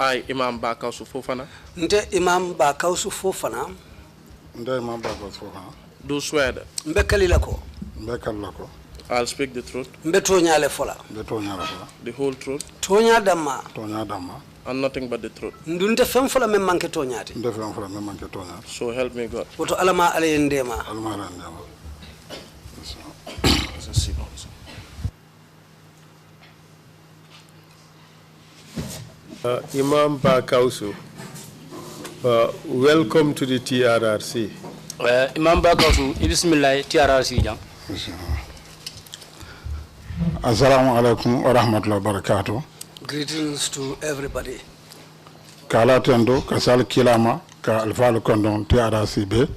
I, Imam Bakausu Fofana. Nte Imam Bakausu Fofana. Nte Imam Bakausu Fofana. Do swear that. Mbekalilako. Mbekalilako. I'll speak the truth. Mbetonyale fola. Mbetonyale fola. The whole truth. Tonya dama. Tonya dama. And nothing but the truth. Ndunte fem fola me manke tonyati. Nte fem fola me manke tonyati. So help me God. Woto alama alendema. Alama alendema. Imam Bakausu, welcome to the TRRC. Imam Bakausu, bismillah TRRC jam. Assalamu alaikum wa rahmatullahi wa barakatuh. Greetings to everybody. Kala tendo kasal kilama ka alfalu kondon TRRC be.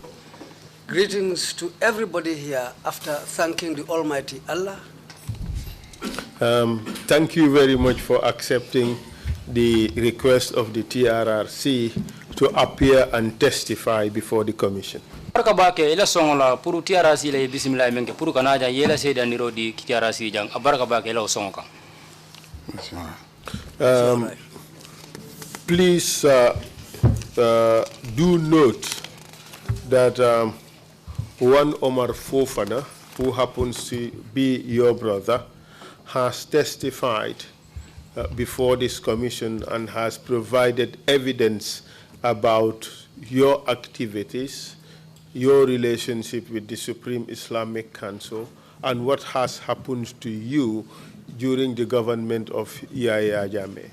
Greetings to everybody here after thanking the Almighty Allah. Thank you very much for accepting the request of the TRRC to appear and testify before the commission. Barka bake ila songola puru TRRC le bismillah menke puru kanaja yela seda niro di TRRC jang barka bake ila songoka. Please do note that one Omar Fofana, who happens to be your brother, has testified before this commission and has provided evidence about your activities, your relationship with the Supreme Islamic Council, and what has happened to you during the government of Yahya Jammeh.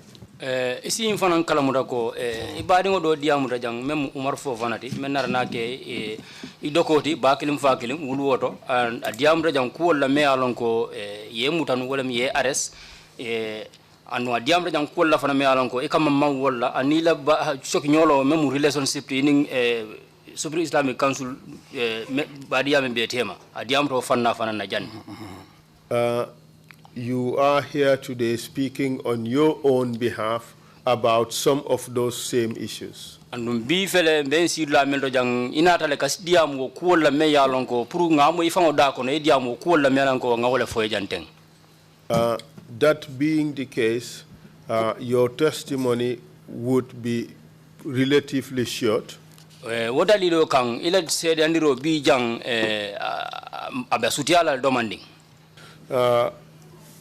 Isi infanan kalamuda ko ibadi ngodo diamuda jang mem Umar Fofanati menarna ke idokoti bakilim fakilim wulwoto diamuda jang ko la me alon ko yemutan wala mi ye ares anu diamre jang ko la fana me alon ko e kam mam wala anila sok nyolo mem relationship ni Supreme Islamic Council badia me betema diamro fanna fana na jan. You are here today speaking on your own behalf about some of those same issues. Andum bi fele ben si la melo jang inata le kas diamu ko la me yalon ko pour ngamo ifango da ko ne diamu ko la melan ko ngawole foy janteng. That being the case, your testimony would be relatively short. Wodalilo kang ila sede andiro bi jang abasutiala demanding.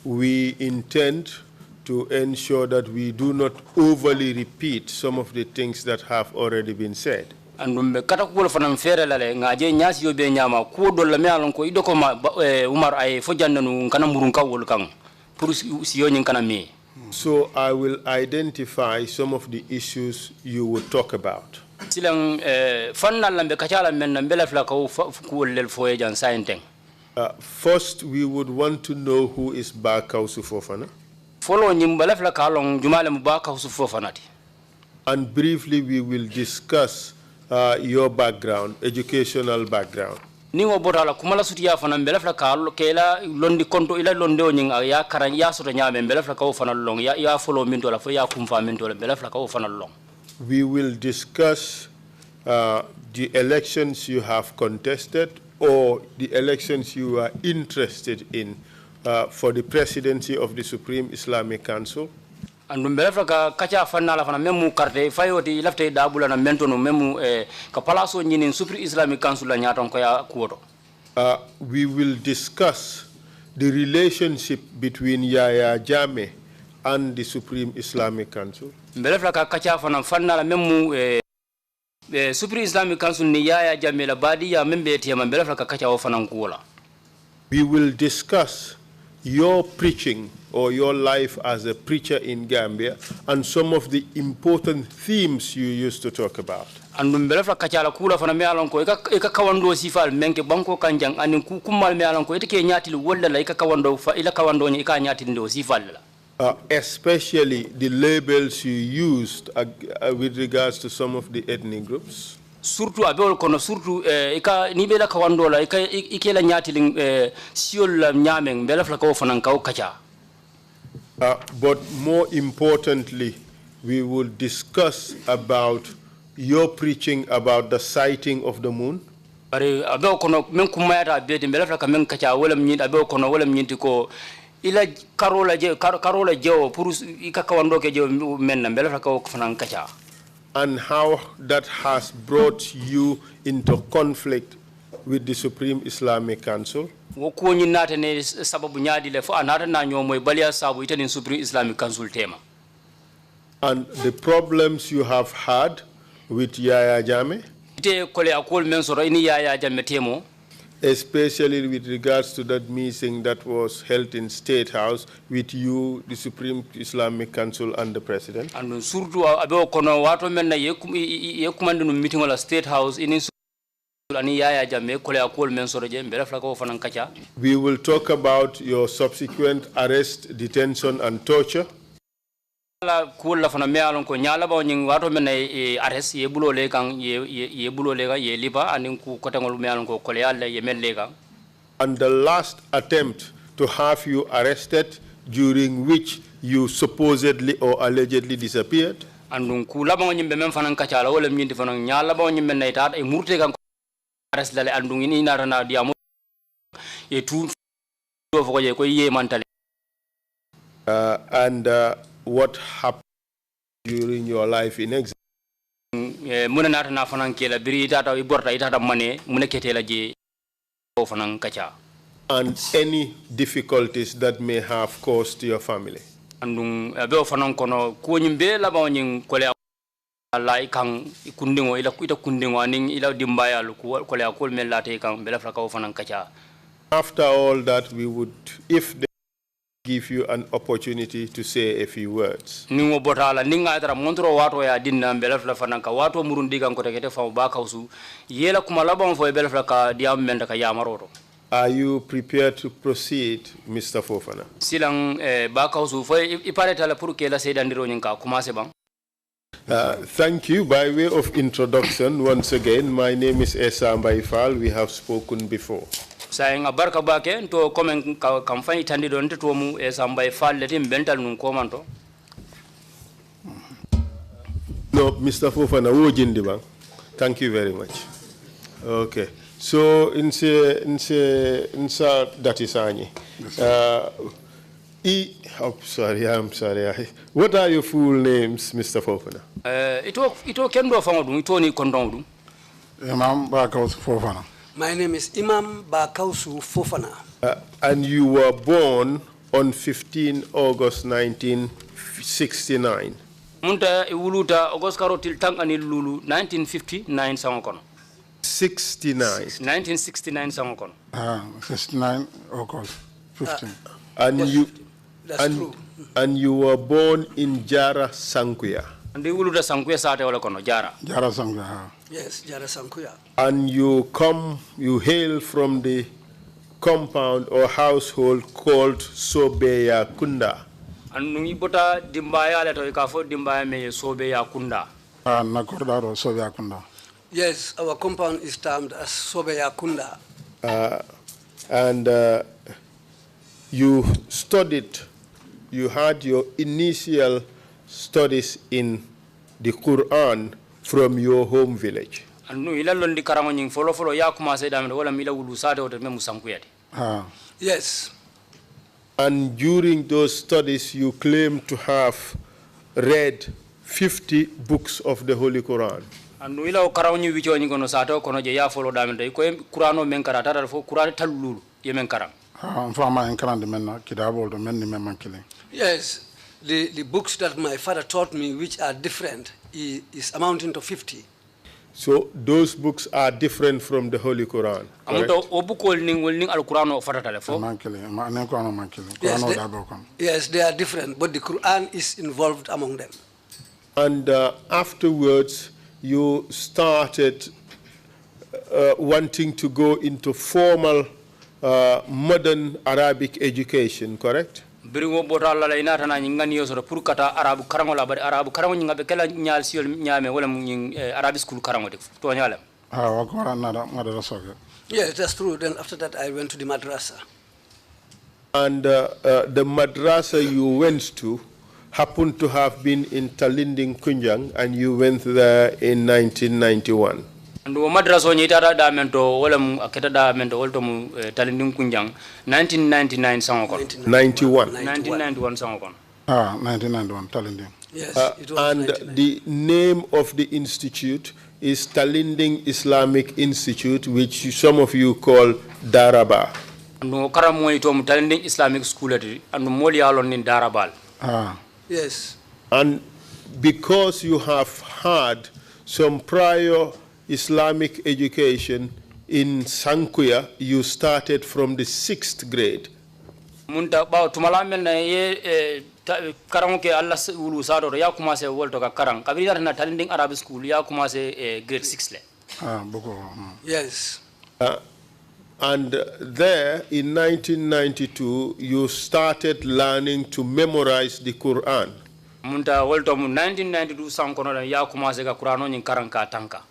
We intend to ensure that we do not overly repeat some of the things that have already been said. Andum kata ko fanam fere lale ngaje nyasi yo be nyama ko do la me alon ko idoko ma Umar ay fo jannanu kana murun kawol kang. So I will identify some of the issues you would talk about. First, we would want to know who is Bakausu Fofana. And briefly, we will discuss your background, educational background. Ningo botala kumala sutiya fana mbele fla ka kela londi konto ila londe onying ya karan ya soto nyame mbele fla ka fana long ya follow minto la fo ya kumfa minto la mbele fla ka fana long. We will discuss the elections you have contested or the elections you are interested in for the presidency of the Supreme Islamic Council. Andum mbele fla ka kacha fana la fana memu carte fayoti lafte dabula na mento no memu ka palaso nyinin Supreme Islamic Council la nyaton ko ya kuoto. We will discuss the relationship between Yahya Jammeh and the Supreme Islamic Council. Mbele fla ka kacha fana la memu Supreme Islamic Council ni Yahya Jammeh la badi ya membe tema mbele fla ka kacha o fana kuola. We will discuss your preaching or your life as a preacher in Gambia and some of the important themes you used to talk about. Andum belefa kachala kula fana me alon ko ika kawando sifal menke banko kanjang anin kumal me alon ko itike nyati wolla la ika kawando fa ila kawando ni ika nyati ndo sifal la. Especially the labels you used with regards to some of the ethnic groups. Surtout abol kono surtout ika ni bela kawando la ika ikela nyati siol la nyameng belefa ko fana kaw kacha. But more importantly, we will discuss about your preaching about the sighting of the moon. ila karola jewo pour ikakawando ke jewo menna mbele fa ko fanan kacha. And how that has brought you into conflict with the Supreme Islamic Council. Woko ni nata ne sababu nyadi le fo anata na nyomoy balia sabu itani Supreme Islamic Council tema. And the problems you have had with Yaya Jammeh, ite kole akol men soro ini Yaya Jammeh temo, especially with regards to that meeting that was held in State House with you, the Supreme Islamic Council, and the President. And surtout abe kono wato men na yekumande no meeting wala State House ini ani Yaya Jammeh kole akol men soro je mbele flako fanan kacha. We will talk about your subsequent arrest, detention, and torture. La kula fana me alon ko nyala ba nyin wato men arrest ye bulo le kan ye bulo le kan ye liba anin ku kotangol me alon ko kole yalla ye men le kan. And the last attempt to have you arrested, during which you supposedly or allegedly disappeared. Andun ku laba nyimbe men fanan kacala wala nyindi fanan nyala ba nyimbe nay taat e murte kan arrest dale andun ini narana diamo e tu do fo ko ye mantale. And what happened during your life in exile? Muna nata na fanan kela biri tata i borta itata mane muna ketela je fanan kacha. And any difficulties that may have caused your family? Andun abe fanan kono ko nyimbe laba nyin kole ala ikang kundingo ila kuita kundingo aning ila dimbaya lu kole akol men late kan bela fraka fanan kacha. After all that, we would, if they give you an opportunity to say a few words. Ningo botala ninga tara montro wato ya dinna bela fanan ka wato murundi kan ko tekete fa ba kausu yela kuma laba fo bela fraka diam men ka yamaroto. Are you prepared to proceed, Mr. Fofana? Silang ba kausu fo ipareta la pour que la sedandiro nyinka commencer bang. Thank you. By way of introduction, once again, my name is Esa Mbaifal. We have spoken before. Saying a barka bake to comment campaign tandi don to mu Esa Mbaifal letim bental nun komanto. No, Mr. Fofana, wojindi bang. Thank you very much. Okay. So, insa datisani. I'm sorry. What are your full names, Mr. Fofana? Ito kendo fangodu, ito ni kondondu. Imam Bakausu Fofana. My name is Imam Bakausu Fofana. And you were born on 15 August 1969. Munta iwuluta August karotil tang ani lulu 1959 sangokono. 1969 sangokono. 69 August 15. And you were born in Jara Sankuya. And the Uluda Sankuya Sate wala kono Jara. Jara Sankuya. Yes, Jara Sankuya. And you hail from the compound or household called Sobeya Kunda. And Nungibota Dimbaya leto ikafo Dimbaya me Sobeya Kunda. Nakordaro Sobeya Kunda. Yes, our compound is termed as Sobeya Kunda. And you had your initial studies in the Quran from your home village. And no ilalon di karango nying follow ya kumase dam wala mila wulu sate o me musankuyati. Yes. And during those studies you claim to have read 50 books of the Holy Quran. And no ila karango nyi wicho nyi kono sate kono je ya follow dam ko Qurano men karata dal fo Quran talulu ye men karang. Yes, the books that my father taught me, which are different, is amounting to 50. So those books are different from the Holy Quran. Yes, they are different, but the Quran is involved among them. And afterwards, you started wanting to go into formal modern Arabic education, correct? Bringo botala la inata na ngani yosoro pour kata arabu karango la bari arabu karango nyinga be kala nyaal siol nyame wala arabic school karango de to nyala. Yes, that's true. Then after that I went to the madrasa. And the madrasa you went to happened to have been in Talinding Kunjang, and you went there in 1991. And wo madraso ni tata da mento wala mu aketa da mento wolto mu talindin kunjang 1999 sango kon 1991 sango kon 1991 talindin. Yes, it was and 99. the name of the institute is Talinding Islamic Institute, which some of you call Daraba. No karamo ito mu talindin Islamic school ati and moli alon nin darabal. Yes. And because you have had some prior Islamic education in Sankuya, you started from the 6th grade. Munta ba tumala mel na ye karang ke Allah ulu sado ya commencé wolto ka karang kabiri na talinding Arab school ya commencé grade 6 le. Yes. And there in 1992 you started learning to memorize the Quran. Munta wolto mu 1992 sankono ya commencé ka Qur'ano nyin karang ka tanka.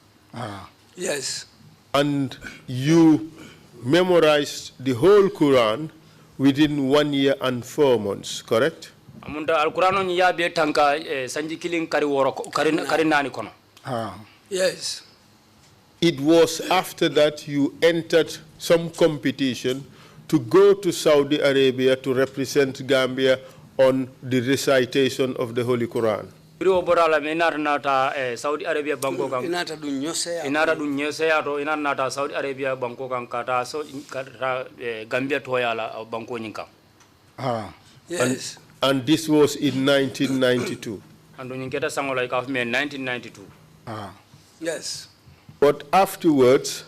Yes. And you memorized the whole Quran within 1 year and 4 months, correct? Munta al Qur'ano nyi ya be tanka sanji killing kari woro kari nani kono. Yes. It was after that you entered some competition to go to Saudi Arabia to represent Gambia on the recitation of the Holy Quran. Biro borala me nata Saudi Arabia banko kan Inata du nyose ya to nata Saudi Arabia banko kan kata so kata Gambia to yala banko nyinka. Yes. And this was in 1992. And nyinketa sangola ka me 1992. Yes. But afterwards,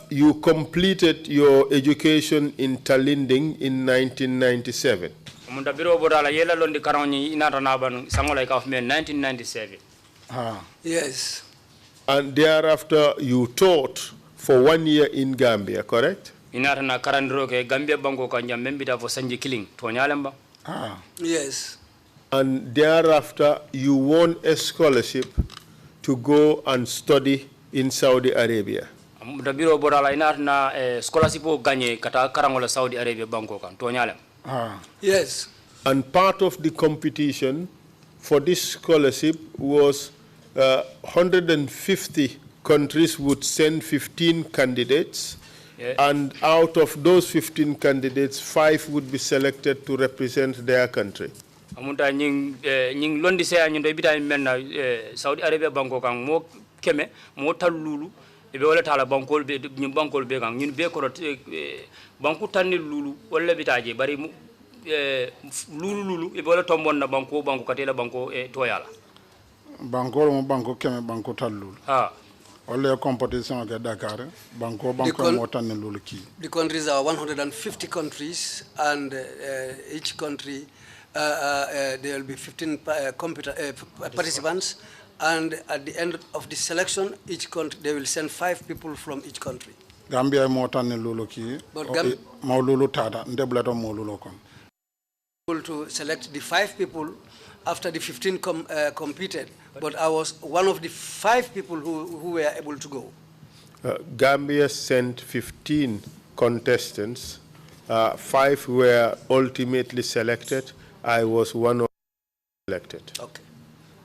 you completed your education in Talinding in 1997. Munda biro borala yela londi karoni inata naban sangola ka me 1997. Yes. And thereafter you taught for 1 year in Gambia, correct? Inata na karandro ke Gambia banko kan jam membita fo sanji killing to nyalemba. Yes. And thereafter you won a scholarship to go and study in Saudi Arabia. Munda biro borala inata na scholarship o gagné kata karangola Saudi Arabia banko kan to nyalem. Yes. And part of the competition for this scholarship was 150 countries would send 15 candidates. Yeah. And out of those 15 candidates, 5 would be selected to represent their country. Amunta nying londi se anyndo bita menna Saudi Arabia banko kan mo keme mo talulu be wala tala bankol be nyim bankol be kan ñun be ko banku tanni lulu wala bitaje bari lulu be wala tombon na banko katela banko to yala banko mo banko keme banko talulu wala competition ke Dakar banko mo tanni lulu ki. The countries are 150 countries and each country there will be 15 participants, and at the end of the selection, each country they will send 5 people from each country. Gambia mo tanni lulu ki. But mo lulu tada ndeblato mo lulu kon. To select the 5 people after the 15 competed, but I was one of the 5 people who were able to go. Gambia sent 15 contestants. 5 were ultimately selected. I was one of them selected. Okay.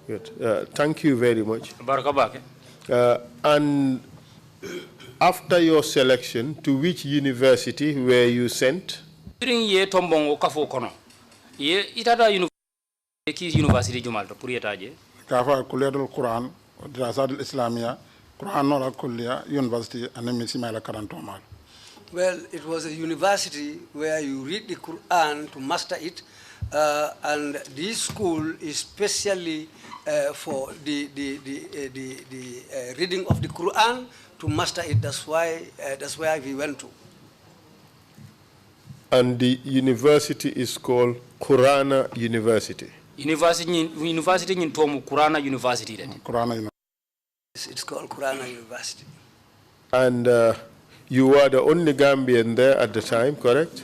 Good. Thank you very much. Barakabake. And after your selection, to which university were you sent? During ye tombongo kafo kono. Ye itata university jumalto pour yetaje. Kafa kuliyadul Quran, dirasat al-Islamiyya, Quran nora kulliya university anemisi maila karantomal. Well, it was a university where you read the Quran to master it, and this school is specially for the reading of the Quran to master it. That's why we went to. And the university is called Qurana University. University in Tomu Qurana University. Qurana University. It's called Qurana University. And you were the only Gambian there at the time, correct?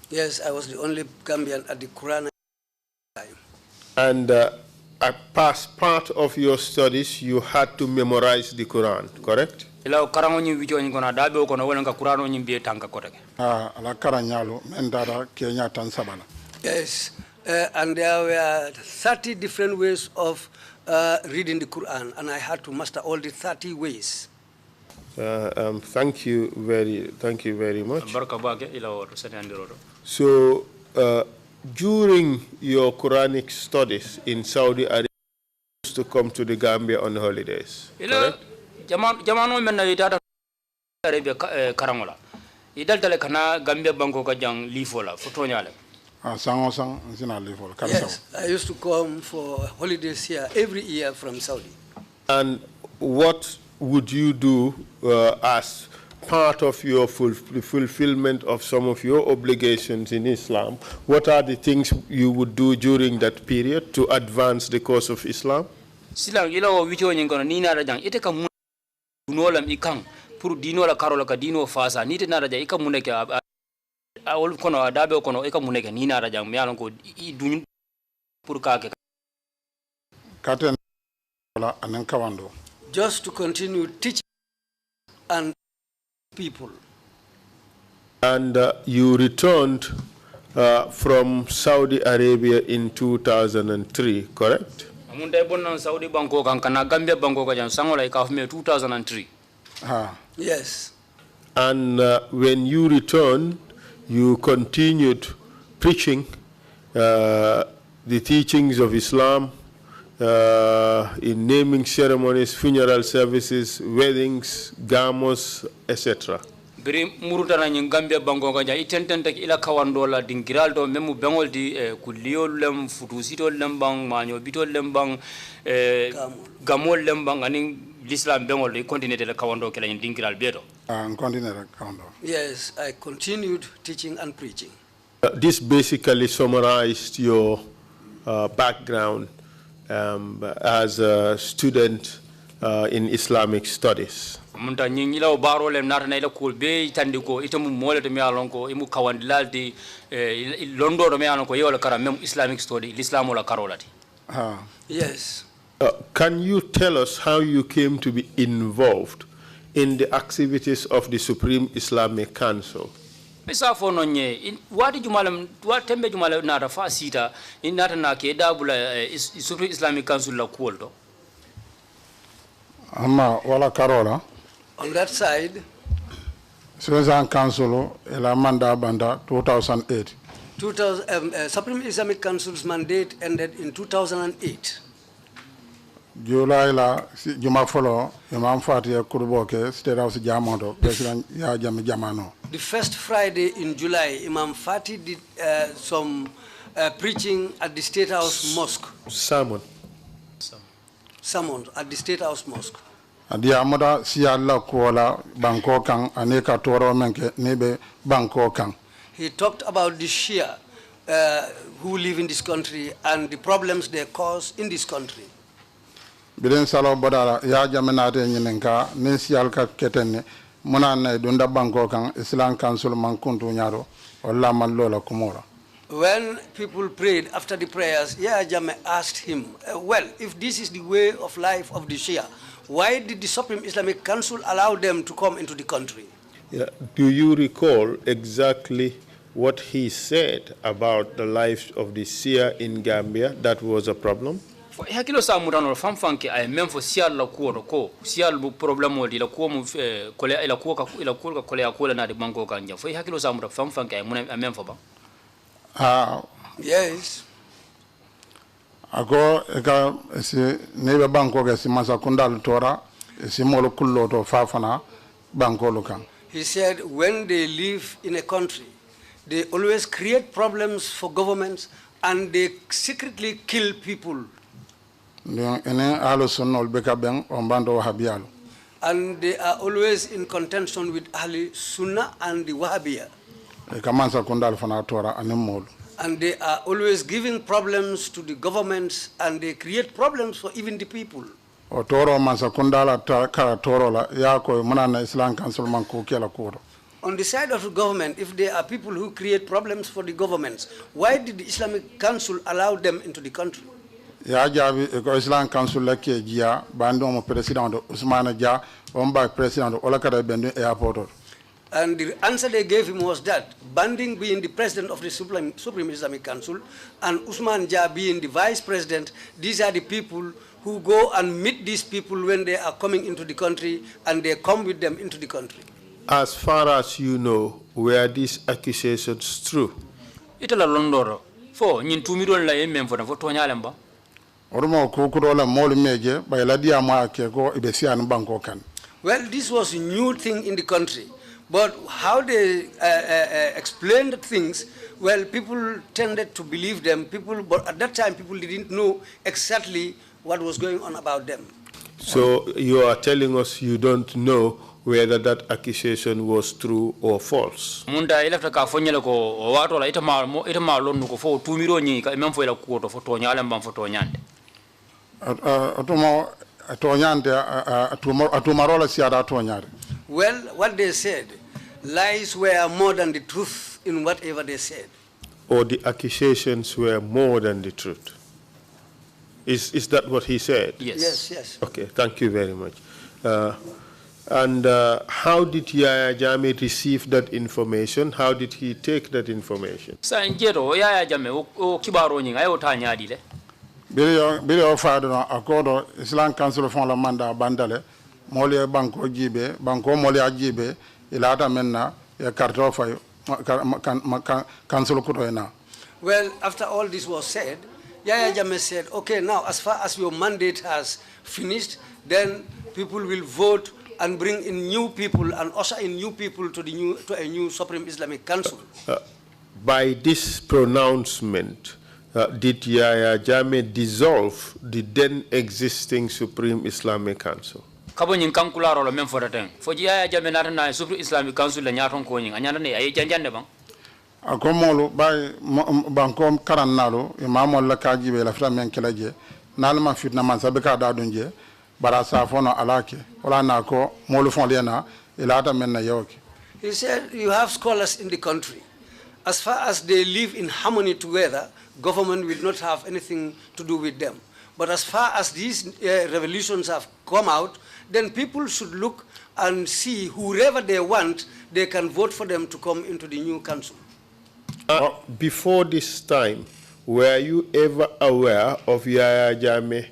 Yes, I was the only Gambian at the Qurana time. And as part of your studies, you had to memorize the Quran, correct? Yes, and there were 30 different ways of reading the Quran, and I had to master all the 30 ways. Thank you very much. So, during your Quranic studies in Saudi Arabia, you used to come to the Gambia on holidays, correct? Jamano men na itata Arabia karangola. Idal tale kana Gambia banko ka jang lifola fotonyale. Yes, I used to come for holidays here every year from Saudi. And what would you do as part of your fulfillment of some of your obligations in Islam? What are the things you would do during that period to advance the cause of Islam? Silang ilo wicho nyingono ni na rajang ite ka munolam ikang pur dino la karola ka dino fasa ni te na raja ika muneke awol kono adabe kono ika muneke ni na rajang mi alon ko duñ pur ka ke katen wala anen kawando. Just to continue teaching and people. And you returned from Saudi Arabia in 2003, correct? Amunde bonnon Saudi banko kan kana Gambia banko ka jan sangola ka fme 2003. Yes. And when you returned, you continued preaching the teachings of Islam in naming ceremonies, funeral services, weddings, gamos, etc. Biri muruta na Gambia bango kanja itentente ila kawandola dingiral do memu bengol di kulliyo lem futusito lembang manyo bito lembang gamol lembang ani l'Islam bengol di continue la kawando kala dingiral beto. Continue kawando. Yes, I continued teaching and preaching. This basically summarized your background as a student in Islamic studies. Munta nyingila baro lem nata na ila kul be tandiko itamu mole to me alonko imu kawandilati londo do me alonko yola kara mem Islamic study l'Islam wala karolati. Yes. Can you tell us how you came to be involved in the activities of the Supreme Islamic Council? Isa fono nye wadi jumalam tembe jumala nata fa sita in nata na ke dabula Supreme Islamic Council la kuoldo. Amma wala karola. On that side, Supreme Council ela manda banda 2008. Supreme Islamic Council's mandate ended in 2008. July la juma folo Imam Fatih Kurboke State House Jamondo President ya jamano. The first Friday in July, Imam Fatih did some preaching at the State House Mosque. Sermon at the State House Mosque. Adia moda sialla kuola banko kang aneka toro menke nebe banko kang. He talked about the Shia who live in this country and the problems they cause in this country. Biden salo bodala ya jamenate nyinenka nesial ka ketenne munana dunda banko kang Islam Council mankuntu nyaro wala man lola kumora. When people prayed after the prayers, Yahya Jammeh asked him, well, if this is the way of life of the Shia, why did the Supreme Islamic Council allow them to come into the country? Yeah. Do you recall exactly what he said about the life of the Shia in Gambia that was a problem? Hakilo sa murano famfanke ay même fo sial la ko ko sial bu problème di la ko mu kole ila ko ka kole akola na de banko kanja fo hakilo sa murano famfanke ay mun même fo ba. Yes. Ako eka si nebe banko ke si masa kundal tora si molo kullo to fafana banko lukan. He said when they live in a country, they always create problems for governments and they secretly kill people. And they are always in contention with Ahli Sunnah and the Wahhabiyah. And they are always giving problems to the governments and they create problems for even the people. On the side of the government, if there are people who create problems for the governments, why did the Islamic Council allow them into the country? Ya jabi ko Islam Council la ke jia bando mo president Ousmane Dia on ba president ola kada bendu airport. And the answer they gave him was that Banding being the president of the Supreme Islamic Council and Ousmane Dia being the vice president, these are the people who go and meet these people when they are coming into the country, and they come with them into the country. As far as you know, were these accusations true? Itala londoro fo nyin tumirol la yemem fo fo toñalemba. Orumo kukurola mol meje bay la diama ke go ibesian banko kan. Well, this was a new thing in the country, but how they explained things, well, people tended to believe them. But at that time, people didn't know exactly what was going on about them. So you are telling us you don't know whether that accusation was true or false. Munda ilafta ka fonyele ko wato la itama lonnu ko fo tumiro nyi ka mem fo la ko to fo toñalemba fo toñande. Well, what they said, lies were more than the truth in whatever they said. Or the accusations were more than the truth. Is that what he said? Yes. Yes. Okay, thank you very much. And how did Yaya Jammeh receive that information? How did he take that information? Sa njero Yaya Jammeh o kibaro nyi ayo ta nyaadi le. Biri faadona akodo Islam Council fon la manda bandale moli banko jibe banko moli ajibe ilata menna ya karto fayo council kutoena. Well, after all this was said, Yaya Jammeh said, okay, now as far as your mandate has finished, then people will vote and bring in new people and usher in new people to a new Supreme Islamic Council. By this pronouncement, did Yaya Jammeh dissolve the then existing Supreme Islamic Council? Kabo nyin kankularo lo mem fo daten. Fo Yaya Jammeh natana Supreme Islamic Council la nyaton ko nyin anyana ne ay janjande bang. Akomolu bay bankom karannalo imamol la kajibe la fita men kelaje nalma fitna man sabeka da dunje barasa fono alake wala nako molu fon lena ilata men na yoke. He said, you have scholars in the country. As far as they live in harmony together, government will not have anything to do with them. But as far as these revolutions have come out, then people should look and see whoever they want, they can vote for them to come into the new council. Before this time, were you ever aware of Yaya Jammeh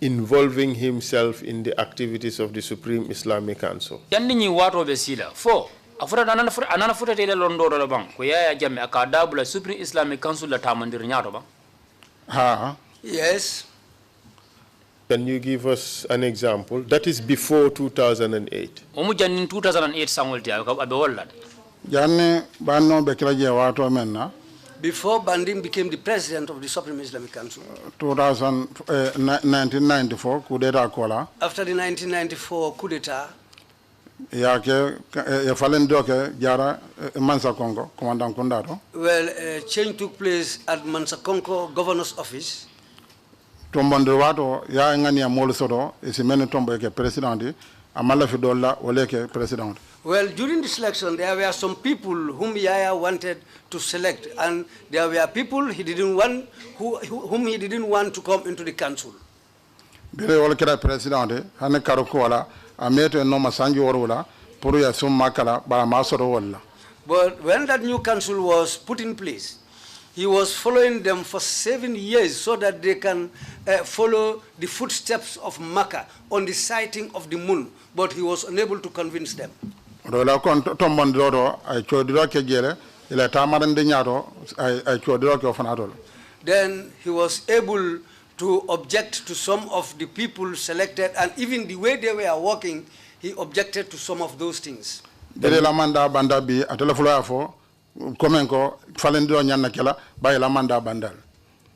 involving himself in the activities of the Supreme Islamic Council? Yanni wato be sila fo afura anana futa tele londoro la bang ko Yaya Jammeh akadabula Supreme Islamic Council la tamandir nyaato bang. Ha. Yes. Can you give us an example? That is before 2008. Omu janni 2008 sangolti abe wallad. Janne banno be kelaje wato menna. Before Bandim became the president of the Supreme Islamic Council. 1994 coup d'etat kola. After the 1994 coup d'etat. Yake falen doke jara Mansa Kongo commandant Kundato. Well, change took place at Mansa Kongo governor's office. Tombondo wato ya ngani ya molu sodo isi mene tombo ke president amala fi dolla oleke president. Well, during the selection, there were some people whom Yaya wanted to select, and there were people he didn't want, whom he didn't want to come into the council. Bire wala kira president hane karoko wala ameto no masanji wala puru ya sum makala ba masoro wala. But when that new council was put in place, he was following them for 7 years so that they can follow the footsteps of Makkah on the sighting of the moon, but he was unable to convince them. Rola kon tombondoro ay chodiro ke gele ila tamarande nyato ay chodiro ke ofanatol. Then he was able to object to some of the people selected, and even the way they were working, he objected to some of those things. Dele la manda banda bi atelefulo afo komenko falendo nyanna kala bay la manda bandal.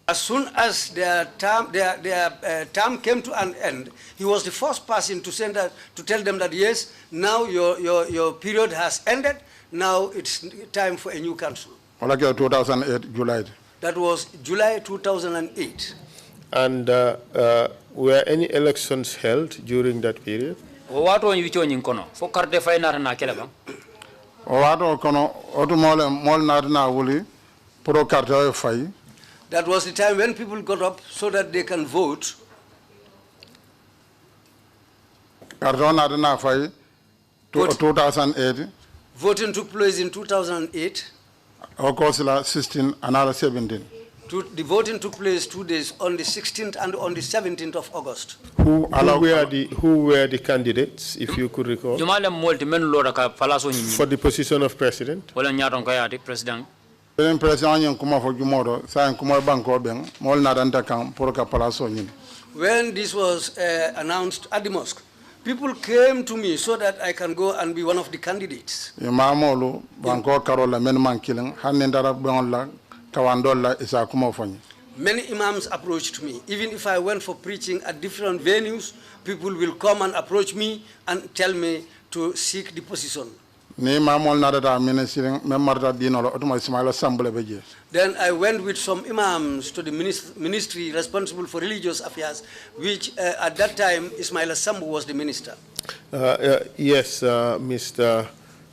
As soon as their term came to an end, he was the first person to tell them that yes, now your period has ended. Now it's time for a new council. 2008 July. That was July 2008. And were any elections held during that period? Wato yicho nyin kono fo carte fay na kele bang. Wato kono oto mol na wuli pro carte fay. That was the time when people got up so that they can vote. Cardona na fay 2008. Voting took place in 2008. Of course, 16 and 17. The voting took place 2 days, on the 16th and on the 17th of August. Who were the candidates, if you could recall? For the position of president? President. When this was announced at the mosque, people came to me so that I can go and be one of the candidates. Many imams approached me. Even if I went for preaching at different venues, people will come and approach me and tell me to seek the position. Then I went with some imams to the ministry responsible for religious affairs, which at that time Ismail Sambu was the minister. Yes, Mr.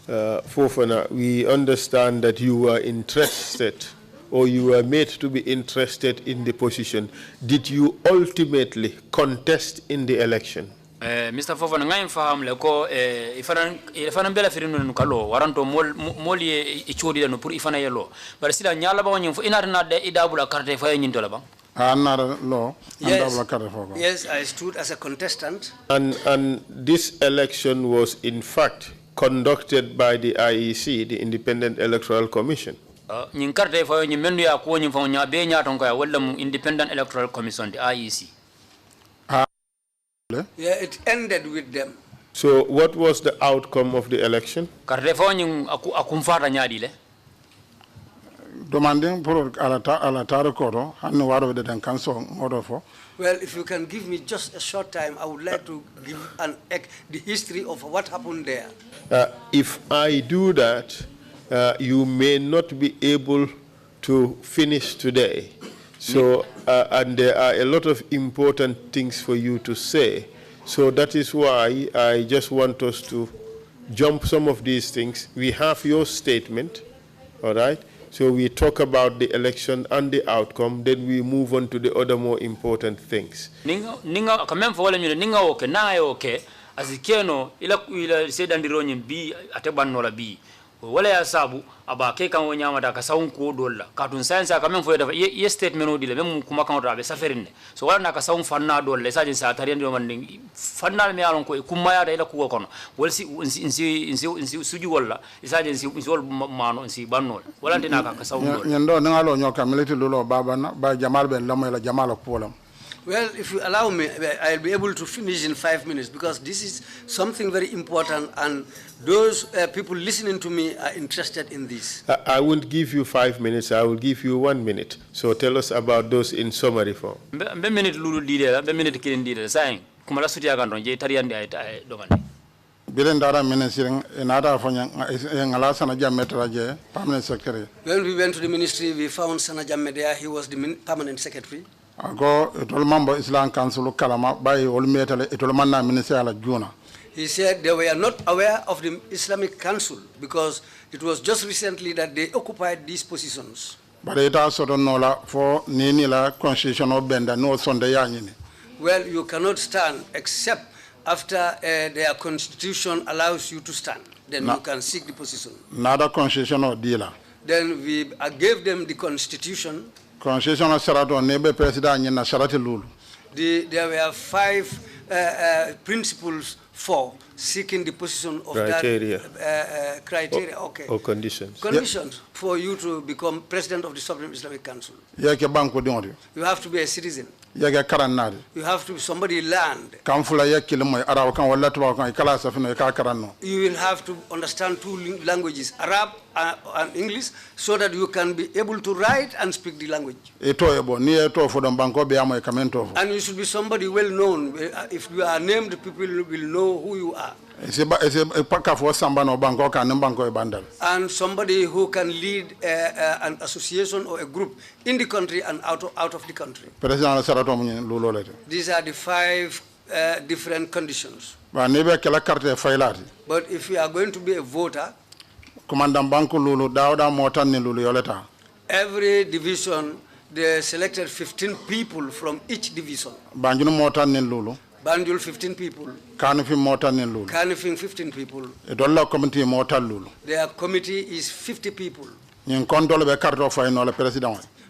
Fofana, we understand that you were interested, or you were made to be interested in the position. Did you ultimately contest in the election? Mr. Fofana ngai faham le ko ifana bela firinu nukalo waranto moli ichodi no pour ifana yelo bar sila nyala ba wanyum fo inarna de idabula carte fa nyinto la ba Yes, I stood as a contestant. And this election was in fact conducted by the IEC, the Independent Electoral Commission. Nyin carte fa nyim mendu ya ko nyim fa nya be nya ton ko ya wala mu Independent Electoral Commission, the IEC. Yeah, it ended with them. So what was the outcome of the election? Demanding for alataro koro hanno waro de den council order for. Well, if you can give me just a short time, I would like to give the history of what happened there. If I do that, you may not be able to finish today. So, and there are a lot of important things for you to say. So that is why I just want us to jump some of these things. We have your statement, all right? So we talk about the election and the outcome, then we move on to the other more important things. Ninga kamem fo wala ninga oke na oke azikeno ila sedandiro nyimbi atebanno la bi wala ya sabu aba ke kan wonya mata ka sawun ko dolla katun science ka men fo da ye statement odi le mem kuma kan rabe saferinde so wala na ka sawun fanna dolle sajin sa tariyan do man fanna me alon ko kuma ya da ila ko kono wal si suju wala sajin si wol mano si bannol wala dina ka sawun dolle nyando ngalo nyoka militi lulo baba na ba jamal ben lamo la jamal ko Well, if you allow me, I'll be able to finish in 5 minutes because this is something very important and those people listening to me are interested in this. I won't give you 5 minutes, I will give you 1 minute. So tell us about those in summary form. Be minute lulu dide, be minute kilin dide, saying, kumala suti agandon, je tarian de domani. Bilendara ministering inada fonya ngala sana jametra je permanent secretary. When we went to the ministry, we found Sana Jammeh. He was the permanent secretary. Ago itol mambo Islam Council kalama bay ol metale itol manna minister ala juna. He said they were not aware of the Islamic Council because it was just recently that they occupied these positions. But it also don't know la for nini la constitutional benda no sonde yanyini. Well, you cannot stand except after their constitution allows you to stand. Then you can seek the position. Nada constitutional dealer. Then we gave them the constitution. Constitutional sarato nebe president nyina sarati lulu. There were 5 principles for seeking the position of criteria. That criteria. Okay. Or conditions. Conditions for you to become president of the Supreme Islamic Council. You have to be a citizen. You have to be somebody learned. You will have to understand 2 languages, Arab and English, so that you can be able to write and speak the language. And you should be somebody well known. If you are named, people will know who you are. And somebody who can lead an association or a group in the country and out of the country. These are the 5 different conditions. But if you are going to be a voter, every division, they selected 15 people from each division. Banjul 15 people. Kanifing 15 people. Their committee is 50 people.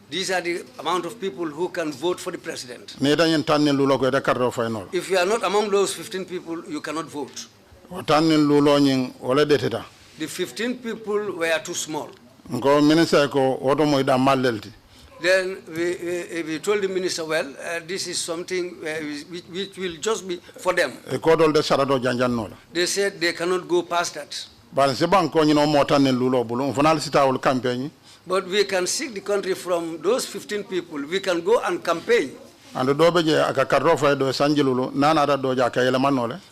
These are the amount of people who can vote for the president. If you are not among those 15 people, you cannot vote. The 15 people were too small. Then we told the minister, well, this is something which will just be for them. They said they cannot go past that. But we can seek the country from those 15 people. We can go and campaign.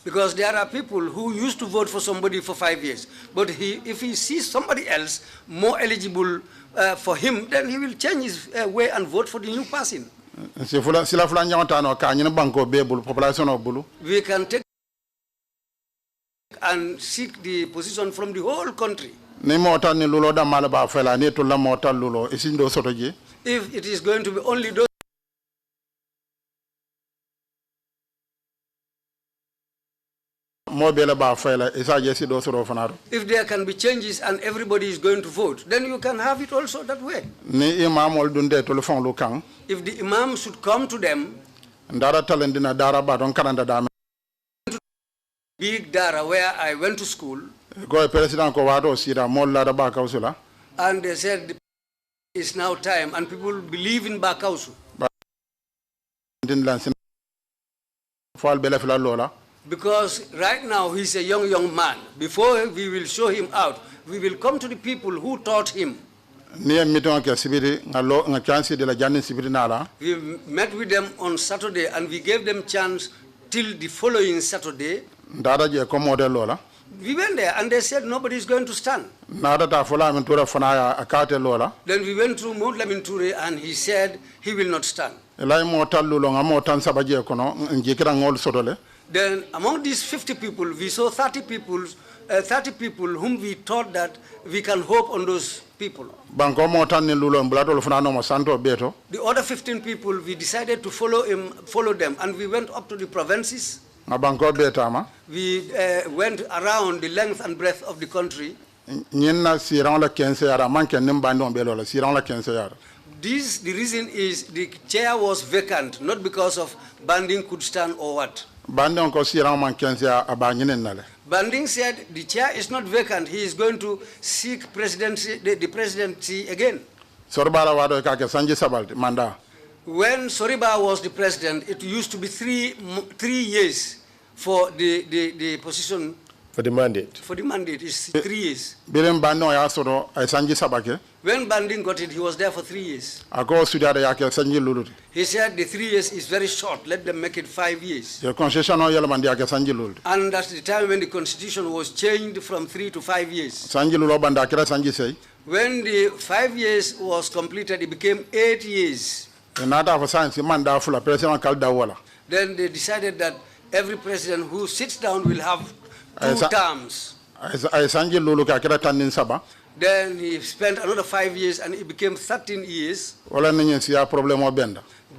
Because there are people who used to vote for somebody for 5 years. But if he sees somebody else more eligible for him, then he will change his way and vote for the new person. We can take and seek the position from the whole country. If it is going to be only those if there can be changes and everybody is going to vote, then you can have it also that way. If the imam should come to them, big Dara where I went to school, and they said it's now time and people believe in Bakausu. Because right now he's a young man. Before we will show him out, we will come to the people who taught him. We met with them on Saturday and we gave them chance till the following Saturday. We went there and they said nobody is going to stand. Then we went to Mount Lamin Toure and he said he will not stand. Then among these 50 people, we saw 30 people whom we thought that we can hope on those people. The other 15 people, we decided to follow them, and we went up to the provinces. We went around the length and breadth of the country. The reason is the chair was vacant, not because of Banding could stand or what. Banding said the chair is not vacant. He is going to seek the presidency again. When Soriba was the president, it used to be three years for the position. For the mandate. For the mandate is 3 years. When Banding got it, he was there for 3 years. He said the 3 years is very short. Let them make it 5 years. And that's the time when the constitution was changed from 3 to 5 years. When the 5 years was completed, it became 8 years. Then they decided that every president who sits down will have 2 terms. Then he spent another 5 years and it became 13 years.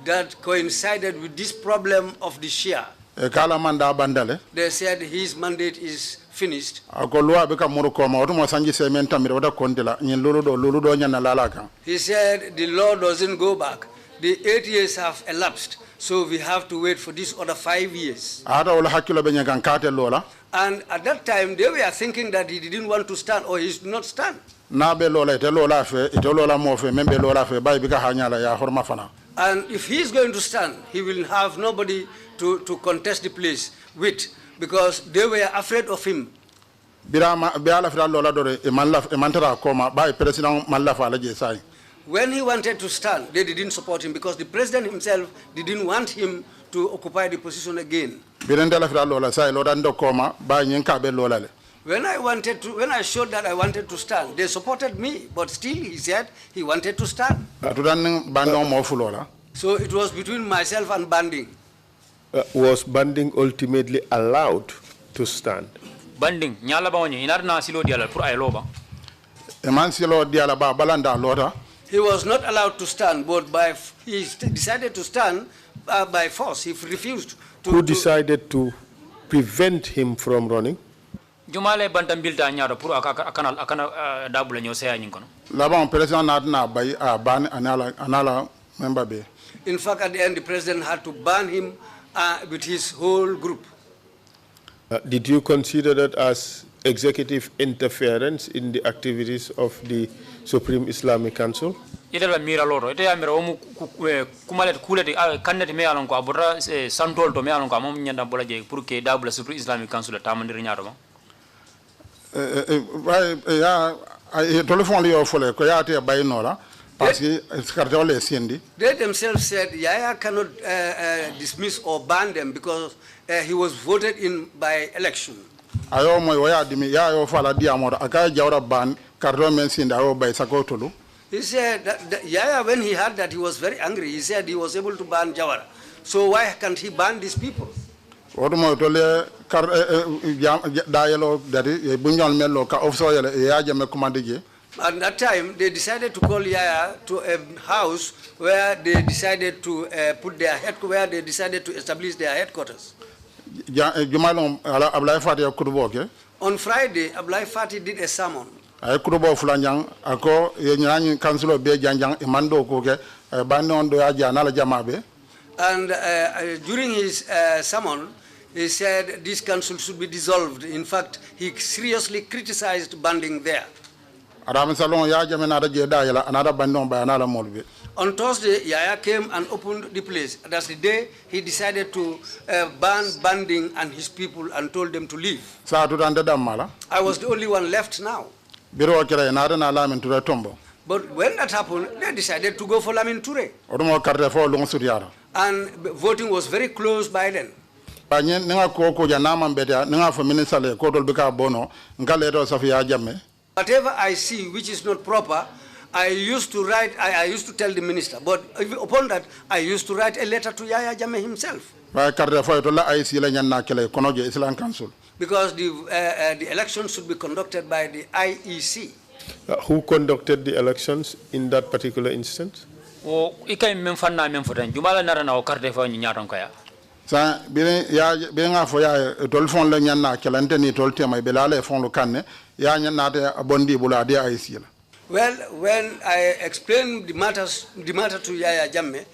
That coincided with this problem of the Shia. They said his mandate is finished. He said the law doesn't go back. The 8 years have elapsed, so we have to wait for this other 5 years. And at that time, they were thinking that he didn't want to stand or he should not stand. And if he is going to stand, he will have nobody to contest the place with, because they were afraid of him. When he wanted to stand, they didn't support him because the president himself didn't want him to occupy the position again. When I showed that I wanted to stand, they supported me, but still he said he wanted to stand. So it was between myself and Banding. Was Banding ultimately allowed to stand? Banding, nyala ba wonye inar na silo diala pour ay loba. He was not allowed to stand, but he decided to stand by force. He refused to. Who decided to prevent him from running? jumale bantam bilta nyaado pour akana dabula nyo seya nyin kono laban president na bay ban anala member be. In fact, at the end, the president had to ban him with his whole group. Did you consider that as executive interference in the activities of the Supreme Islamic Council? ite la mira loro ite ya mira omu kumalet kuleti kanneti me alon ko abura santol to me alon ko mom nyanda bola je pour que dabula Supreme Islamic Council tamandir nyaato ma ya téléphone li yo fole ko ya te bay nola parce que carte wala sendi. They themselves said Yaya cannot dismiss or ban them because he was voted in by election. Ayo moy waya dimi ya yo fala diamoda aka jawra ban carte men sendi ayo bay sakotulu. He said that Yaya, when he heard that, he was very angry. He said he was able to ban Jawara. So why can't he ban these people? Odumo tole kar dialogue that bunjal mello ka ofso yele ya jame commandije. At that time, they decided to call Yaya to a house where they decided to where they decided to establish their headquarters. On Friday, Ablai Fati did a sermon. Ay kurubo fulanyang ako yenyanyi councilor be janjang imando koke banondo ya janala jamabe. And during his sermon, he said this council should be dissolved. In fact, he seriously criticized banding there. Adam salon ya jamena da je da yala another bandon by another molbe. On Thursday, Yaya came and opened the place. That's the day he decided to ban banding and his people and told them to leave. Sa to danda damala. I was the only one left now. Biro kira na na lamin to tombo. But when that happened, they decided to go for Lamin Toure. Odumo carte fo long suriara. And voting was very close by then. Banyen nga ko ja nama mbeda nga fo minister le ko dol bika bono ngale do safiya jamme. Whatever I see which is not proper, I used to write, I used to tell the minister, but upon that, I used to write a letter to Yaya Jammeh himself. Because the elections should be conducted by the IEC. Who conducted the elections in that particular instance? Sa bire nga fo ya tol fon la nyanna kelante ni tol tema belale fon lo kanne ya nyanna de abondi bula de IEC la. Well, when I explained the matter to Yaya Jammeh,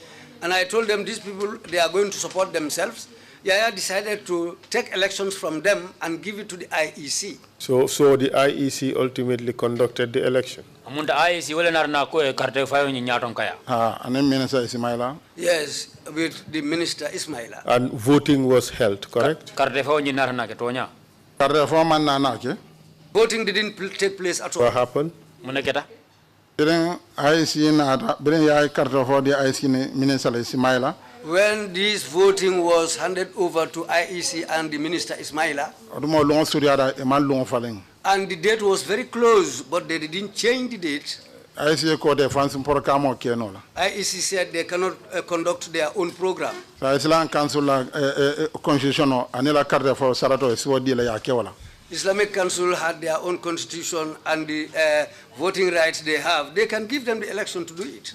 and I told them these people, they are going to support themselves, Yaya decided to take elections from them and give it to the IEC. So the IEC ultimately conducted the election? Yes, with the minister Ismaila. And voting was held, correct? Voting didn't take place at all. What happened? When this voting was handed over to IEC and the minister Ismaila, and the date was very close, but they didn't change the date, IEC said they cannot conduct their own program. Islamic Council had their own constitution and the voting rights they have. They can give them the election to do it.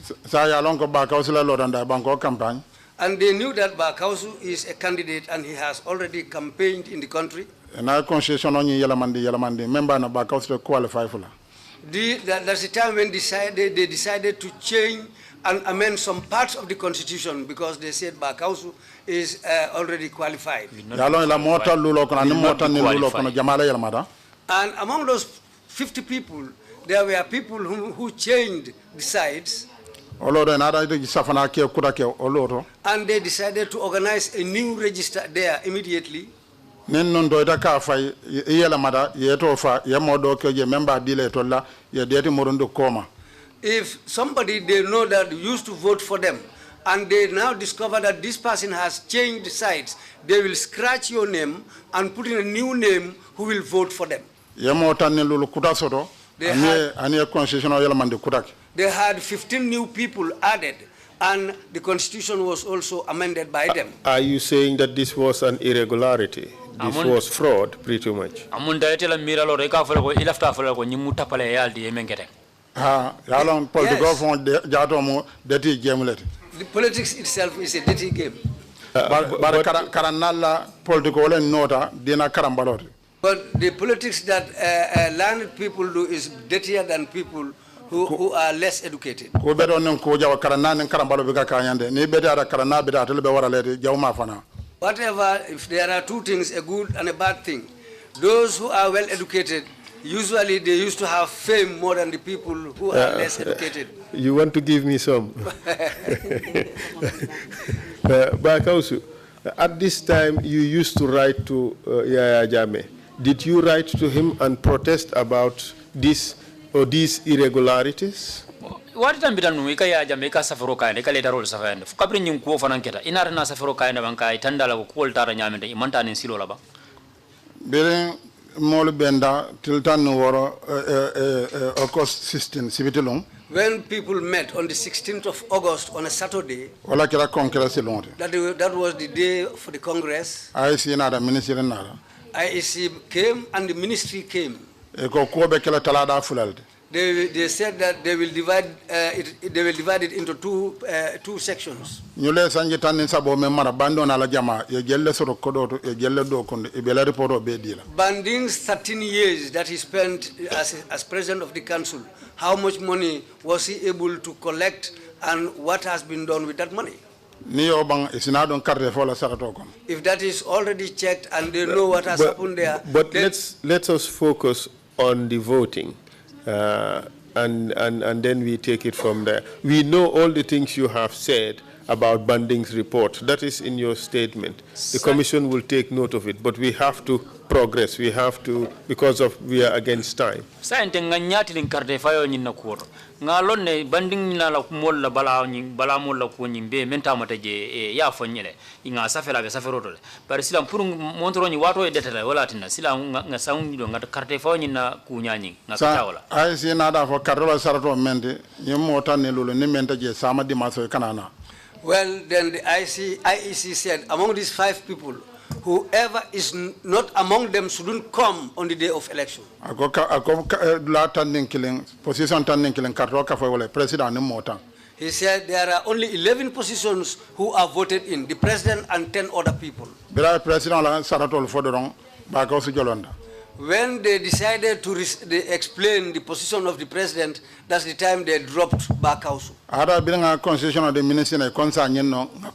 And they knew that Bakausu is a candidate and he has already campaigned in the country. That's the time when they decided to change and amend some parts of the constitution because they said Bakausu is already qualified. And among those 50 people, there were people who changed the sides. And they decided to organize a new register there immediately. If somebody they know that used to vote for them, and they now discover that this person has changed sides, they will scratch your name and put in a new name who will vote for them. They had 15 new people added, and the constitution was also amended by them. Are you saying that this was an irregularity? This was fraud, pretty much. The politics itself is a dirty game. But the politics that learned people do is dirtier than people who are less educated. Whatever, if there are two things, a good and a bad thing, those who are well educated, usually they used to have fame more than the people who are less educated. You want to give me some? Bakausu, at this time you used to write to Yaya Jammeh. Did you write to him and protest about this or these irregularities? What time bitan we kaya Jamaica safaro kaine kale tarol safande kabri nyim ko fanan keta inara na safaro kaine banka itandala ko kol tara nyamende imanta nin silo laba bere mol benda tiltan woro August 16 sibitilong. When people met on the 16th of August on a Saturday, that was the day for the Congress. IEC came and the ministry came. They said that they will divide it into two sections. Banding's 13 years that he spent as president of the council, how much money was he able to collect and what has been done with that money? If that is already checked and they know what has happened there. But let us focus on the voting. And then we take it from there. We know all the things you have said about Banding's report. That is in your statement. The commission will take note of it, but we have to progress. We have to, because we are against time. Sainte nganyati linkarte fayo nyina kuoro. Ngalone Banding na la kumolla bala molla ko nyimbe menta mataje ya fonyele. Inga safela be saferoto. Par sila mpuru montoro ni wato e detala wala tinna sila nga saungido ngata karte fayo nyina kunyanyi ngakatawala. Ai si nada fo karro sarato mende nyimo tanne lolo ni menta je sama dimaso kanana. Well, then the IEC said, among these 5 people, whoever is not among them shouldn't come on the day of election. He said there are only 11 positions who are voted in, the president and 10 other people. When they decided to explain the position of the president, that's the time they dropped back house. Constitution of the ministry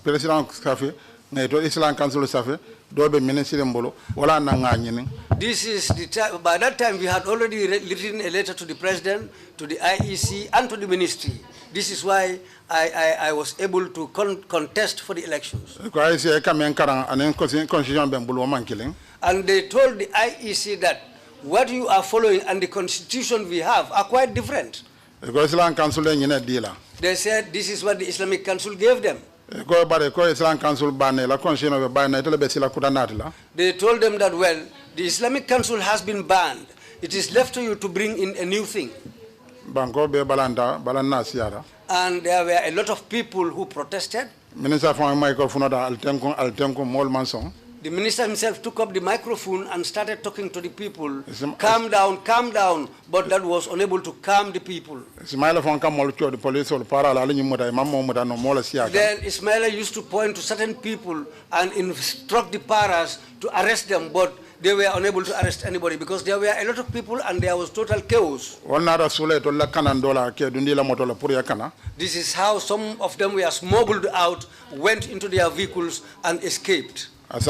president Islam Council This is the time. By that time, we had already written a letter to the president, to the IEC, and to the ministry. This is why I was able to contest for the elections. And they told the IEC that what you are following and the constitution we have are quite different. They said this is what the Islamic Council gave them. They told them that, well, the Islamic Council has been banned. It is left to you to bring in a new thing. And there were a lot of people who protested. The minister himself took up the microphone and started talking to the people. Calm down, but that was unable to calm the people. Then Ismaila used to point to certain people and instruct the paras to arrest them, but they were unable to arrest anybody because there were a lot of people and there was total chaos. This is how some of them were smuggled out, went into their vehicles and escaped. And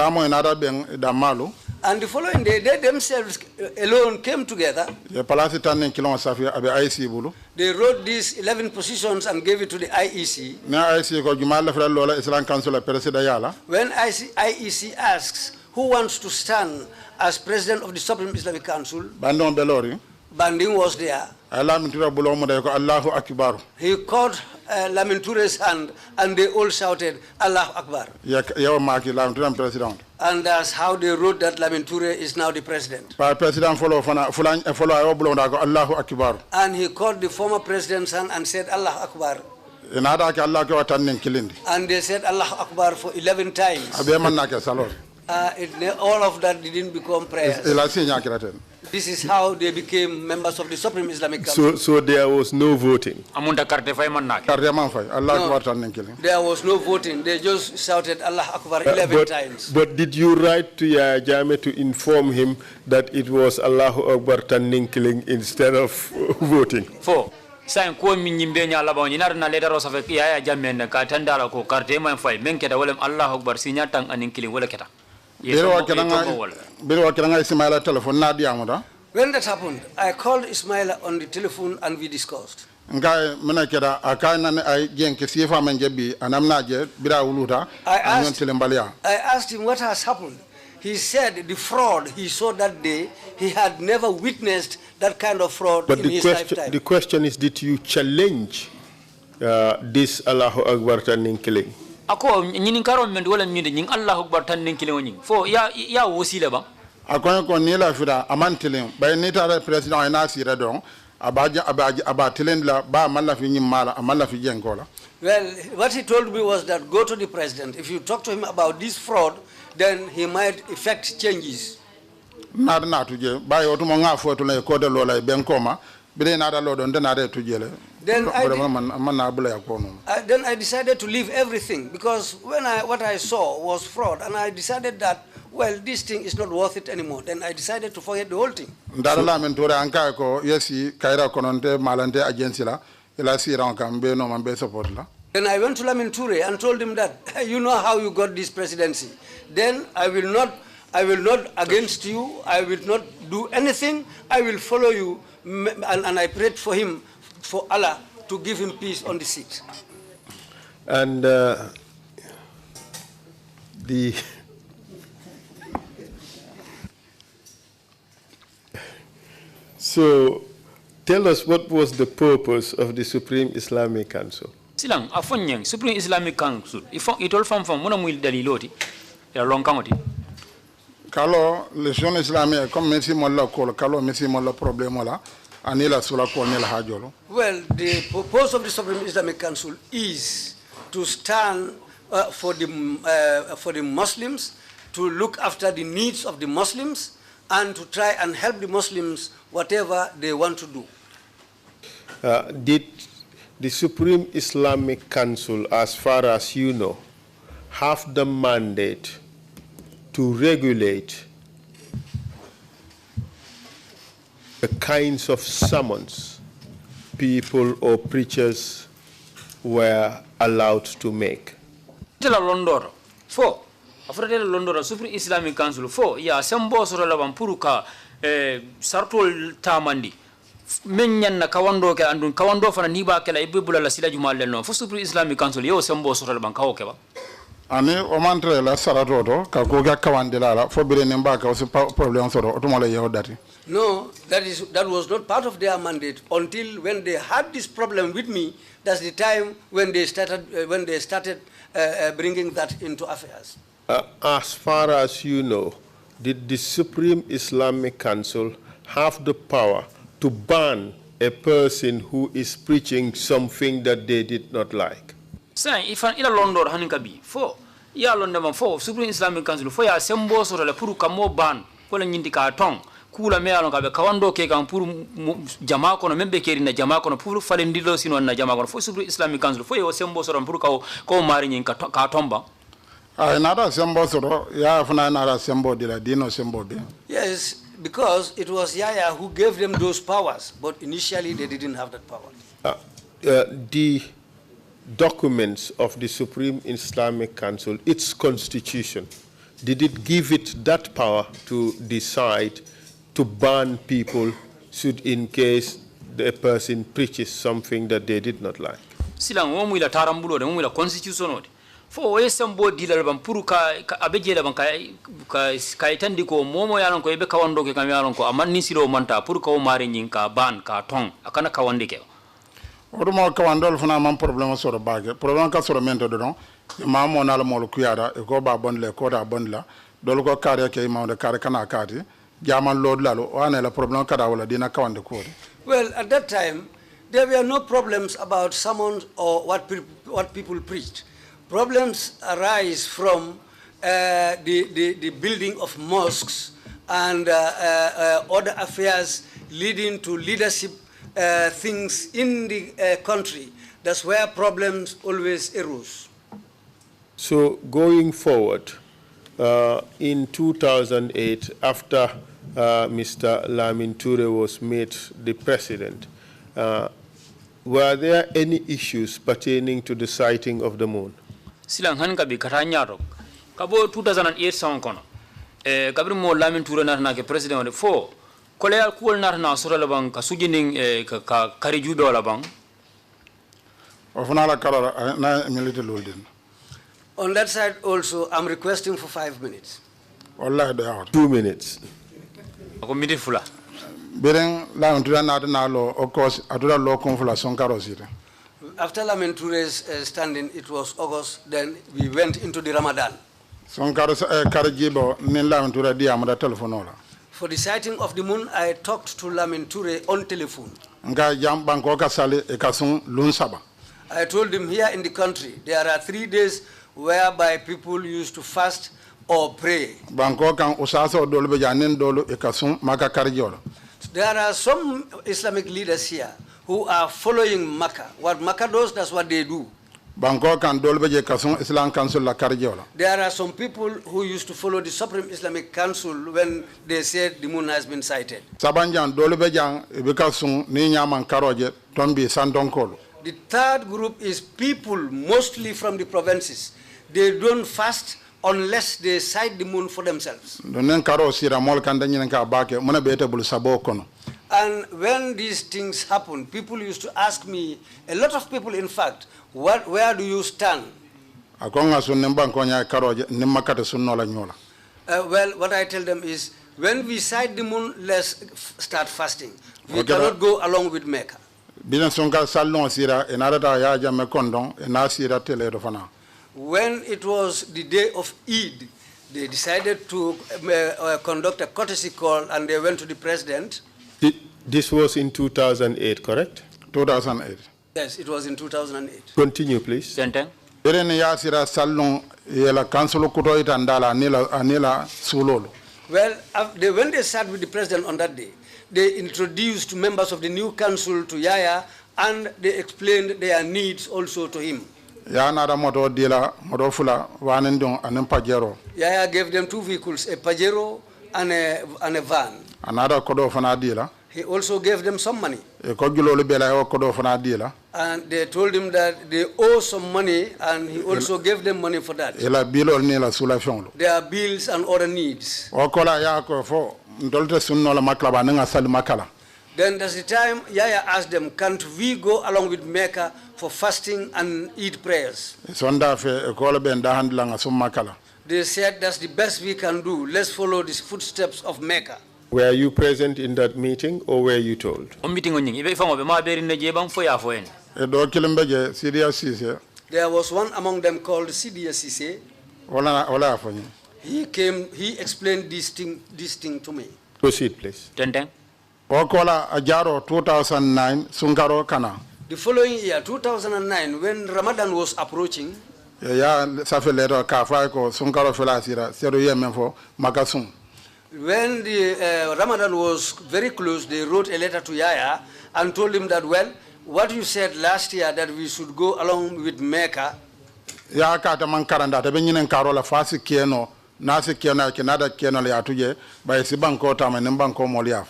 the following day, they themselves alone came together. They wrote these 11 positions and gave it to the IEC. When IEC asks who wants to stand as president of the Supreme Islamic Council, Banding was there. He caught Laminture's hand and they all shouted, Allahu Akbar. And that's how they wrote that Laminture is now the president. And he caught the former president's hand and said, Allahu Akbar. And they said Allahu Akbar for 11 times. All of that didn't become prayers. This is how they became members of the Supreme Islamic Council. So there was no voting. Amunda carte fay man nak. Carte man fay. Allah Akbar tan ninkili. There was no voting. They just shouted Allah Akbar 11 times. But did you write to Yaya Jammeh to inform him that it was Allahu Akbar tan ninkili instead of voting? Fo. Sain ko min nyimbe nya laba ni nar na leader of Yaya Jammeh na ka tandala ko carte man fay men keda wolem Allahu Akbar sinya tan aninkili wala keta. Biro wakiranga Ismaila telephone na diamuda. When that happened, I called Ismaila on the telephone and we discussed. Ngai mena keda akana ay jenke sifa manjebi anamna je bira uluta I asked him what has happened. He said the fraud he saw that day, he had never witnessed that kind of fraud in his lifetime. The question is, did you challenge this Allahu Akbar tan killing? Ako nyini karo men wala mi de nying Allahu Akbar tan ninkili woni. Fo ya wasila ba. Ako ko ni la fira amantilen bay ni tara president ina sira don abatilen la ba malla fi nyimala amalla fi jenkola. Well, what he told me was that go to the president. If you talk to him about this fraud, then he might effect changes. Na tuje bay otumo nga foto la ko de lola benkoma bile na da lodon de na de tujele. Then I decided to leave everything because what I saw was fraud, and I decided that, well, this thing is not worth it anymore. Then I decided to forget the whole thing. Then I went to Lamin Toure and told him that, you know how you got this presidency. Then I will not against you. I will not do anything. I will follow you. And I prayed for him, for Allah to give him peace on the seat. And so tell us, what was the purpose of the Supreme Islamic Council? Silang afonyeng Supreme Islamic Council itol fam mona muy daliloti ya lonkangoti. Kalo lesion islamique comme messi molla ko kalo messi molla problème la. Well, the purpose of the Supreme Islamic Council is to stand for the Muslims, to look after the needs of the Muslims, and to try and help the Muslims whatever they want to do. Did the Supreme Islamic Council, as far as you know, have the mandate to regulate the kinds of sermons people or preachers were allowed to make? Londor, for after Londor, Supreme Islamic Council, for ya sembo soro laban puruka sartol tamandi. Menyan na kawando ke andun kawando fana niba ke la ibibula la sila jumal no for Supreme Islamic Council yo sembo soro laban kawo ke ba. Ani o mantre la saratoto ka ko ga kawandela la fo bire nemba ka o problem soro otomola yeho dati. No, that was not part of their mandate until when they had this problem with me. That's the time when they started bringing that into affairs. As far as you know, did the Supreme Islamic Council have the power to ban a person who is preaching something that they did not like? Say if an ila London haninkabi for ya London for Supreme Islamic Council for ya sembo soro la puru kamo ban ko la nyindi ka tong kula me alon kabe kawando ke kan pour jama kono membe keri na jama kono pour falendilo sino na jama kono fo Supreme Islamic Council fo yo sembo soro pour ko mari nyin ka tomba ay nada sembo soro ya funa nada sembo dila dino sembo be. Yes, because it was Yaya who gave them those powers, but initially they didn't have that power. The documents of the Supreme Islamic Council, its constitution, did it give it that power to decide to ban people should in case the person preaches something that they did not like? Silang wo mu ila tarambulo de mu ila constitution odi fo wo sembo dilal ban pour ka abeje la ban ka itandi ko momo yalon ko ebe kawando ke kam yalon ko amanni silo manta pour ko mari nyin ka ban ka ton akana kawande ke odumo kawandol funa man problème soro bage problème ka soro mento don ma mo na la mo kuyara e ko ba bon le ko da bon la dol ko kare ke ma de kare kana kati jaman lod lalo wana la problème kada wala dina kawande ko. Well, at that time there were no problems about sermons or what people preached. Problems arise from the building of mosques and other affairs leading to leadership things in the country. That's where problems always arose. So going forward, in 2008, after Mr. Lamin Toure was made the president, were there any issues pertaining to the sighting of the moon? Silang han kabi katanyaro. Kabo 2008 sound kono. Kabri mo Lamin Toure na ke president de fo. Kolea kuol na sura labang kasujinin ka kariju be wala bang. Ofana la kala na milite loldin. On that side also, I'm requesting for 5 minutes. Wallahi do yawa. 2 minutes. Ako midi fula. Biren la ntura na lo of course adura lo konfula son karo sire. After Lamin Toure's standing, it was August, then we went into the Ramadan. Son karo karajibo nin la ntura dia amada telefono la. For the sighting of the moon, I talked to Lamin Toure on telephone. Nga jam banko ka sali e kasun lun saba. I told him here in the country, there are 3 days whereby people used to fast or pray. Banko kan usaso dolu be janen dolu e kasun maka karjolo. There are some Islamic leaders here who are following Makkah. What Makkah does, that's what they do. Banko kan dolu be je kasun Islam Council la karjolo. There are some people who used to follow the Supreme Islamic Council when they said the moon has been sighted. Sabanjan dolu be jang e be kasun ni nyaman karoje tombi sandonkolo. The third group is people mostly from the provinces. They don't fast unless they sight the moon for themselves. Donen karo sira mol kan danyen ka bake mona bete bul sabo kono. And when these things happen, people used to ask me, a lot of people in fact, where do you stand? Akonga sun nemban konya karoje nimakata sunno la nyola. Well, what I tell them is, when we sight the moon, let's start fasting. We cannot go along with Mecca. Bina songa salon sira enarata ya jame kondon enasira tele do fana. When it was the day of Eid, they decided to conduct a courtesy call and they went to the president. This was in 2008, correct? 2008. Yes, it was in 2008. Continue, please. Senteng. Eren ya sira salon yela council kuto itandala anila sulolo. Well, when they sat with the president on that day, they introduced members of the new council to Yaya and they explained their needs also to him. Ya nara moto dila moto fula wanendon anem pajero. Yaya gave them 2 vehicles, a Pajero and a van. Another kodo fana dila. He also gave them some money. E kojulolu bela yo kodo fana dila. And they told him that they owe some money and he also gave them money for that. Ela bilol ni la sula fionglo. Their bills and other needs. Okola ya ko fo ndolte sunno la maklaba nga sal makala. Then there's the time Yaya asked them, can't we go along with Mecca for fasting and Eid prayers? Sonda fe ekola ben da handla nga sum makala. They said that's the best we can do. Let's follow the footsteps of Mecca. Were you present in that meeting or were you told? On meeting on ibe fango be ma beri ne jebang fo ya fo en. E do kilimbeje Syria Cisse. There was one among them called Sidia Cisse. Wala afoni. He came, he explained this thing to me. Proceed, please. Senteng. Okola ajaro 2009 sungaro kana. The following year, 2009, when Ramadan was approaching, Ya safe leto ka fa ko sungaro fela sira sero yemen fo makasum. when the Ramadan was very close, they wrote a letter to Yaya and told him that, well, what you said last year that we should go along with Mecca. Ya ka ta man karanda ta ben yinen karola fasi keno nasi keno ke nada keno le atuje bay si banko ta man banko moliaf.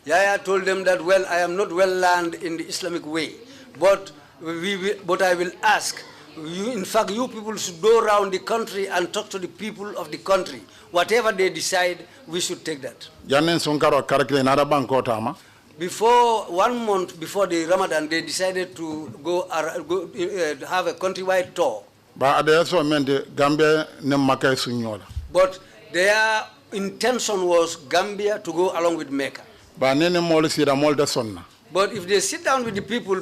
Yaya told them that, well, I am not well learned in the Islamic way, but I will ask you, in fact, you people should go around the country and talk to the people of the country. Whatever they decide, we should take that. Janen sunkaro karakle nada banko ta ma. Before 1 month before the Ramadan, they decided to go have a countrywide tour. Ba adeso mende Gambia ne makai sunyola. But their intention was Gambia to go along with Mecca. Ba nene mol sira mol de sonna. But if they sit down with the people,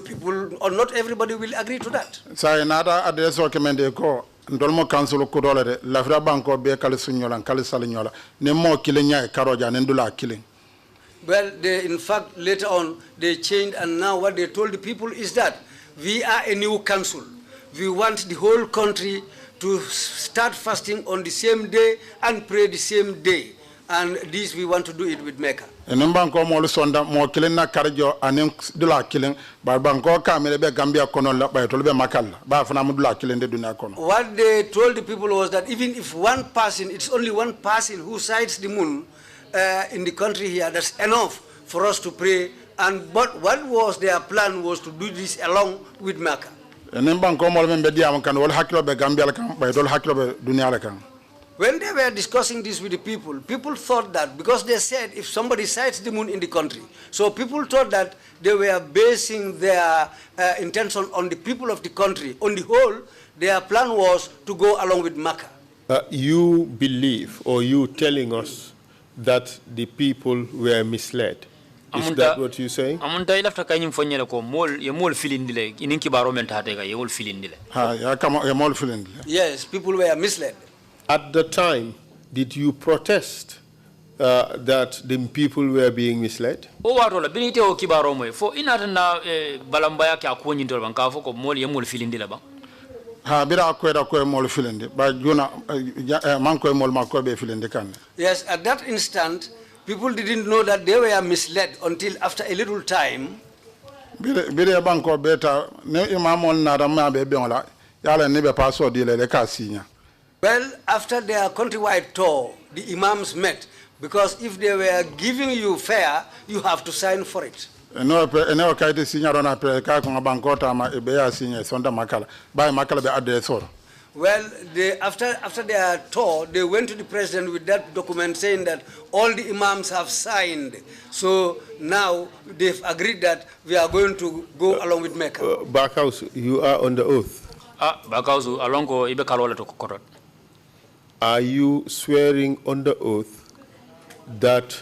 or not everybody will agree to that. Sai nada adeso kemende ko ndolmo council ko dole de lafra banko be kal sunyola kal salinyola ne mo kilenya e karoja ne ndula killing. Well, in fact, later on, they changed, and now what they told the people is that we are a new council. We want the whole country to start fasting on the same day and pray the same day. and this we want to do it with Mecca. Enem banko mo sonda mo kilen na karjo anen dula kilen ba banko kamere be Gambia kono la ba tolbe makalla ba fana mu dula kilen de dunya kono. What they told the people was that even if one person, it's only one person who sights the moon in the country here, that's enough for us to pray. And but what was their plan was to do this along with Mecca. Enem banko mo be diam kan wal hakilo be Gambia kan ba tol hakilo be dunya la kan. When they were discussing this with the people thought that, because they said if somebody sights the moon in the country, so people thought that they were basing their intention on the people of the country. On the whole, their plan was to go along with Mecca. You believe, or you telling us, that the people were misled? Is that what you're saying? Amunta ilafta kanyim fonyele ko mol filindile ininki baro men tate ga yol filindile. Ha ya kama ya mol filindile. Yes, people were misled. At the time, did you protest that the people were being misled? O wato la binite o kibaro moy fo inata na balambaya ka ko nyindol ban ka fo ko mol yemol filindi la ba ha bira ko da ko mol filindi ba juna man ko mol ma ko be filindi kan. Yes, at that instant people didn't know that they were misled until after a little time. Bire banko beta ne imamol na da ma be la yala ne be paso di le ka sinya. Well, after their countrywide tour, the imams met, because if they were giving you fare, you have to sign for it. No, kaiti sinya rona pre ka ko bankota ma be ya sinya sonda makala. Ba makala be adresor. Well, after their tour, they went to the president with that document saying that all the imams have signed. So now they've agreed that we are going to go along with Mecca. Backhouse, you are on the oath. Backhouse alongo ibe kalola to kokorot. Are you swearing on the oath that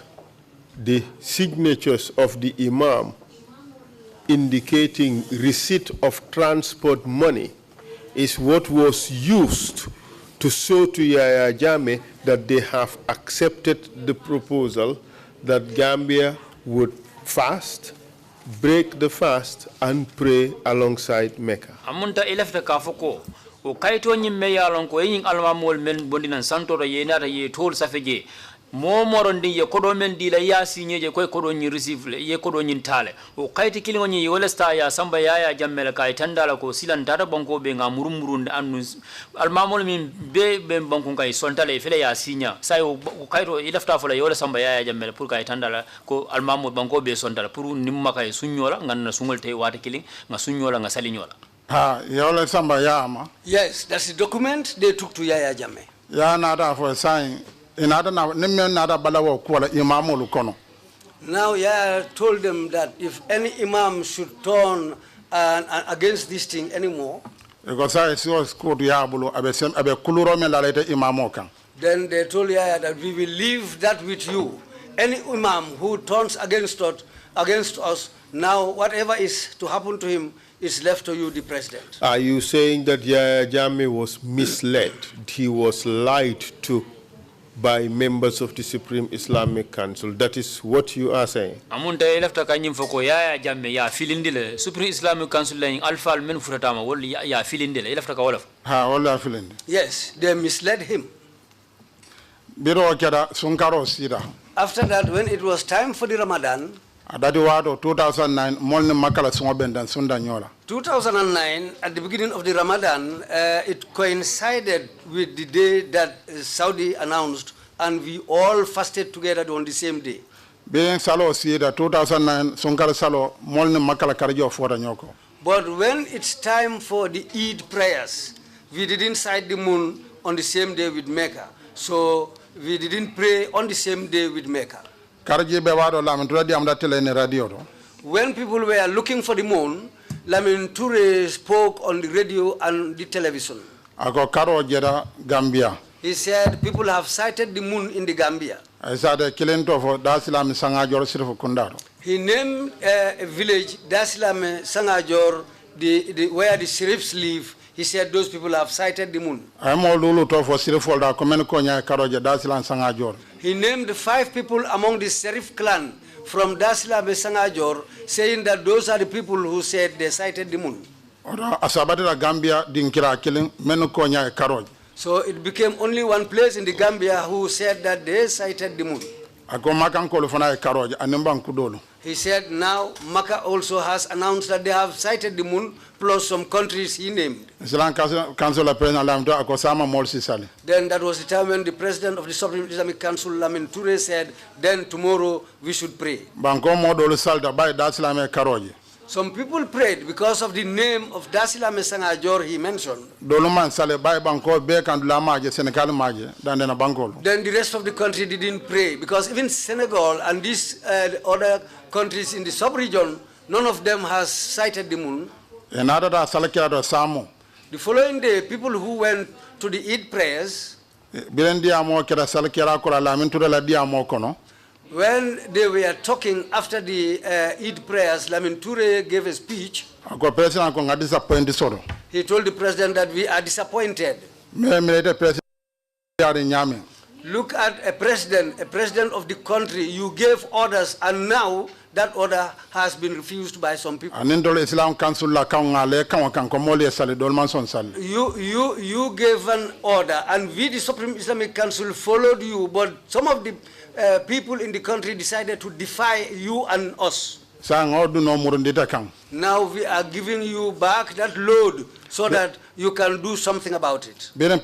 the signatures of the imam indicating receipt of transport money is what was used to show to Yaya Jammeh that they have accepted the proposal that Gambia would fast, break the fast, and pray alongside Mecca? Amunta ilafta kafoko o kaito nyimme yalon ko yin almamol men bondinan santoro yenata ye tol safeje momorondi ye kodo men dila ya sinyeje koy kodo nyi receive ye kodo nyin tale o kayti kilingo nyi wolesta ya samba Yaya Jammeh kay tandala ko silan tata banko be ngamurumurunde annu almamol min be banko kay sontale fele ya sinya say o kayto ilafta fola yola samba Yaya Jammeh pour kay tandala ko almamol banko be sontala pour nimma kay sunyola nganna sungol tay wata kilin nga sunyola nga salinyola. Ha yola samba yama. Yes, that's the document they took to Yaya Jammeh. Ya nada for sign. Inada na nimme nada balawo kwala imamul kono. Now Yaya told them that if any imam should turn against this thing anymore, because I saw school yabulo abe kuluro men lalete imamo kan. Then they told Yaya that we will leave that with you. Any imam who turns against us, now whatever is to happen to him is left to you, the president. Are you saying that Yaya Jammeh was misled? He was lied to by members of the Supreme Islamic Council? That is what you are saying? Amunta elafta kanyim foko Yaya Jammeh ya filindile Supreme Islamic Council laying alfal men furatama wol ya filindile elafta ka wolof. Ha wala filindi. Yes, they misled him. Biro keda sunkaro sida. After that, when it was time for the Ramadan, Adadi wado 2009 molni makala sungo bendan sunda nyola. 2009, at the beginning of the Ramadan, it coincided with the day that Saudi announced, and we all fasted together on the same day. Being salo sida 2009 sunkaro salo molni makala karjo fora nyoko. But when it's time for the Eid prayers, we didn't sight the moon on the same day with Mecca. So we didn't pray on the same day with Mecca. When people were looking for the moon, Lamin Toure spoke on the radio and the television. He said people have sighted the moon in the Gambia. He named a village, Dasilame Sangajor, where the sheriffs live. He said those people have sighted the moon. He named 5 people among the Serif clan from Dasilame Sangajor, saying that those are the people who said they sighted the moon. So it became only one place in the Gambia who said that they sighted the moon. Ako makankolo fana e karoje animban kudolo. He said now Makkah also has announced that they have sighted the moon plus some countries he named. Islam Council President Lamdo akosama molsi sali. Then that was the time when the president of the Supreme Islamic Council, Lamin Toure, said, then tomorrow we should pray. Banko modolo salda bay daslame karoje. Some people prayed because of the name of Dasilame Sangajor he mentioned. Doluman sale bay banko be kandula maje Senegal maje dandena bankolo. Then the rest of the country didn't pray because even Senegal and these other countries in the sub-region, none of them has sighted the moon. Enada da salakira do samo. The following day, people who went to the Eid prayers, bilendi amo kira salakira kola Lamin Toure la diamo kono. when they were talking after the Eid prayers, Lamin Toure gave a speech. Ako president ko ngadi disappointed soro. He told the president that we are disappointed. Me president yari nyame. Look at a president of the country. You gave orders and now that order has been refused by some people. Anindolo Islam Council la kangale kanko moli sale dolman son sale. You gave an order and we the Supreme Islamic Council followed you, but some of the people in the country decided to defy you and us. Now we are giving you back that load so that you can do something about it. When the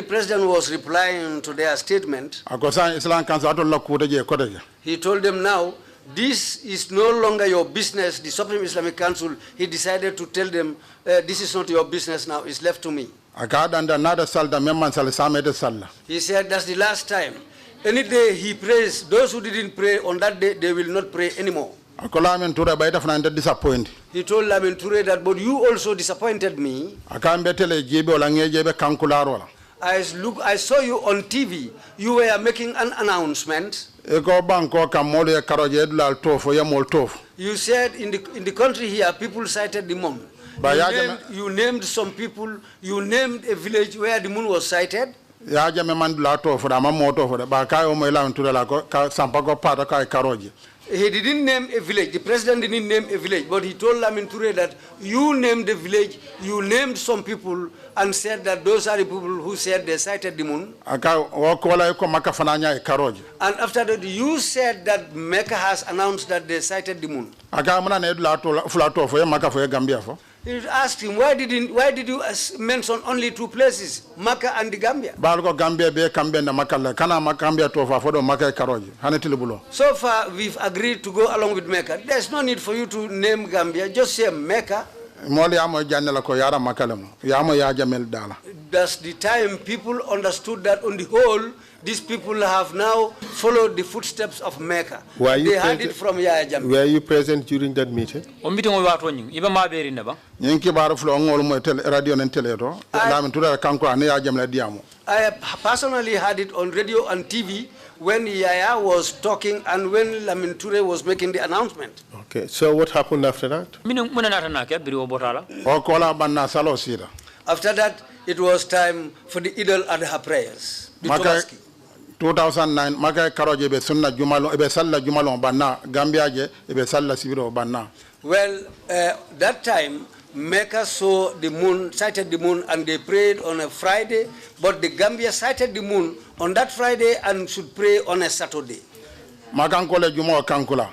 president was replying to their statement, he told them now, this is no longer your business. The Supreme Islamic Council, he decided to tell them, this is not your business now, it's left to me. He said that's the last time. Any day he prays, those who didn't pray on that day, they will not pray anymore. He told Lamin Toure that, but you also disappointed me. I saw you on TV. You were making an announcement. You said in the country here, people sighted the moon. You named some people. You named a village where the moon was sighted. He didn't name a village. The president didn't name a village, but he told Lamin Toure that you named the village, you named some people and said that those are the people who said they sighted the moon. And after that, you said that Mecca has announced that they sighted the moon. He asked him, why did you mention only two places, Mecca and the Gambia? So far, we've agreed to go along with Mecca. There's no need for you to name Gambia, just say Mecca. That's the time people understood that on the whole, these people have now followed the footsteps of Mecca. They had it from Yaya Jammeh. Were you present during that meeting? I personally had it on radio and TV when Yaya was talking and when Lamin Toure was making the announcement. Okay, so what happened after that? After that, it was time for the Eid al-Adha prayers. 2009 Maga Karoje be sunna jumalo ebe salla jumalo banna Gambia je ebe salla sibiro banna. Well, that time Mecca saw the moon, sighted the moon, and they prayed on a Friday, but the Gambia sighted the moon on that Friday and should pray on a Saturday. Magankole jumo kankula.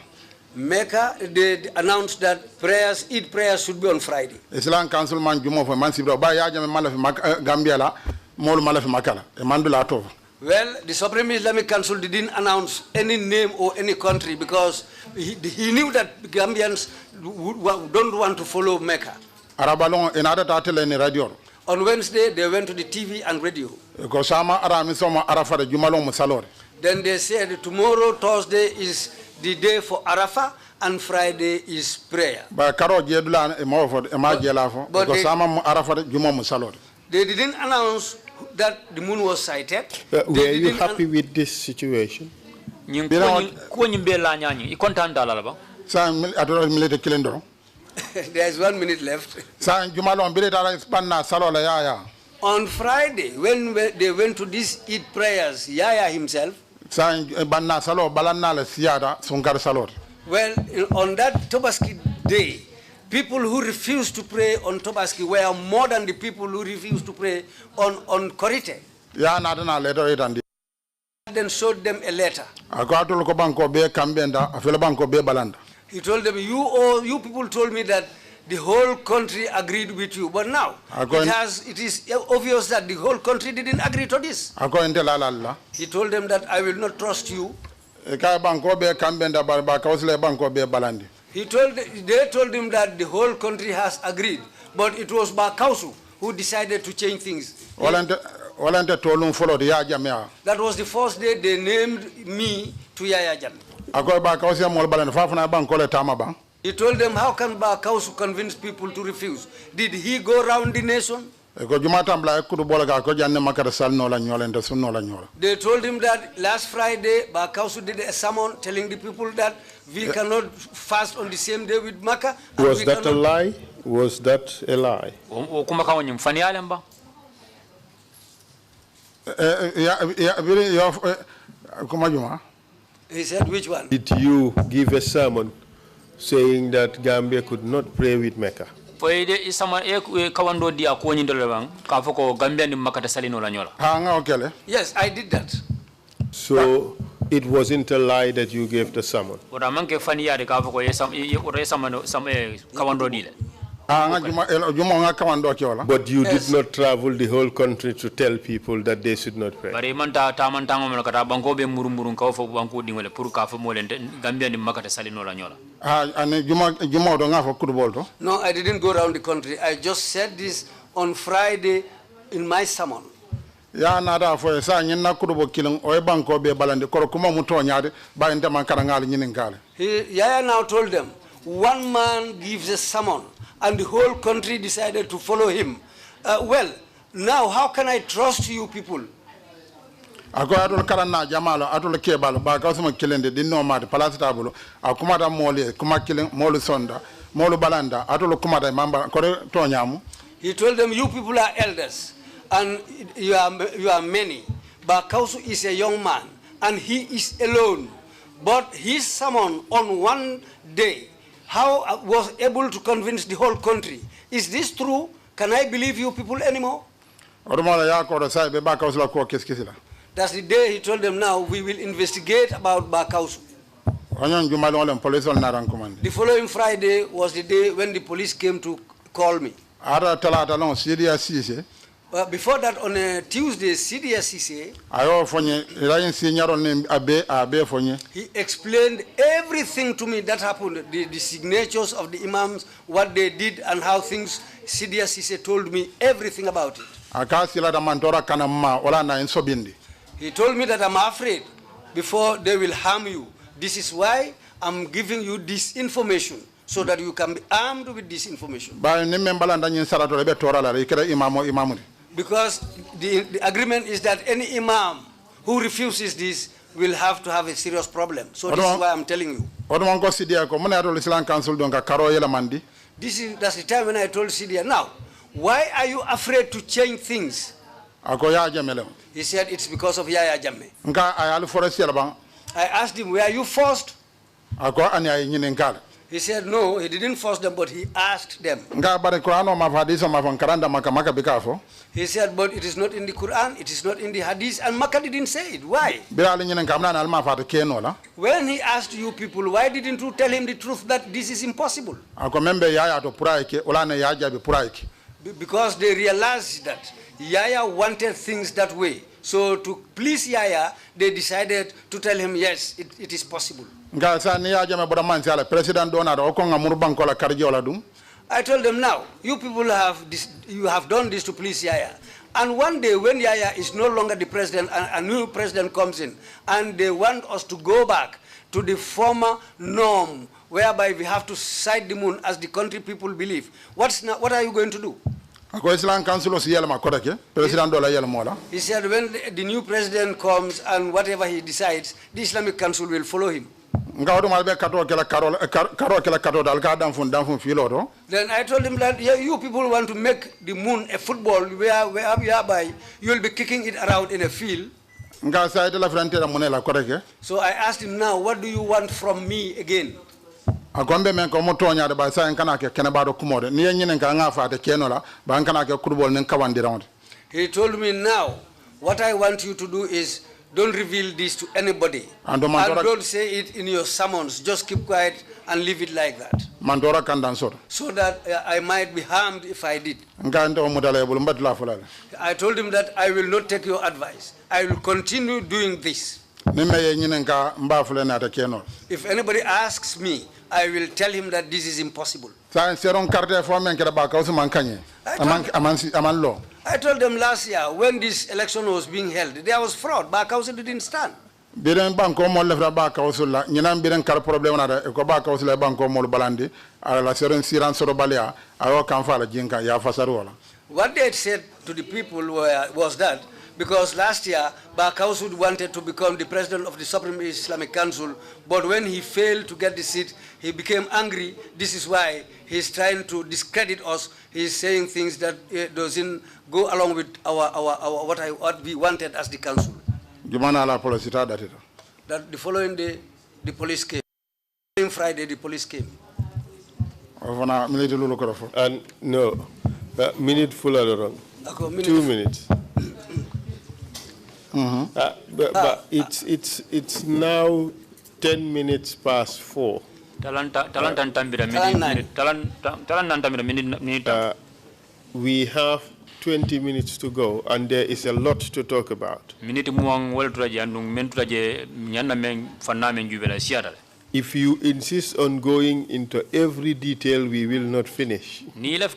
Mecca, they announced that prayers, Eid prayers should be on Friday. Islam Council man jumo for man sibiro ba ya jame malafi Gambia la molu malafi makala e mandula to. Well, the Supreme Islamic Council didn't announce any name or any country because he knew that Gambians don't want to follow Mecca. On Wednesday, they went to the TV and radio. Then they said tomorrow, Thursday, is the day for Arafah and Friday is prayer. But they didn't announce that the moon was sighted. Were you happy with this situation? There is 1 minute left. On Friday, when they went to these Eid prayers, Yaya himself, well, on that Tobaski day, people who refused to pray on Tobaski were more than the people who refused to pray on Korite. Ya na dana letter itandi. Then showed them a letter. Akwatul ko banko be kambenda afele banko be balanda. He told them, you people told me that the whole country agreed with you, but now it is obvious that the whole country didn't agree to this. He told them that I will not trust you. They told him that the whole country has agreed, but it was Bakausu who decided to change things. That was the first day they named me to Yaya Jammeh. He told them, how can Bakausu convince people to refuse? Did he go around the nation? They told him that last Friday, Bakausu did a sermon telling the people that we cannot fast on the same day with Makkah. Was that a lie? Was that a lie? He said, which one? Did you give a sermon saying that Gambia could not pray with Mecca? Yes, I did that. So it wasn't a lie that you gave the sermon. But you did not travel the whole country to tell people that they should not pray. No, I didn't go around the country. I just said this on Friday in my sermon. Yaya now told them, one man gives a sermon and the whole country decided to follow him. Well, now how can I trust you people? He told them, you people are elders and you are many. Bakausu is a young man and he is alone. But his sermon on one day, how was able to convince the whole country? Is this true? Can I believe you people anymore? That's the day he told them, now we will investigate about Bakausu. The following Friday was the day when the police came to call me. Before that, on a Tuesday, CDSCC, he explained everything to me that happened, the signatures of the imams, what they did and how things, CDSCC told me everything about it. He told me that I'm afraid before they will harm you. This is why I'm giving you this information, so that you can be armed with this information. Because the agreement is that any imam who refuses this will have to have a serious problem. So this is why I'm telling you. That's the time when I told Sidia, now, why are you afraid to change things? He said, it's because of Yaya Jammeh. I asked him, were you forced? He said, no, he didn't force them, but he asked them. He said, but it is not in the Quran, it is not in the Hadith, and Makkah didn't say it. Why? When he asked you people, why didn't you tell him the truth that this is impossible? Because they realized that Yaya wanted things that way. So to please Yaya, they decided to tell him, yes, it is possible. I told them, now, you people have done this to please Yaya. And one day when Yaya is no longer the president and a new president comes in, and they want us to go back to the former norm, whereby we have to sight the moon as the country people believe, what are you going to do? He said, when the new president comes and whatever he decides, the Islamic Council will follow him. Then I told him that you people want to make the moon a football whereby you will be kicking it around in a field. So I asked him, now, what do you want from me again? akombe men ko mo tonya de ba sa en kana ke kene ba do kumode ni yen ka nga fa de kenola ba en kana ke kurbol nen kawandi rawde. He told me, now what I want you to do is don't reveal this to anybody and don't say it in your sermons. Just keep quiet and leave it like that. Mandora kandan sor. So that I might be harmed if I did. I I told him that I will not take your advice. I will continue doing this. If anybody asks me, I will tell him that this is impossible. I told them last year when this election was being held, there was fraud. Bakausi didn't stand. Biren banko mo lefra ba kawsulla ñinam biren kar problème na da ko ba kawsulla banko mo balandi ala seren siran soro balia ayo kan fala jinka ya fasaru wala. What they said to the people was that because last year Bakausu wanted to become the president of the Supreme Islamic Council, but when he failed to get the seat, he became angry. This is why he's trying to discredit us. He's saying things that doesn't go along with what we wanted as the council. That the following day, the police came. The following Friday, the police came. And no, minute full wrong. 2 minutes. But it's now 10 minutes past 4. We have 20 minutes to go, and there is a lot to talk about. If you insist on going into every detail, we will not finish. If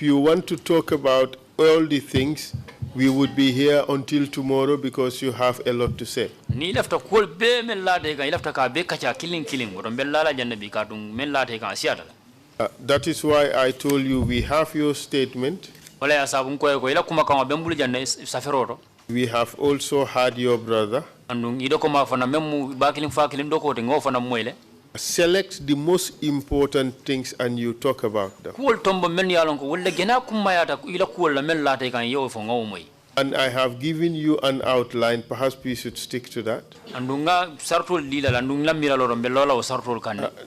you want to talk about all the things, we would be here until tomorrow because you have a lot to say. That is why I told you we have your statement. We have also had your brother. Select the most important things and you talk about them. And I have given you an outline. Perhaps we should stick to that.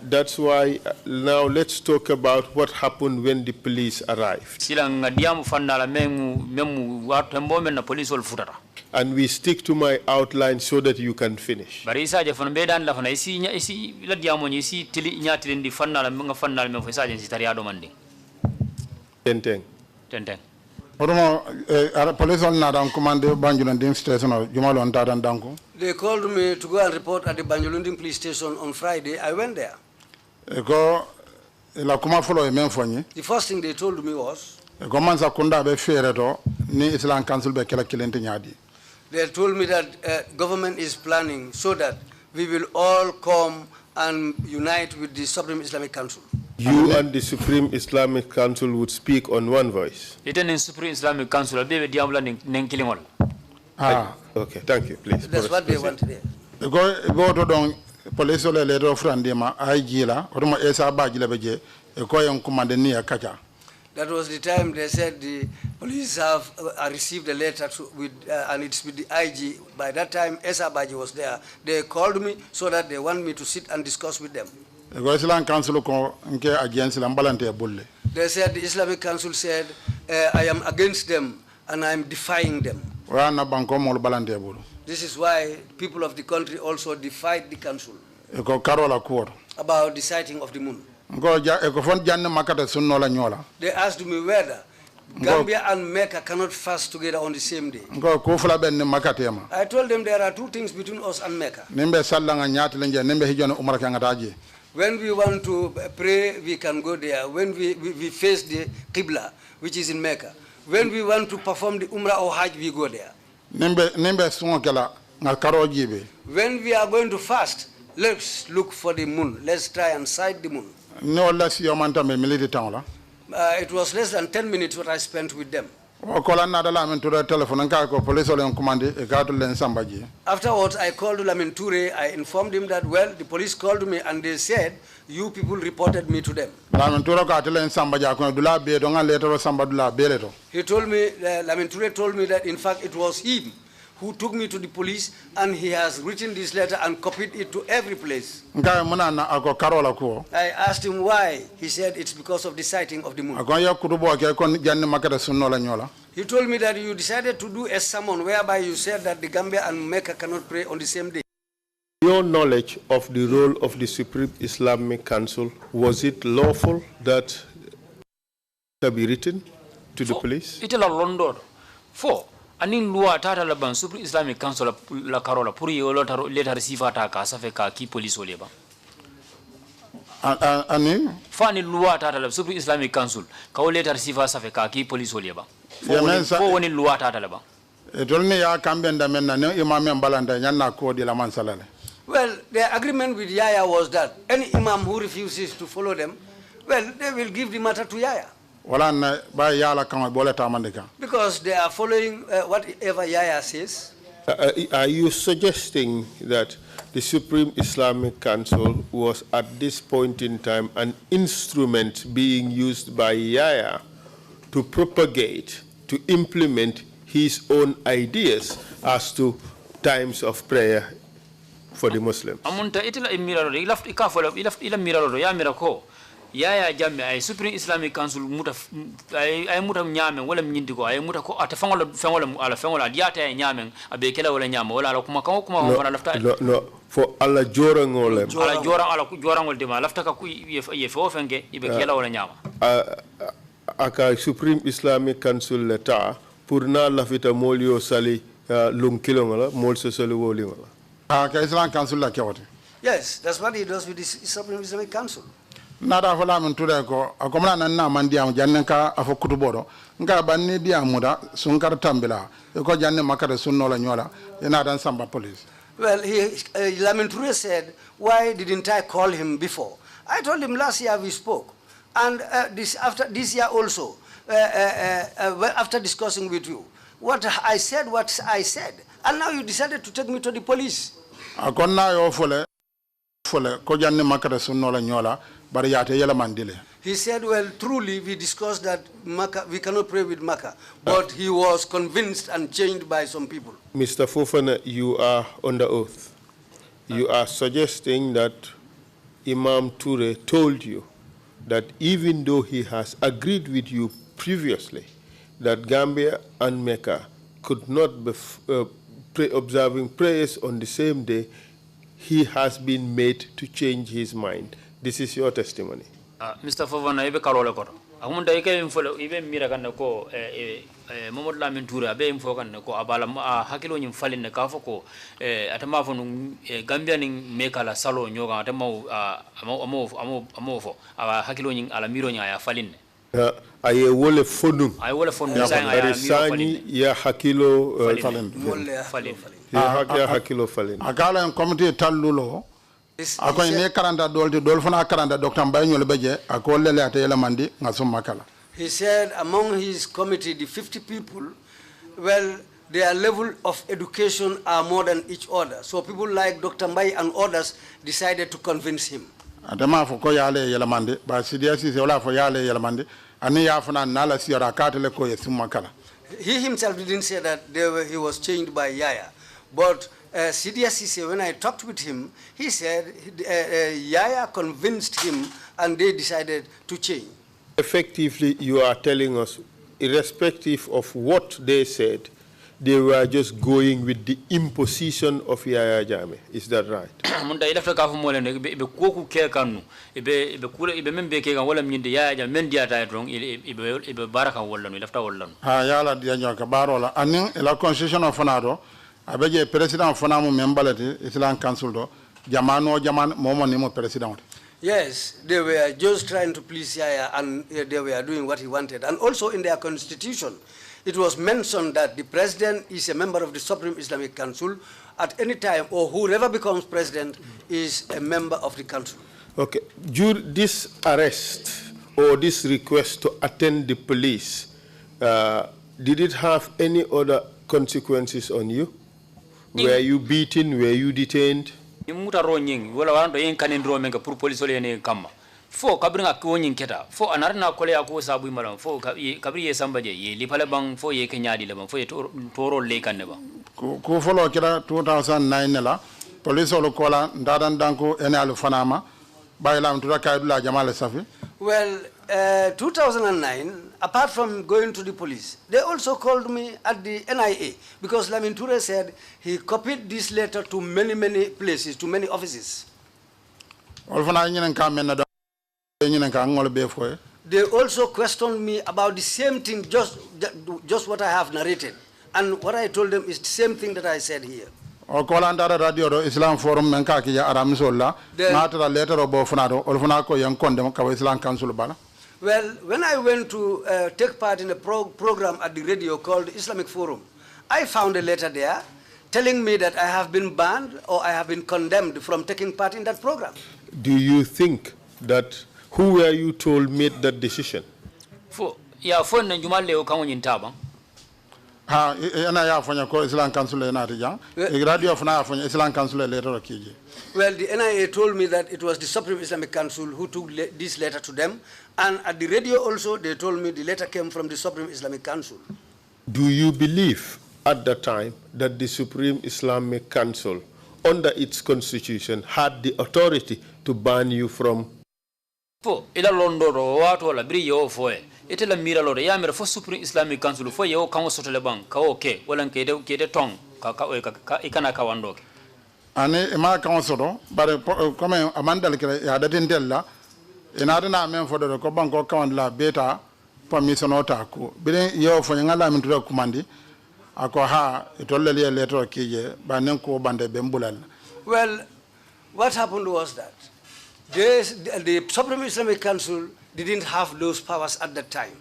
That's why now let's talk about what happened when the police arrived. And we stick to my outline so that you can finish. Ten. Police on Nadam command Banjulunding station or Jumalon Tadan Danko. They called me to go and report at the Banjulunding police station on Friday. I went there. Go la kuma follow a man for you. The first thing they told me was Gomanza Kunda be fair ni Islam Council be Kilentinyadi. They told me that government is planning so that we will all come and unite with the Supreme Islamic Council. You and the Supreme Islamic Council would speak on one voice. Supreme Islamic Council. Okay, thank you, please. That's what they want there. Go to the police letter of Randima, Igila, or my Esa Bagila Beje, a coyon commandania Kaja. That was the time they said the police have received a letter and it's with the IG. By that time, Esa Baji was there. They called me so that they want me to sit and discuss with them. They said the Islamic Council said, I am against them and I am defying them. This is why people of the country also defied the council about the sighting of the moon. They asked me whether Gambia and Mecca cannot fast together on the same day. I told them there are two things between us and Mecca. When we want to pray, we can go there. When we face the Qibla, which is in Mecca. When we want to perform the Umrah or Hajj, we go there. When we are going to fast, let's look for the moon. Let's try and sight the moon. It was less than 10 minutes what I spent with them. Afterwards, I called Lamin Toure. I informed him that, well, the police called me and they said, you people reported me to them. He told me, Lamin Toure told me that, in fact, it was him who took me to the police, and he has written this letter and copied it to every place. I asked him why. He said it's because of the sighting of the moon. He told me that you decided to do a sermon whereby you said that the Gambia and Mecca cannot pray on the same day. Your knowledge of the role of the Supreme Islamic Council, was it lawful that to be written to the police? It is a London. Anin loi tata la ban Supreme Islamic Council la carola pour y letter receiver ta ka sa fe ka ki police oleba. Ani Fani loi tata la Supreme Islamic Council ka letter receiver sa fe ka ki police oleba. Fo woni loi tata la ban. E tolni ya kambenda menna ne imam mbalanda nyanna ko di la man salale. Well, the agreement with Yaya was that any imam who refuses to follow them, well, they will give the matter to Yaya. Because they are following whatever Yaya says. Are you suggesting that the Supreme Islamic Council was at this point in time an instrument being used by Yaya to propagate, to implement his own ideas as to times of prayer for the Muslims? Amunta itila imiraro ilaft ikafo ila miraro ya mirako. Yaya jamme ay Supreme Islamic Council muta ay muta nyame wala mnyindiko ay muta ko atafangola ala diata ay nyame abe kala wala nyama wala ala kuma wala lafta no for ala jorangole ala jorangol dima lafta ka ku ye fo fenge ibe kala wala nyama aka Supreme Islamic Council leta pour na lafita molio sali lung kilongola mol so sali wolingola aka Islamic Council la kewati. Yes, that's what he does with the Supreme Islamic Council. Nada fala min tude ko akomna nan na man diam janne ka afo kutubodo nga banni diamuda sunkar tambila e ko janne makare sunno la nyola ina dan samba police. Well, Lamin Toure said, why didn't I call him before? I told him last year we spoke, and after this year also, after discussing with you, what I said, and now you decided to take me to the police. Akonna yo fole ko janne makare sunno la nyola. He said, well, truly, we discussed that we cannot pray with Makkah, but he was convinced and changed by some people. Mr. Fofana, you are under oath. You are suggesting that Imam Toure told you that even though he has agreed with you previously that Gambia and Mecca could not be observing prayers on the same day, he has been made to change his mind. This is your testimony. Mr. Fofana, ibe karola koto. Akumunda ike infolo ibe mira kanne ko Mamadou Lamin Toure abe info kanne ko abala hakilo nyim falinne ka foko atama fo Gambia ning Mecca la salo nyoga atama amo fo aba hakilo nyim ala miro nya ya falinne. Aye wole fonu sani ya hakilo falin. Ya hakilo falin. Akala en committee tallulo akoy ne karanda dolti dol fana karanda Dr. Mbaye nyole beje akole le ate yela mandi ngasum makala. He said among his committee, the 50 people, well, their level of education are more than each other. So people like Dr. Mbaye and others decided to convince him. Adama fo ko yale yela mandi ba CDC se wala fo yale yela mandi ani ya fana nala siara katele ko yesum makala. He himself didn't say that he was changed by Yaya, but CDSC, when I talked with him, he said Yaya convinced him and they decided to change. Effectively, you are telling us, irrespective of what they said, they were just going with the imposition of Yaya Jammeh. Is that right? Munda ila faka fu mole ne be koku ke kanu ibe kula ibe membe ke kan wala minde Yaya Jammeh men dia ta drong ibe baraka wala no lafta wala ha yala dia nyoka barola anin la constitution of fanado abeje president fanamu membalati Islam Council do jamano momo ni mo president. Yes, they were just trying to please Yaya and they were doing what he wanted. And also in their constitution, it was mentioned that the president is a member of the Supreme Islamic Council at any time, or whoever becomes president is a member of the council. Okay, this arrest or this request to attend the police, did it have any other consequences on you? Were you beaten? Were you detained? Imuta ronying wala wando yen kanin ro menga pour police ole ne kama fo kabringa ko nyin keta fo anarna kole ko sabu malam fo kabri ye sambaje ye li pale bang fo ye kenyadi le bang fo ye toro le kan ne bang ko folo kira 2009 la police olo kola ndadan danko enal fanama baylam to kaydula jamal safi. Well, 2009, apart from going to the police, they also called me at the NIA because Lamin Toure said he copied this letter to many places, to many offices. They also questioned me about the same thing, just what I have narrated. And what I told them is the same thing that I said here. Radio Islam Forum Menkaki Aramisola, Natra letter of Bofanado, Olfanaco, Young Condom, Islam Council Bala. Well, when I went to take part in a program at the radio called Islamic Forum, I found a letter there telling me that I have been banned or I have been condemned from taking part in that program. Do you think that who were you told made that decision? For Jumale Okawin Ha, ena ya fanya ko Islam Council na tijan. Radio fana fanya Islam Council letter kiji. Well, the NIA told me that it was the Supreme Islamic Council who took this letter to them, and at the radio also they told me the letter came from the Supreme Islamic Council. Do you believe at the time that the Supreme Islamic Council, under its constitution, had the authority to ban you from? For ila londoro wato la briyo foe. Ite la mira lore ya mira fo Supreme Islamic Council fo yo kango sotole bang ka oke wala kede tong ka ikana ka wandoke ane ma kango soto bare comme amandal kire ya datin della ina dana men fo do ko banko kawand la beta permission ota ko bilen yo fo ngala min to kumandi ako ha itolle le letter kije banen ko bande be mbulal. Well, what happened was that the Supreme Islamic Council didn't have those powers at that time.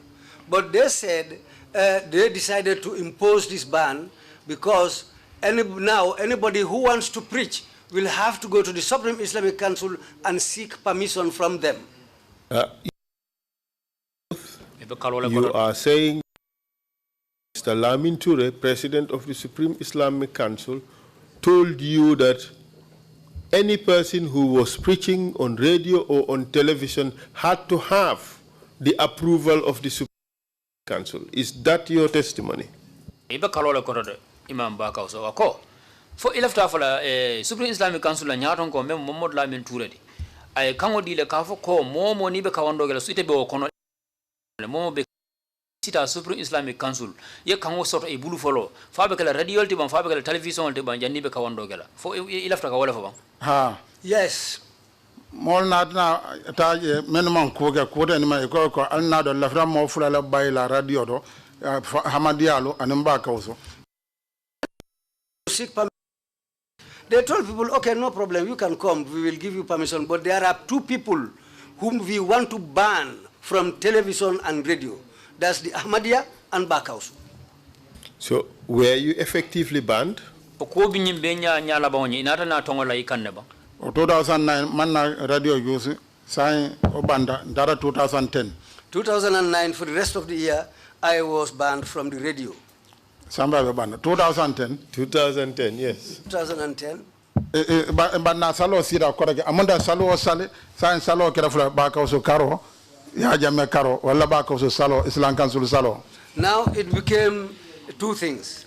But they said they decided to impose this ban because now anybody who wants to preach will have to go to the Supreme Islamic Council and seek permission from them. You are saying Mr. Lamin Toure, President of the Supreme Islamic Council, told you that any person who was preaching on radio or on television had to have the approval of the Supreme Council. Is that your testimony? Ibe kalola korode Imam Bakaw so ako fo ilafta fala Supreme Islamic Council la nyaton ko mem Mohammed Lamin Toure di ay kango dile ka fo ko momo ni be kawando gela suite be o kono momo be sita Supreme Islamic Council ye kango soto e bulu folo fa be kala radio ti ban fa be kala television ti ban janni be kawando gela fo ilafta ka wala fo ban. Ha. Yes. Mol na ta men man ko ga ko den ma ko alna do la fra mo fula la bay la radio do Hamadialo and Mbakauso. They told people, okay, no problem, you can come, we will give you permission, but there are two people whom we want to ban from television and radio. That's the Ahmadiyya and Bakauso. So, were you effectively banned? 2009, manna radio use, sign Obanda, Dara 2010. 2009, for the rest of the year, I was banned from the radio. Samba banned. 2010. 2010, yes. 2010. But na salo sira korage amanda salo sale sign salo kera fula Bakauso karo ya jame karo wala Bakauso salo Islam Council salo. Now it became two things.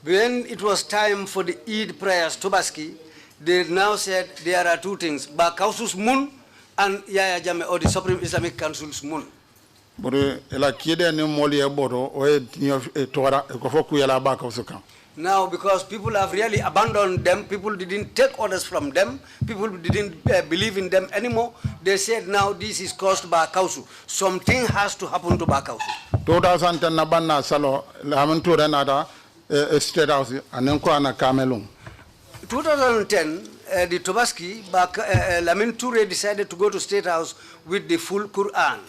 When it was time for the Eid prayers, Tobaski, they now said there are two things, Bakausu's moon and Yaya Jame or the Supreme Islamic Council's moon. Now, because people have really abandoned them, people didn't take orders from them, people didn't believe in them anymore, they said now this is caused by Bakausu. Something has to happen to Bakausu. 2010 Nabanna Salo, Lamantu Renata, State House, and Nkwana Kamelung. 2010, the Tobaski, Lamin Toure decided to go to State House with the full Quran.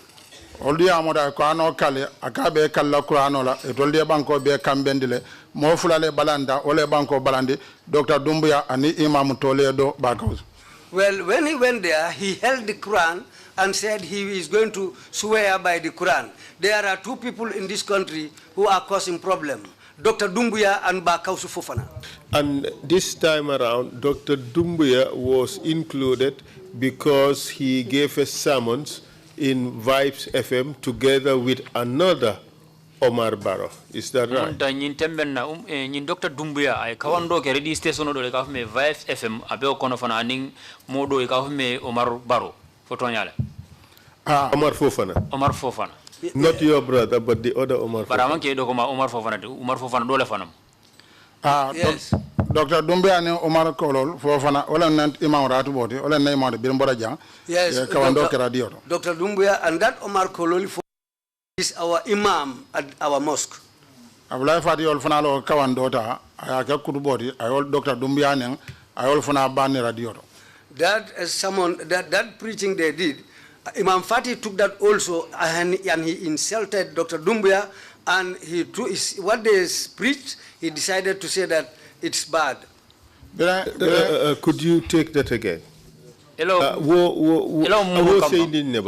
Oldi amoda ko ano kale akabe kala Qur'ano la etolde banko be kambendile mo fulale balanda ole banko balandi Dr. Dumbuya ani Imam Toledo Bakauso. Well, when he went there, he held the Quran and said he is going to swear by the Quran. There are two people in this country who are causing problem. Dr. Dumbuya and Ba Kausu Fofana. And this time around, Dr. Dumbuya was included because he gave a sermon in Vibes FM together with another Omar Barrow. Is that right? Dr. Dumbuya ay kawando ke radio station do le ka me Vibes FM abe kono fana aning modo e ka me Omar Barrow fotonyale. Omar Fofana. Omar Fofana. Not your brother, but the other Omar Fofana. But amanke do ko Omar Fofana. Omar Fofana do le fanam. Yes. Dr. Dumbuya ne Omar Kolol Fofana wala nant imam ratu boti wala nay imam bir mbora jang. Yes. Kawando ke radio. Dr. Dumbuya and that Omar Kololi is our imam at our mosque. Abulay Fati ol fana lo kawando ta ayaka kudu boti ayol Dr. Dumbuya ne ayol fana ban radio. That someone that preaching they did, Imam Fati took that also and he insulted Dr. Dumbuya, and what they preached, he decided to say that it's bad. Could you take that again? Hello.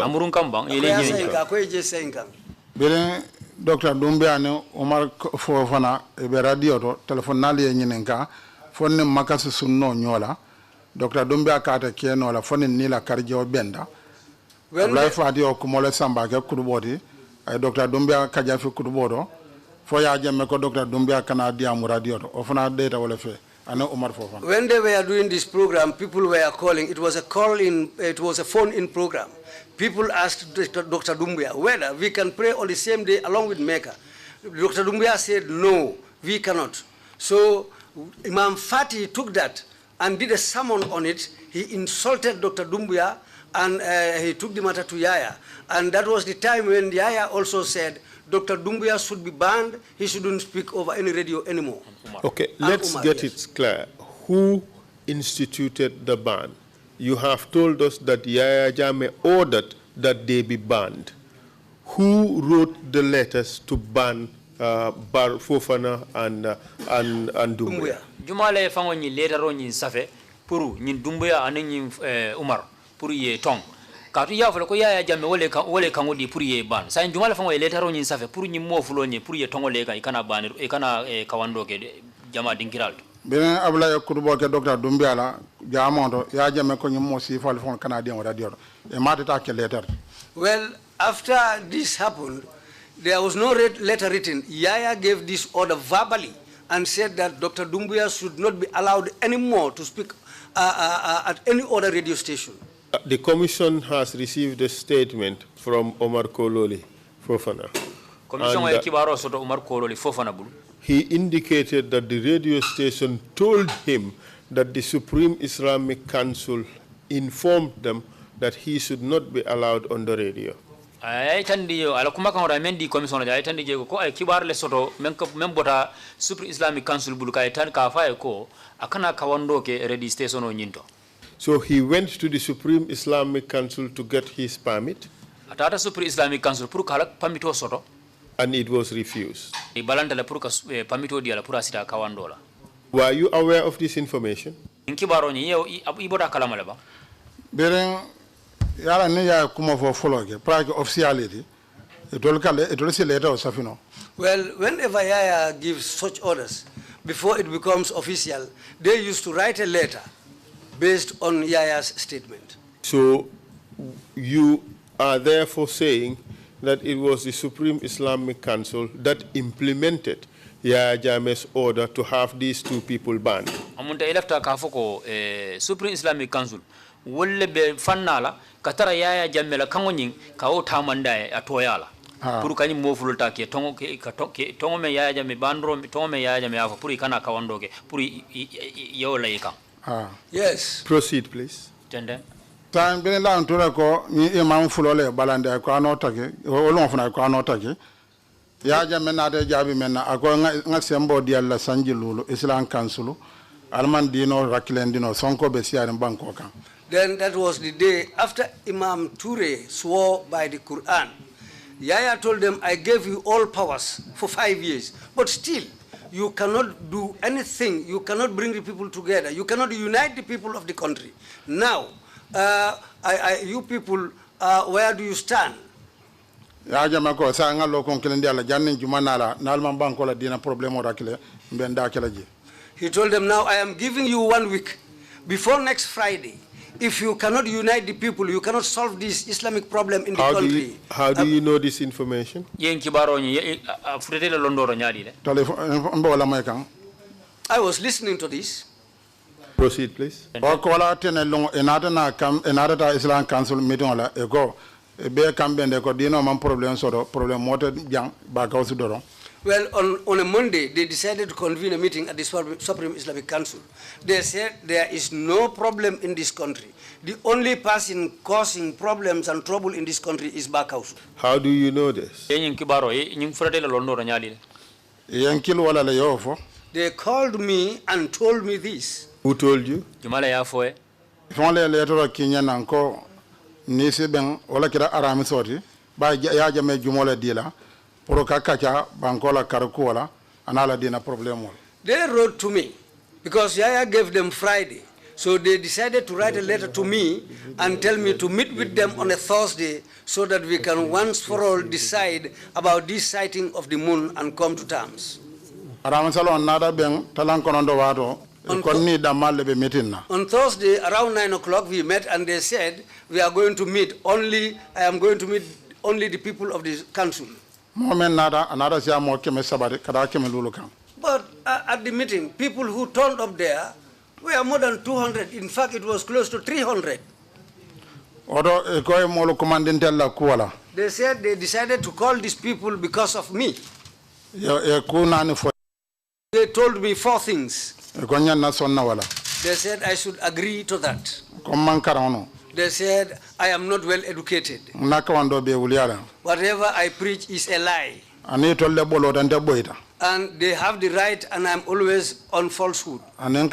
Amurun kambang. Dr. Dumbuya ne Omar Fofana be radio to telephone nali nyinenka fonne makasi sunno nyola Dr. Dumbuya kata keno la fonne nila karjo benda. Abulay Fati o kumole samba ke kudubodi ay Dr. Dumbuya kaja fi kudubodo fo ya jamme ko Dr. Dumbuya kana diamu radio to ofana data wala fe ana Omar Fofana. When they were doing this program, people were calling. It was a phone-in program. People asked Dr. Dumbuya whether we can pray on the same day along with Mecca. Dr. Dumbuya said no, we cannot. So Imam Fati took that and did a sermon on it. He insulted Dr. Dumbuya, and he took the matter to Yaya. And that was the time when Yaya also said Dr. Dumbuya should be banned. He shouldn't speak over any radio anymore. Okay, let's get it clear. Who instituted the ban? You have told us that Yaya Jammeh ordered that they be banned. Who wrote the letters to ban Bar Fofana and Dumbuya? Jumale fango ni letter ro ni safe puru ni Dumbuya ani Umar puru ye tong. Katu ya folo ko Yaya Jammeh wole kango di puru ye ban. Sa jumale fango ye letter ro ni safe puru ni mo fulo ni puru ye tongo le kan ikana ban ikana kawando ke jama dinkiral. Benen Abulay kudubo ke Dr. Dumbuya la jamondo ya Jammeh ko nyimo si fal fon Canadian radio e matata ke letter. Well, after this happened, there was no letter written. Yaya gave this order verbally and said that Dr. Dumbuya should not be allowed anymore to speak at any other radio station. The commission has received a statement from Omar Kololi Fofana. He indicated that the radio station told him that the Supreme Islamic Council informed them that he should not be allowed on the radio. Ay tandi ala kuma kan ra mendi commission ay tandi je ko ay kibar le soto men bota Supreme Islamic Council bulu kay tan ka fa ko akana kawando ke radio station o nyinto. So he went to the Supreme Islamic Council to get his permit. Atata Supreme Islamic Council pour kala permito soto. And it was refused. E balanta la pour ka permito dia la pour asita kawando la. Were you aware of this information? In kibaro ni yo ibota kala malaba. Beren yara ne ya kuma fo fologe prague officiality it see letter of safino. Well, whenever Yaya gives such orders, before it becomes official, they used to write a letter based on Yaya's statement. So you are therefore saying that it was the Supreme Islamic Council that implemented Yaya Jammeh's order to have these two people banned. Amunta elafta ka foko Supreme Islamic Council wolle be fannala katara Yaya Jammeh la kangonin ka o tamanda atoyala pour kany mo fulta ke tongo me Yaya Jammeh bandro tongo me Yaya Jammeh afa pour ikana kawandoke pour yola yika. Yes. Proceed, please. Tende. Tan benen la ntura ko ni imam fulole balande ko anotake wolon fana ko anotake Yaya Jammeh na de jabi menna ako nga sembo di alla sanjilulu Islam Council alman dino rakilen dino sonko be siarin banko kan. Then that was the day after Imam Toure swore by the Quran. Yaya told them, I gave you all powers for 5 years, but still you cannot do anything. You cannot bring the people together. You cannot unite the people of the country. Now, you people, where do you stand? ya jama ko sa ngalo kon kelen dia la jannin juma nala nalman banko la dina problème o rakile mbenda kala je. He told them, now I am giving you 1 week. Before next Friday, if you cannot unite the people, you cannot solve this Islamic problem in the country. How do you know this information? I was listening to this. Proceed, please. Islam Council meeting la ego be kambende ko dino man problem moto jang ba kawsu doro. Well, on a Monday, they decided to convene a meeting at the Supreme Islamic Council. They said there is no problem in this country. The only person causing problems and trouble in this country is Bakausu. How do you know this? They called me and told me this. Who told you? They wrote to me because Yaya gave them Friday. So they decided to write a letter to me and tell me to meet with them on a Thursday so that we can once for all decide about this sighting of the moon and come to terms. On Thursday, around 9 o'clock, we met and they said, we are going to meet only, I am going to meet only the people of the council. But at the meeting, people who turned up there were more than 200. In fact, it was close to 300. They said they decided to call these people because of me. They told me 4 things. They said I should agree to that. They said I am not well educated. Whatever I preach is a lie. And they have the right, and I'm always on falsehood. And I'm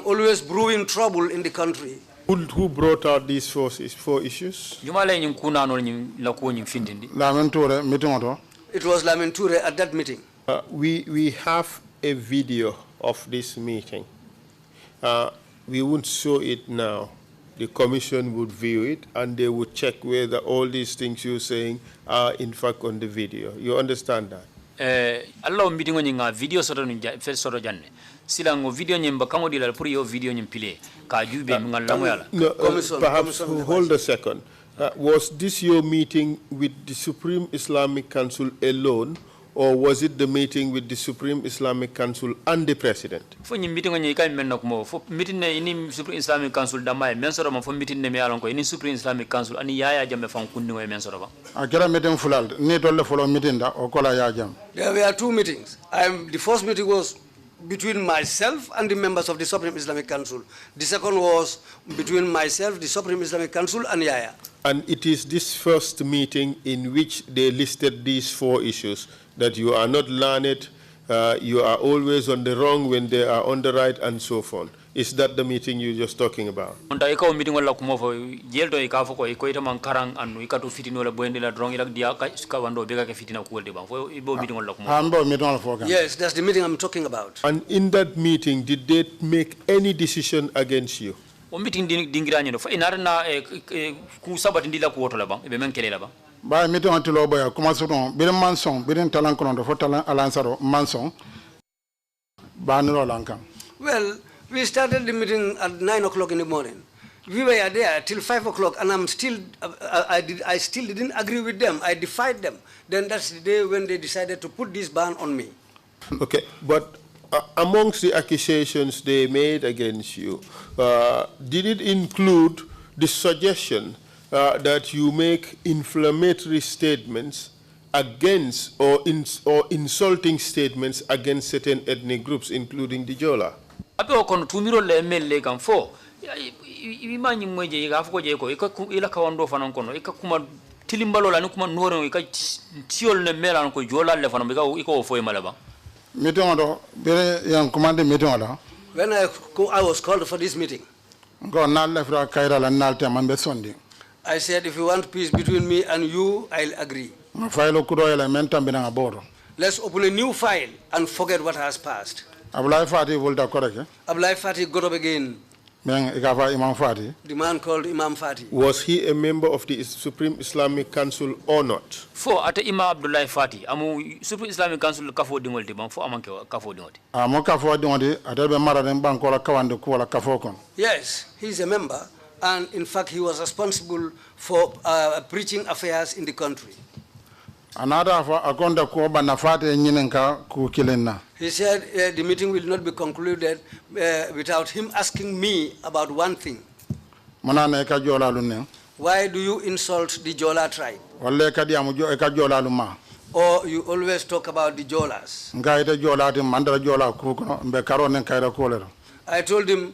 always brewing trouble in the country. Who brought out these 4 issues? It was Lamenture at that meeting. We have a video of this meeting. We won't show it now. The commission would view it and they would check whether all these things you're saying are in fact on the video. You understand that? Allah meeting on video sort of janne. Silango video nyimba kamo dila puri yo video nyimpile ka jube ngalamwala. Perhaps hold a second. Was this your meeting with the Supreme Islamic Council alone, or was it the meeting with the Supreme Islamic Council and the President? For meeting on Yaka Menokmo, for meeting in Supreme Islamic Council Damai, Mensorama for meeting the Mealonco, in Supreme Islamic Council, and Yaya Jamefan Kunu Mensorava. I get a meeting full out, need all the follow meeting or call Yajam. There were 2 meetings. The first meeting was between myself and the members of the Supreme Islamic Council. The second was between myself, the Supreme Islamic Council, and Yaya. And it is this first meeting in which they listed these 4 issues, that you are not learned, you are always on the wrong when they are on the right, and so forth. Is that the meeting you're just talking about? Meeting wala kumofo jelto ikafo ko ikoita mankarang anu ikatu fitino la boende la drong ilak dia ka skawando bega ke fitina ko de ban fo ibo meeting wala kumofo. Yes, that's the meeting I'm talking about. And in that meeting, did they make any decision against you? O meeting dingira nyino fo inara na ku sabati ndila ku woto la ban be men kele la ban. Ba meeting on tulobo ya kuma soton birin manson birin talan kono fo talan alansaro manson ba niro lankan. Well, we started the meeting at 9 o'clock in the morning. We were there till 5 o'clock, and I still didn't agree with them. I defied them. Then that's the day when they decided to put this ban on me. Okay, but amongst the accusations they made against you, did it include the suggestion that you make inflammatory statements against or insulting statements against certain ethnic groups, including the Jola? Apo kono tumiro le melle kan fo imanyi mweje igafuko je ko ila kawando fanan kono ikakuma tilimbalo la nikuma noro ikatiol ne mela ko Jola le fanan iko fo malaba. Meeting do bere yan commande meeting ala. When I was called for this meeting, I said, if you want peace between me and you, I'll agree. Let's open a new file and forget what has passed. Ablai Fati got up again. Imam Fati. The man called Imam Fati. Was he a member of the Supreme Islamic Council or not? Fo ate Imam Abdullah Fati amu Supreme Islamic Council kafo dingol de bang fo amanke kafo dingol. Mo kafo dingol ate mara den banko la kawande ko la kafo kon. Yes, he's a member, and in fact he was responsible for preaching affairs in the country. Another for akonda ko banafate nyinenka ku kilenna. He said the meeting will not be concluded without him asking me about one thing. Manana ka jola lunne. Why do you insult the Jola tribe? Walle ka diamu ka jola luma. Or you always talk about the Jolas? Ngaite jola tim mandara jola ku kono mbe karone kaira kolero. I told him,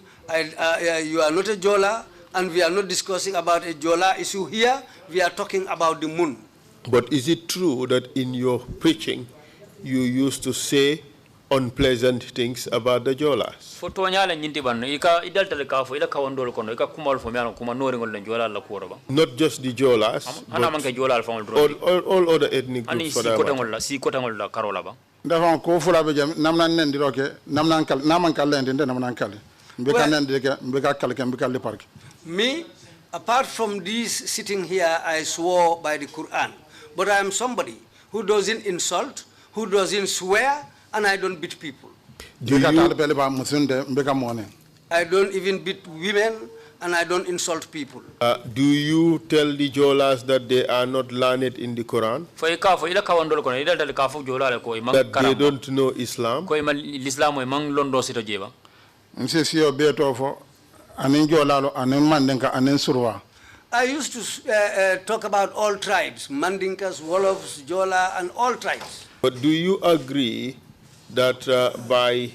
you are not a Jola, and we are not discussing about a Jola issue here. We are talking about the moon. But is it true that in your preaching you used to say unpleasant things about the Jolas? Foto nyale nyinti ban ika idaltale ka fo ila kawandol kono ika kumal fo miano kuma nori ngol len jola la ko ba. Not just the Jolas, but all other ethnic groups for that matter. Si kota ngol la karola ba. Dafa ko fula be jam namnan nen diroke namnan kal naman kal len de namnan kal. Mbeka nen de mbeka kal ke mbeka le park. Me, apart from this sitting here, I swore by the Quran. But I am somebody who doesn't insult, who doesn't swear, and I don't beat people. I don't even beat women, and I don't insult people. Do you tell the Jolas that they are not learned in the Quran? That they don't know Islam? I used to talk about all tribes, Mandinkas, Wolofs, Jola, and all tribes. But do you agree that by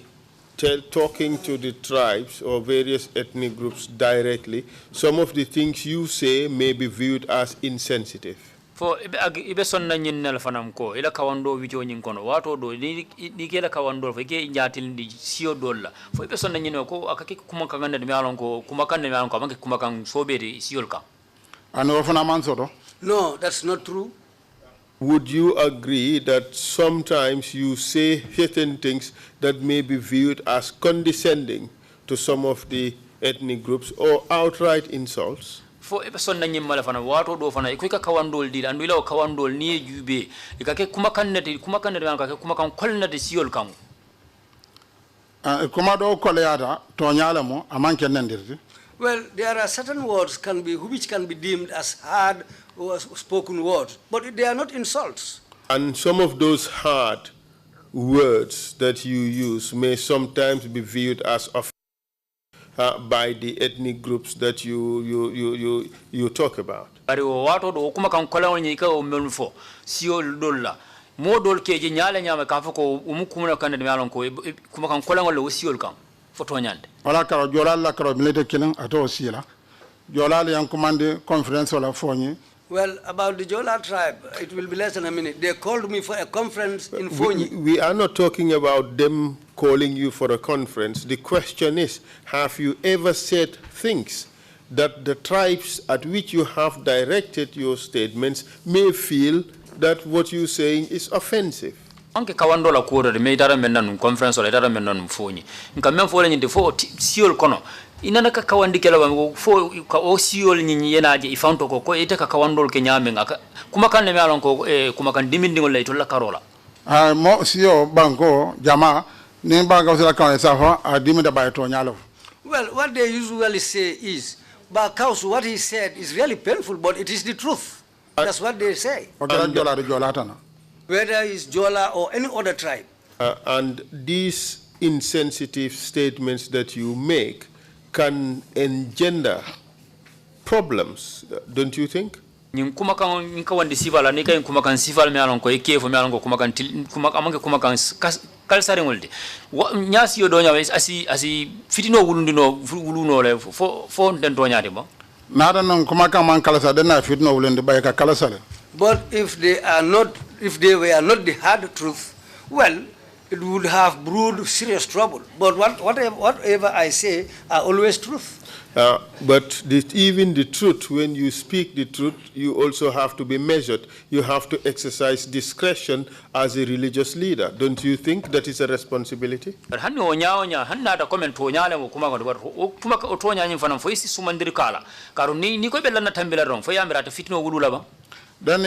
talking to the tribes or various ethnic groups directly, some of the things you say may be viewed as insensitive? For ibe sonna nyinnel fanam ko ila kawando wijo nyin kono wato do ni kela kawando fo ke nyatil ndi sio dolla fo ibe sonna nyino ko akake kuma kangande mi alon ko kuma kande mi alon ko banke kuma kan sobede siol kan. No, that's not true. Would you agree that sometimes you say certain things that may be viewed as condescending to some of the ethnic groups or outright insults? Fo e person na nyimmala fana wato do fana ko ka kawandol di andu ila kawandol ni jube ikake kuma kannati man ka kuma kan kolnati siol kan kuma do koleata to nyala mo amanke nendirti. Well, there are certain words which can be deemed as hard or spoken words, but they are not insults. And some of those hard words that you use may sometimes be viewed as offensive by the ethnic groups that you talk about. Bari wato do kuma kan kolawol ni ka o melfo siol dolla modol keje nyaale nyama ka fako umukumuna kan de malon ko kuma kan kolawol o siol kan foto nyande wala karo jolal la karo milite kilin ato sila jolal yan commande conference wala foni. Well, about the Jola tribe, it will be less than a minute. They called me for a conference in Fonyi. We are not talking about them calling you for a conference. The question is, have you ever said things that the tribes at which you have directed your statements may feel that what you're saying is offensive? Anke kawando la kuoro de me dara menna conference wala dara menna Fonyi. Nka men fo la nyinde fo siol kono. Inana ka kawandi kala ba fo ka o siol nyi yenaje ifanto ko ite ka kawandol ke nyame ngaka kuma kan le malon ko kuma kan dimindingol lay to la karola mo sio banko jama ni banko sala kan safa a diminda bay to nyalo. Well, what they usually say is Bakaus, what he said is really painful, but it is the truth. That's what they say. Whether it's Jola or any other tribe. And these insensitive statements that you make can engender problems, don't you think? Kuma kan wandi sivala ni kay kuma kan sival me alon ko e kefo me alon ko kuma kan kuma kan kalsare ngolde nyasi yo do nyawe asi fitino wuluno le fo den do nyaade mo nada non kuma kan man kalsa den na fitino wulende bay ka kalsale. But if they were not the hard truth, well, it would have brewed serious trouble. But whatever I say are always truth. But even the truth, when you speak the truth, you also have to be measured. You have to exercise discretion as a religious leader. Don't you think that is a responsibility? Then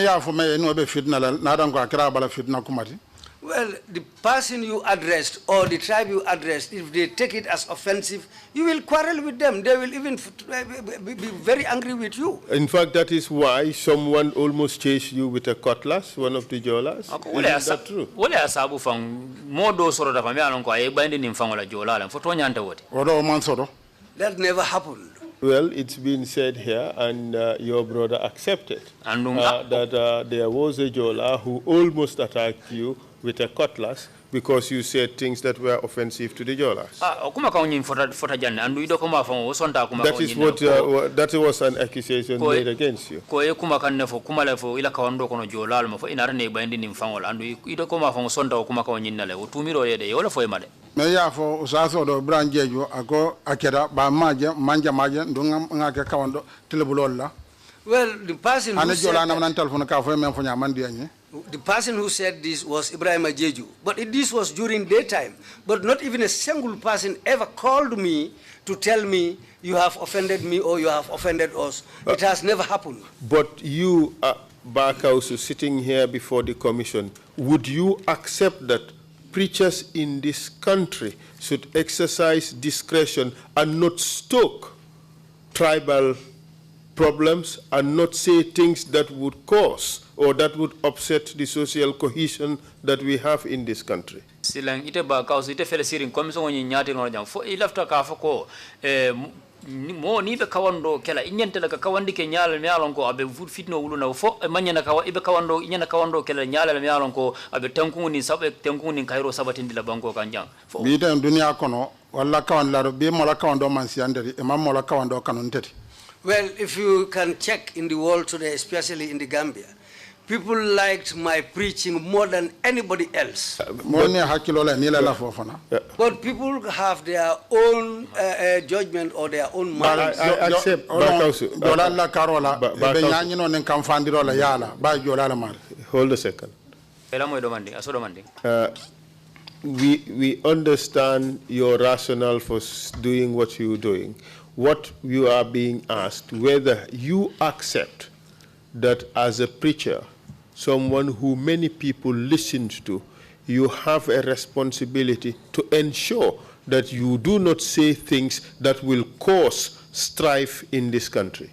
Well, the person you addressed or the tribe you addressed, if they take it as offensive, you will quarrel with them. They will even be very angry with you. In fact, that is why someone almost chased you with a cutlass, one of the jolas. Is that true? That never happened. Well, it's been said here, and your brother accepted, that there was a jola who almost attacked you with a cutlass because you said things that were offensive to the jolas. That was an accusation made against you. Well, the person who said this was Ibrahim Ajeju, but this was during daytime. But not even a single person ever called me to tell me you have offended me or you have offended us. It has never happened. But you, Barkausu, sitting here before the commission, would you accept that preachers in this country should exercise discretion and not stoke tribal problems and not say things that would cause or that would upset the social cohesion that we have in this country? Silang ite ba kausu ite fele sirin komison ni nyati no jam fo ilafta ka fa ko mo ni be kawando kala inyente la kawandi ke nyaal mi alon ko abe fitno wuluna fo manyana kawa ibe kawando inyana kawando kala nyaal mi alon ko abe tanku ni sabe tanku ni kairo sabatindi la banko kanjang fo bi den dunia kono walla kawandaro be mo la kawando man si anderi e mam mo la kawando kanon teti. Well, if you can check in the world today, especially in the Gambia, people liked my preaching more than anybody else. But people have their own judgment or their own mind. I accept. Hold a second. We understand your rationale for doing what you're doing. What you are being asked, whether you accept that as a preacher, someone who many people listen to, you have a responsibility to ensure that you do not say things that will cause strife in this country.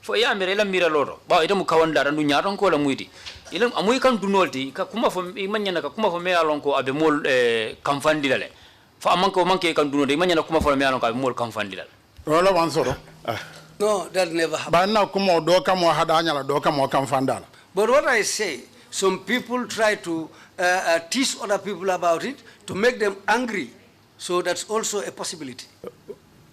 Fo ya mere la mira loro ba ita mu kawanda randu nyaron ko la muiti ilam amuy kan dunolti ka kuma fo imanyana ka kuma fo me alon ko abe mol kamfandi lale fo amanko manke kan dunolti imanyana kuma fo me alon ko abe mol kamfandi lale wala wansoro No, that never happened. Ba na kuma do ka mo hada nyala do ka mo kamfandala. But what I say, some people try to tease other people about it to make them angry. So that's also a possibility.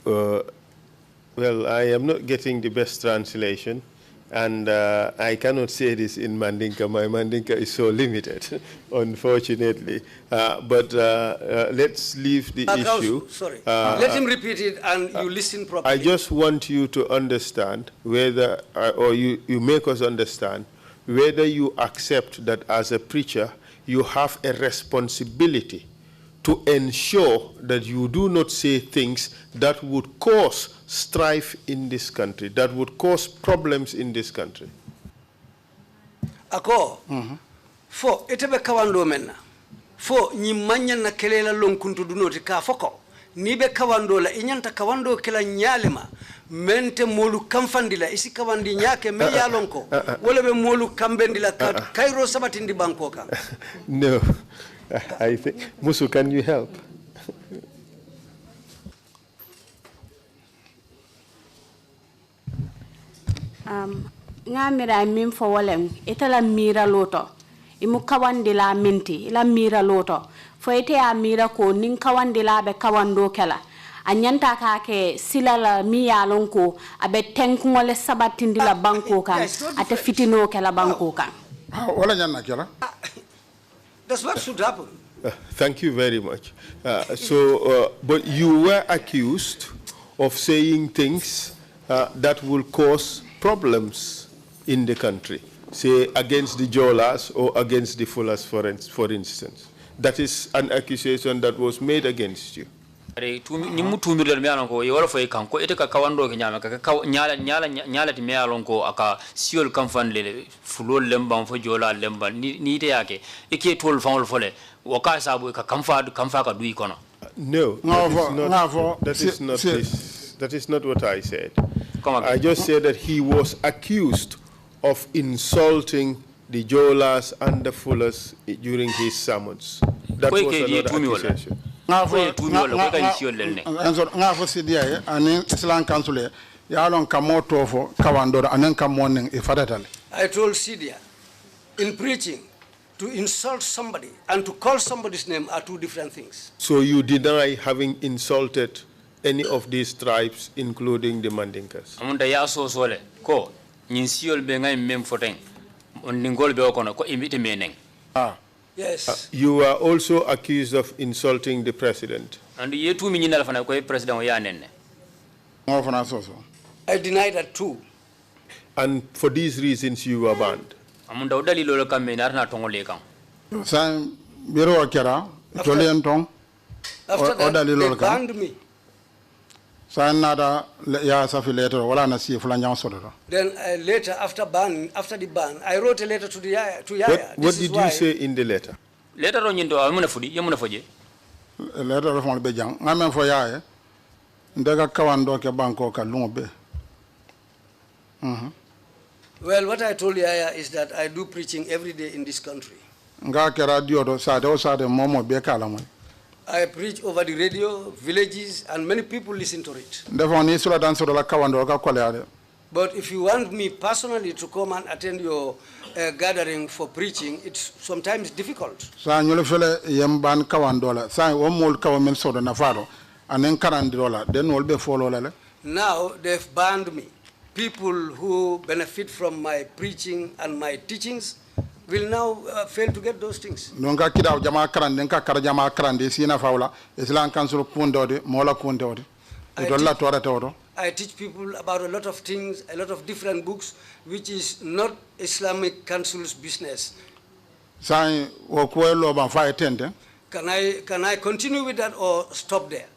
Well, I am not getting the best translation, and I cannot say this in Mandinka. My Mandinka is so limited, unfortunately. But let's leave the issue. Sorry. Let him repeat it, and you listen properly. I just want you to understand whether, or you make us understand, whether you accept that as a preacher, you have a responsibility to ensure that you do not say things that would cause strife in this country, that would cause problems in this country. Ako, fo etebe kawando menna, fo nyimanya na kelela lonkuntu dunoti ka foko, nibe kawando la inyanta kawando kela nyalema, mente molu kamfandila isi kawandi nyake me yalonko, wala be molu kambendila kairo sabatindi bankoka. No. I think, Musu, can you help? Ngamira mim fo walem itala mira loto imu kawandi la minti ila mira loto fo ite ya mira ko nin kawandi la be kawando kala anyanta ka ke silala mi yalon ko abe tenkungole sabatindi la banko kan ate fitino kala banko kan wala nyanna kala. That's what should happen. Thank you very much. But you were accused of saying things that will cause problems in the country, say against the Jolas or against the Fullers, for instance. That is an accusation that was made against you. Nimu tumir me alon ko yoro fay kan ko ete ka kawando ke nyama ka nyala ti me alon ko aka siol kan fan le fulol lemba fo jola lemba ni te yake e ke tol fawol fole o ka sabu ka kan fa ka duyi kono. No, that is not what I said. I just said that he was accused of insulting the Jolas and the Fullers during his sermons. That was another accusation. I told Sidia, in preaching, to insult somebody and to call somebody's name are two different things. So you deny having insulted any of these tribes, including the Mandinkas? Yes. You are also accused of insulting the president. I deny that too. And for these reasons you were banned. After that, they banned me. Then later, after the ban, I wrote a letter to Yaya. What did you say in the letter? Letter on yindo amuna fudi yamuna foje. Letter from Bejang. Ngamen for Yaya. Ndega kawando ke banko ka lumbe. Well, what I told Yaya is that I do preaching every day in this country. I preach over the radio, villages, and many people listen to it. But if you want me personally to come and attend your gathering for preaching, it's sometimes difficult. Now they've banned me. People who benefit from my preaching and my teachings will now fail to get those things. I teach people about a lot of things, a lot of different books, which is not Islamic Council's business. Can I continue with that or stop there?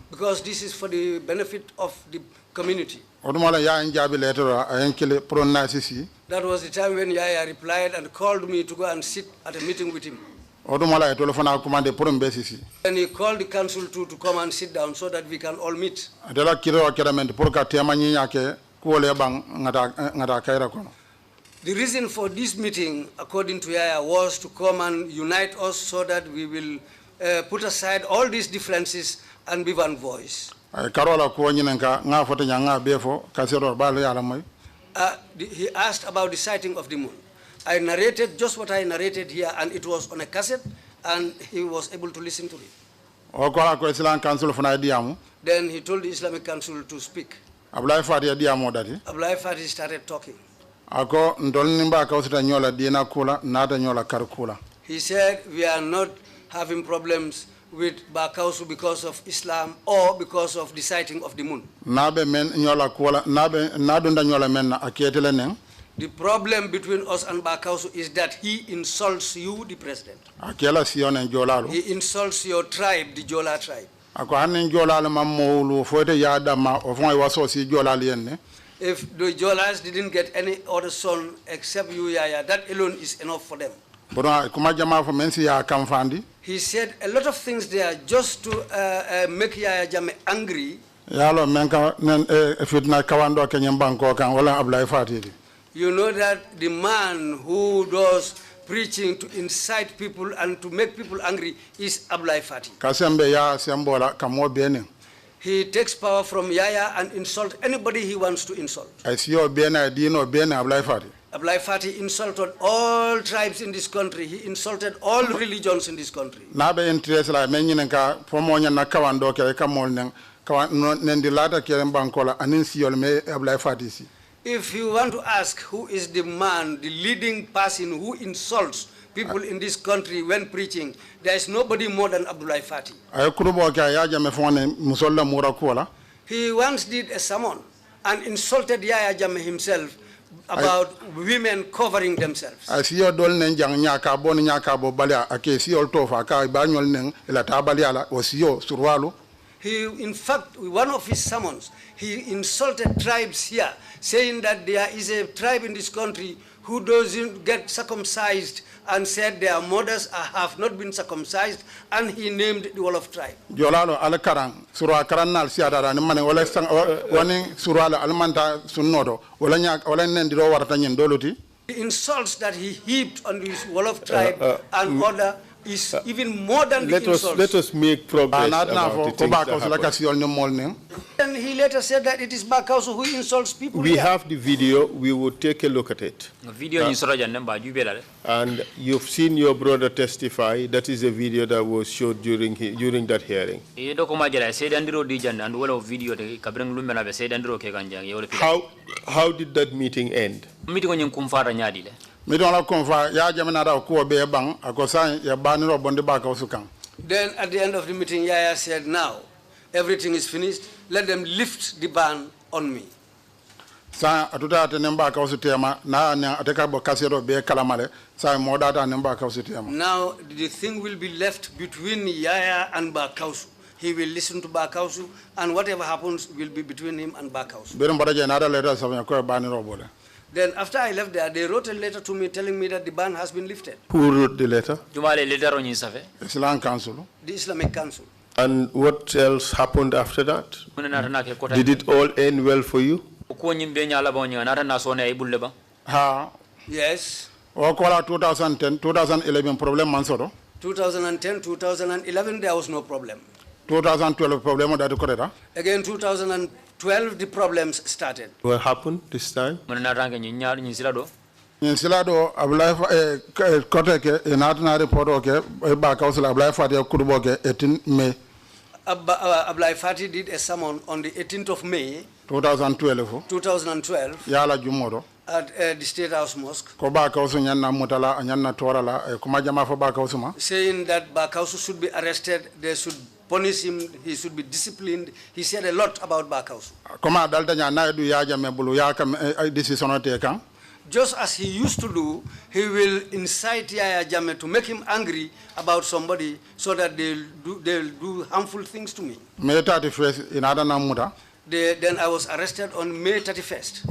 Because this is for the benefit of the community. That was the time when Yaya replied and called me to go and sit at a meeting with him. And he called the council to come and sit down so that we can all meet. The reason for this meeting, according to Yaya, was to come and unite us so that we will put aside all these differences and be one voice. He asked about the sighting of the moon. I narrated just what I narrated here, and it was on a cassette, and he was able to listen to it. Then he told the Islamic Council to speak. Abdullah Fati started talking. He said, we are not having problems with Bakausu because of Islam or because of the sighting of the moon. The problem between us and Bakausu is that he insults you, the president. He insults your tribe, the Jola tribe. If the Jolas didn't get any other son except you, Yaya, that alone is enough for them. He said a lot of things there just to make Yaya Jammeh angry. You know that the man who does preaching to incite people and to make people angry is Abdullah Fati. He takes power from Yaya and insults anybody he wants to insult. Abdullah Fati insulted all tribes in this country. He insulted all religions in this country. If you want to ask who is the man, the leading person who insults people in this country when preaching, there is nobody more than Abdullah Fati. He once did a sermon and insulted Yaya Jammeh himself about women covering themselves. He, in fact, one of his sermons, he insulted tribes here, saying that there is a tribe in this country who doesn't get circumcised, and said their mothers have not been circumcised, and he named the Wolof tribe. The insults that he heaped on this Wolof tribe and other is even more than the insults. Let us make progress about the things that happen. And he later said that it is Bakausu who insults people. We have the video. We will take a look at it. And you've seen your brother testify. That is a video that was showed during that hearing. How did that meeting end? Then at the end of the meeting, Yaya said, now, everything is finished. Let them lift the ban on me. Now, the thing will be left between Yaya and Bakausu. He will listen to Bakausu, and whatever happens will be between him and Bakausu. Then after I left there, they wrote a letter to me telling me that the ban has been lifted. Who wrote the letter? The Islamic Council. And what else happened after that? Did it all end well for you? Yes. 2010, 2011 problem mansoro. 2010, 2011 there was no problem. 2012 problem that correct. Again 2012 the problems started. What happened this time? Insilado Abulai Koteke in Atana report okay back also Abulai Fati Kuruboke 18 May. Abulai Fati did a sermon on the 18th of May 2012. 2012 Yala Jumoro at the State House Mosque. Saying that Bakausu should be arrested, they should punish him, he should be disciplined. He said a lot about Bakausu. Just as he used to do, he will incite Yaya Jammeh to make him angry about somebody so that they'll do harmful things to me. May 31st in Adana. Then I was arrested on May 31st.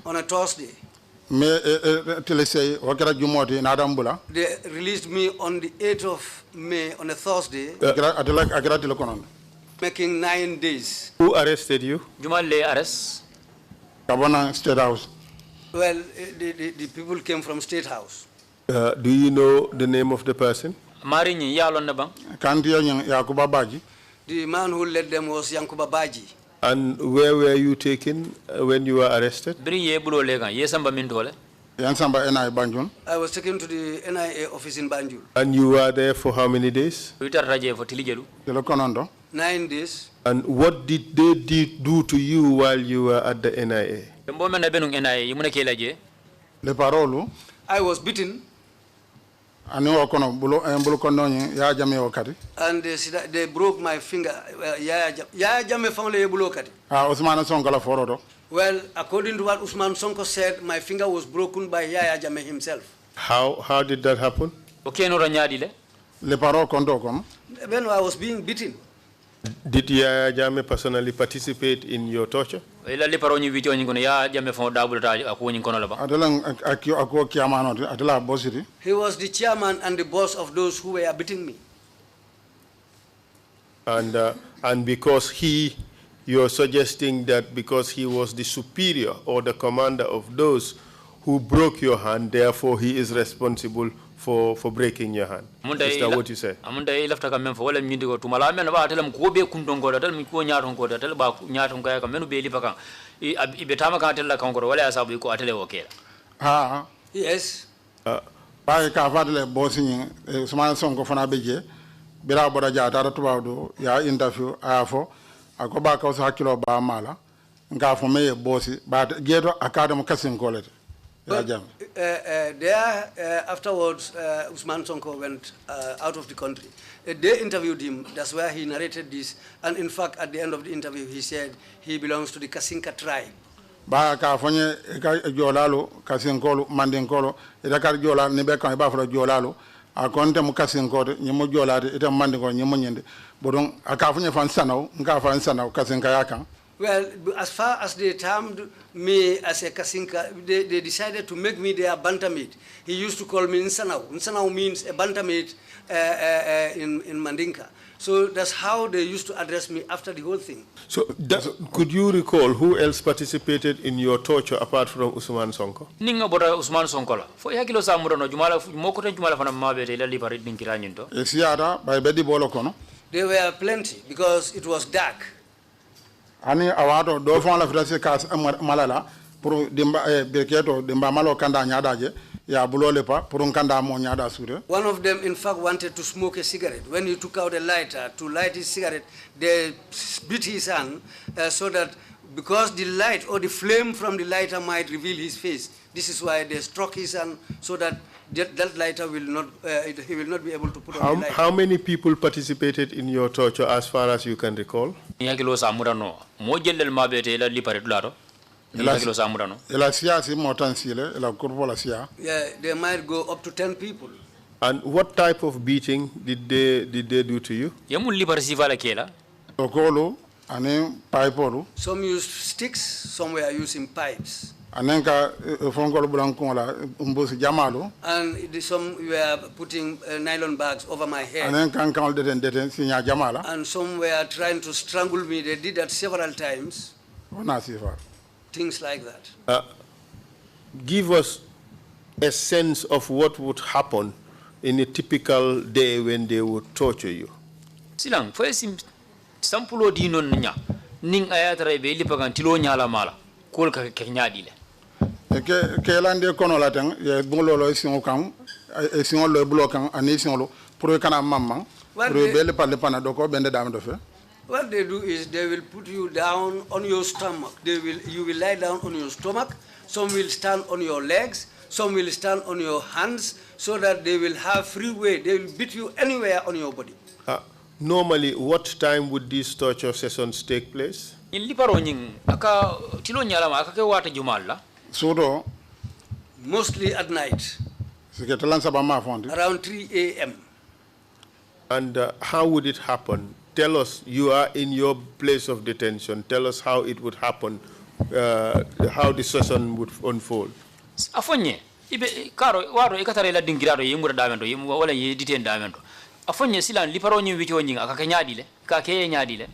On a Thursday. They released me on the 8th of May on a Thursday. Making 9 days. Who arrested you? State House. Well, the people came from State House. Do you know the name of the person? The man who led them was Yankuba Baji. And where were you taken when you were arrested? I was taken to the NIA office in Banjul. And you were there for how many days? 9 days. And what did they do to you while you were at the NIA? I was beaten. And they broke my finger. Well, according to what Usman Sonko said, my finger was broken by Yaya Jammeh himself. How did that happen? When I was being beaten. Did Yaya Jammeh personally participate in your torture? He was the chairman and the boss of those who were beating me. And because you're suggesting that because he was the superior or the commander of those who broke your hand, therefore he is responsible for breaking your hand. Is that what you say? Yes. Interview There, afterwards, Usman Sonko went out of the country. They interviewed him. That's where he narrated this. And in fact, at the end of the interview, he said he belongs to the Kasinka tribe. Ba ka fonye ka jolalo kasinkolo mandinkolo ida kar jola ni be kan ba fara jolalo a konte mu kasinkolo ni mo jolade ita mandinko ni mo nyende bodon aka fonye fan sanaw nga fan sanaw kasinka yakan. Well, as far as they termed me as a Kasinka, they decided to make me their bantamate. He used to call me Nsanau. Nsanau means a bantamate in Mandinka. So that's how they used to address me after the whole thing. So could you recall who else participated in your torture apart from Usman Sonko? Ninga bora Usman Sonko la. Fo yakilo sa murano jumala moko tan jumala fana mabete la libari dinkira nyinto. Esiara by bedi bolo kono. There were plenty because it was dark. Ani awato do fon la frase kas malala pour dimba beketo dimba malo kanda nyadaje ya bulole pa pour kanda mo nyada sure. One of them in fact wanted to smoke a cigarette. When he took out a lighter to light his cigarette, they beat his hand so that because the light or the flame from the lighter might reveal his face. This is why they struck his hand so that that lighter will not, he will not be able to put on the lighter. How many people participated in your torture as far as you can recall? Ela siasi motansile ela kurbo la sia. Yeah, they might go up to 10 people. And what type of beating did they do to you? Some used sticks, some were using pipes. Anenka fongolo blanco la umbusi jamalo. And some were putting nylon bags over my head. Anenka kan deten sinya jamala. And some were trying to strangle me. They did that several times. Things like that. Give us a sense of what would happen in a typical day when they would torture you. Silang, for sampulo di non nya ning ayatra be lipagan tilo nyala mala kol ka kenyadi le ke lande kono laten ye bulo lo sin kan e sin lo bulo kan ani sin lo pour kana mamma pour be le parle pana doko bende dam do fe. What they do is they will put you down on your stomach. You will lie down on your stomach. Some will stand on your legs. Some will stand on your hands so that they will have free way. They will beat you anywhere on your body. Normally, what time would these torture sessions take place? In liparo nying aka tilo nyala ma aka ke wata jumalla. Sodo mostly at night. Around 3 a.m. And how would it happen? Tell us, you are in your place of detention. Tell us how it would happen, how the session would unfold. Afonye, ibe karo waro ikatare la dingirado yimura damendo yimu wala yi detain damendo. Afonye silan liparo nyi wicho nyi aka kenyadile ka ke nyadile.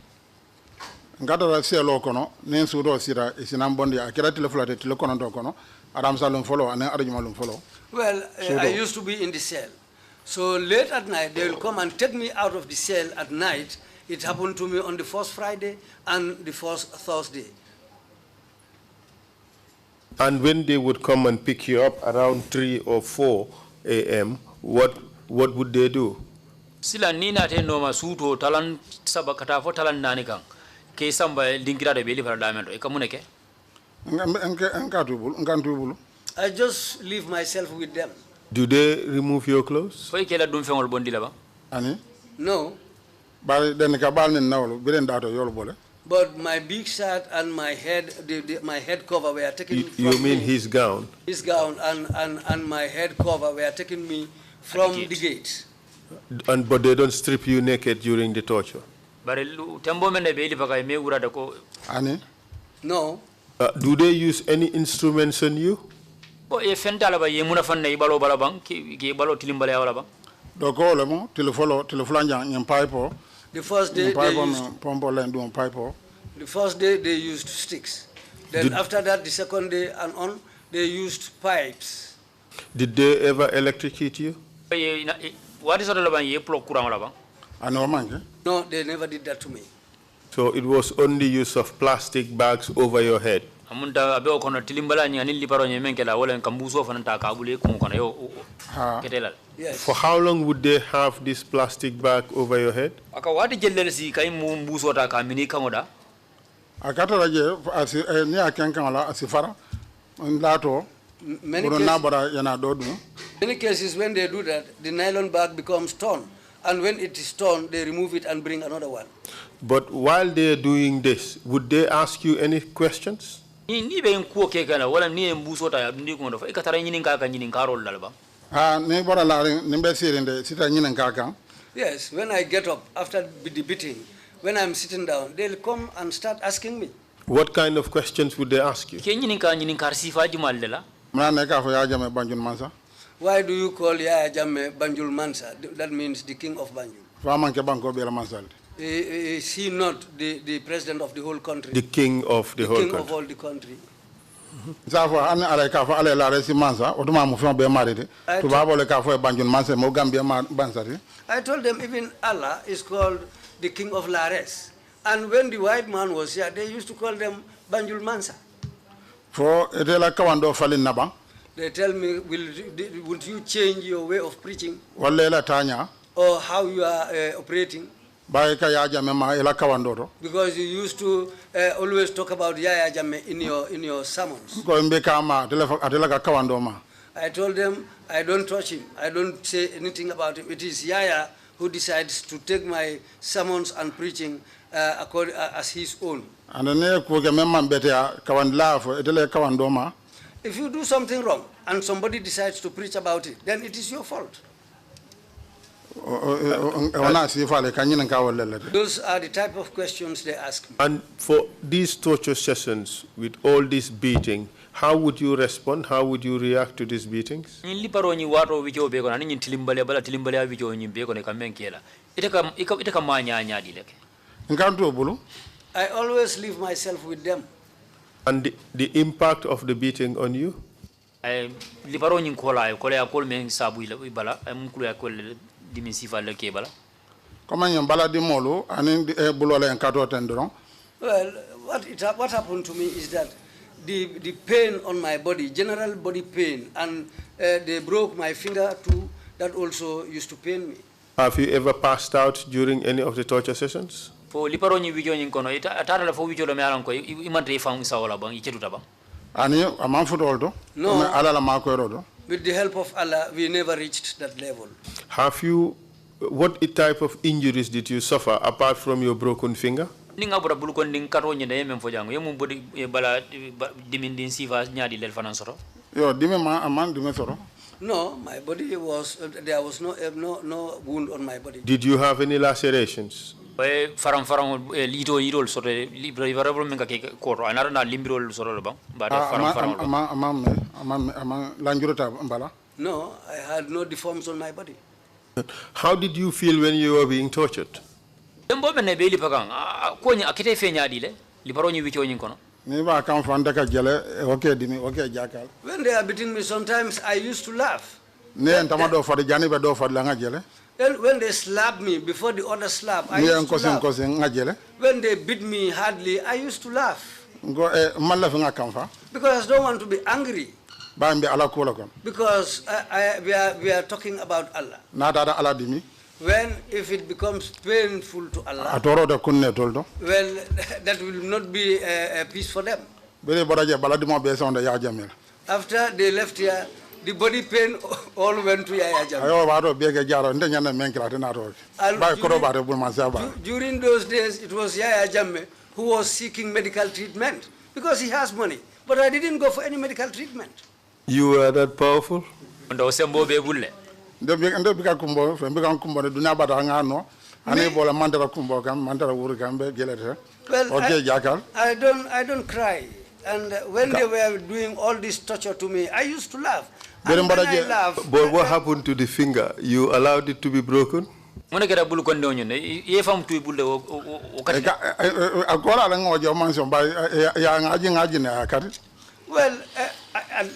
Ngada se lo kono nen sudo sira isinam bondi akira telefulate telekono do kono adam salum follow and arjumalum follow. Well, I used to be in the cell. So late at night they will come and take me out of the cell at night. It happened to me on the first Friday and the first Thursday. And when they would come and pick you up around 3 or 4 a.m., what would they do? Sila nina te no masuto talan sabakata fo talan nanikang. Ke samba dingira de beli para damendo e kamuneke. I just leave myself with them. Do they remove your clothes? Foi kela dum fengol bondi laba. Ani? No. But my big shirt and my head, my head cover were taken from You mean his gown? His gown and my head cover were taking me from the gate. But they don't strip you naked during the torture? No. Do they use any instruments on you? The first day they used sticks. Then after that, the second day and on, they used pipes. Did they ever electrocute you? What is No, they never did that to me. So it was only use of plastic bags over your head? Yes. For how long would they have this plastic bag over your head? Many cases when they do that, the nylon bag becomes torn. And when it is torn, they remove it and bring another one. But while they are doing this, would they ask you any questions? Yes, when I get up after the beating, when I'm sitting down, they'll come and start asking me. What kind of questions would they ask you? Why do you call Yaya Jammeh Banjul Mansa? That means the king of Banjul. Is he not the president of the whole country? The king of the whole country. The king of all the country. I told them even Allah is called the king of Lares. And when the white man was here, they used to call them Banjul Mansa. They tell me, would you change your way of preaching? Or how you are operating? Because you used to always talk about Yaya Jammeh in your sermons. I told them, I don't touch him. I don't say anything about him. It is Yaya who decides to take my sermons and preaching as his own. If you do something wrong and somebody decides to preach about it, then it is your fault. Those are the type of questions they ask me. And for these torture sessions, with all this beating, how would you respond? How would you react to these beatings? I always leave myself with them. And the impact of the beating on you? Well, what happened to me is that the pain on my body, general body pain, and they broke my finger too, that also used to pain me. Have you ever passed out during any of the torture sessions? No, with the help of Allah, we never reached that level. What type of injuries did you suffer apart from your broken finger? No, my body was, there was no wound on my body. Did you have any lacerations? No, I had no deforms on my body. How did you feel when you were being tortured? When they are beating me, sometimes I used to laugh. Then when they slap me before the other slap, I used to laugh. When they beat me hardly, I used to laugh. Because I don't want to be angry. Because we are talking about Allah. When if it becomes painful to Allah, well, that will not be a peace for them. After they left here, the body pain all went to Yaya Jammeh. During those days, it was Yaya Jammeh who was seeking medical treatment because he has money. But I didn't go for any medical treatment. You were that powerful? Well, I don't cry. And when they were doing all this torture to me, I used to laugh. And when I laugh, but what happened to the finger? You allowed it to be broken? Well,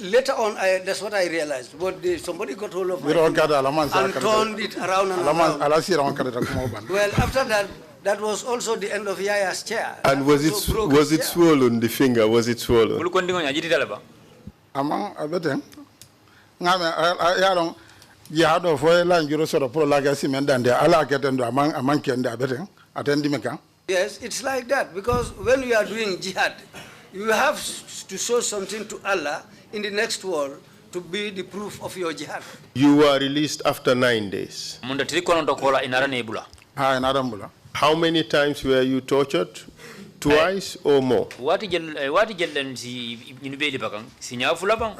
later on, that's what I realized. But somebody got hold of my finger and turned it around and around. Well, after that, that was also the end of Yaya's chair. And was it swollen, the finger? Was it swollen? Yes, it's like that. Because when we are doing jihad, You have to show something to Allah in the next world to be the proof of your jihad. You were released after 9 days. How many times were you tortured? Twice or more? What jellen si inubeli bakang sinya fulabang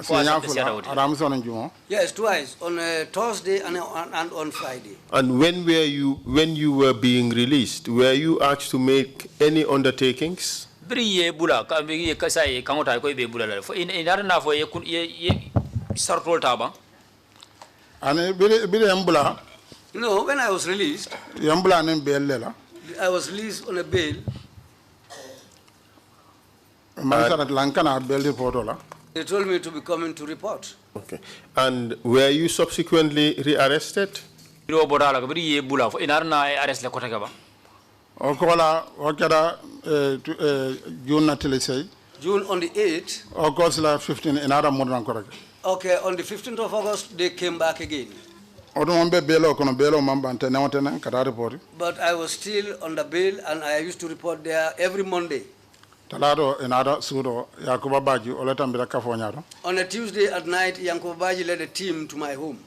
Yes, twice, on a Thursday and on Friday. And when you were being released, were you asked to make any undertakings? Briye bula ka be kasay kangota ko be bula la fo inara na fo ye sartol taba ane bile ambula No, when I was released, yambula ne belela I was released on a bail. They told me to be coming to report. Okay. And were you subsequently rearrested? June on the 8th. August 15 Okay, on the 15th of August, they came back again. But I was still on the bail and I used to report there every Monday. On a Tuesday at night, Yankuba Baji led a team to my home.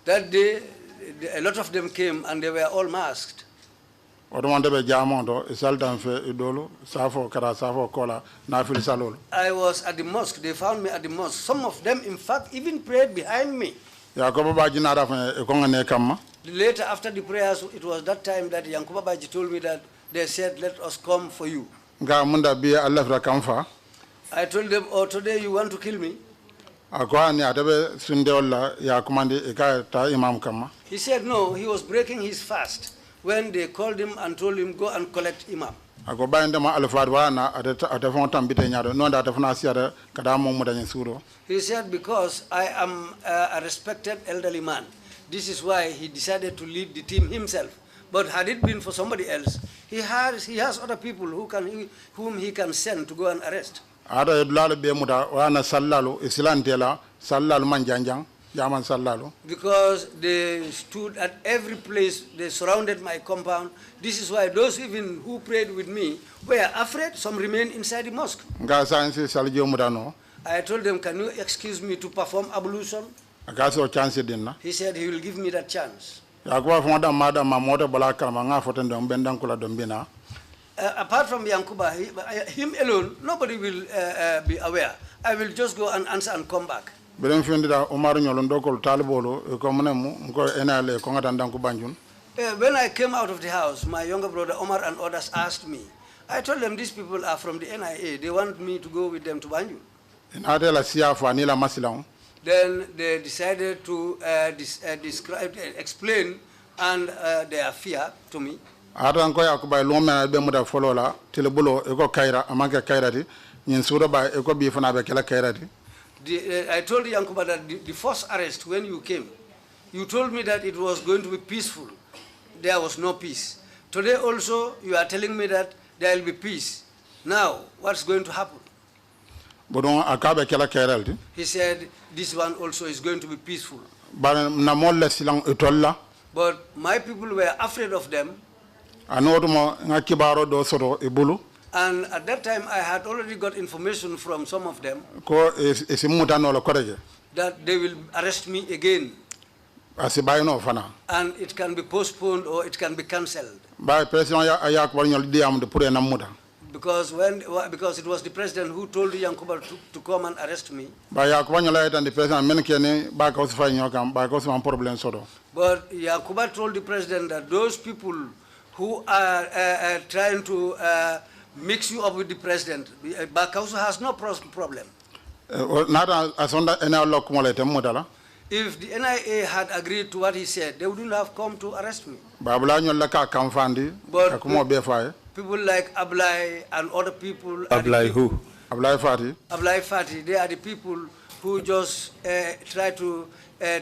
That day, a lot of them came and they were all masked. I was at the mosque. They found me at the mosque. Some of them, in fact, even prayed behind me. Later, after the prayers, it was that time that Yankuba Baji told me that they said, "Let us come for you." I told them, "Oh, today you want to kill me?" He said, "No, he was breaking his fast when they called him and told him, go and collect imam." He said, "Because I am a respected elderly man, this is why he decided to lead the team himself. But had it been for somebody else, he has other people whom he can send to go and arrest." Because they stood at every place, they surrounded my compound. This is why those even who prayed with me were afraid. Some remained inside the mosque. I told them, "Can you excuse me to perform ablution?" He said he will give me that chance. Apart from Yankuba, him alone, nobody will be aware. I will just go and answer and come back. When I came out of the house, my younger brother Omar and others asked me. I told them, these people are from the NIA. They want me to go with them to Banjul. Then they decided to explain and their fear to me. I told Yankuba that the first arrest, when you came, you told me that it was going to be peaceful. There was no peace. Today also, you are telling me that there will be peace. Now, what's going to happen? He said, this one also is going to be peaceful. But my people were afraid of them. And at that time, I had already got information from some of them that they will arrest me again. And it can be postponed or it can be cancelled. Because it was the president who told Yankuba to come and arrest me. But Yankuba told the president that those people who are trying to mix you up with the president, Bakausu has no problem. If the NIA had agreed to what he said, they wouldn't have come to arrest me. But people like Ablai and other people. Ablai who? Ablai Fati. Ablai Fati. They are the people who just try to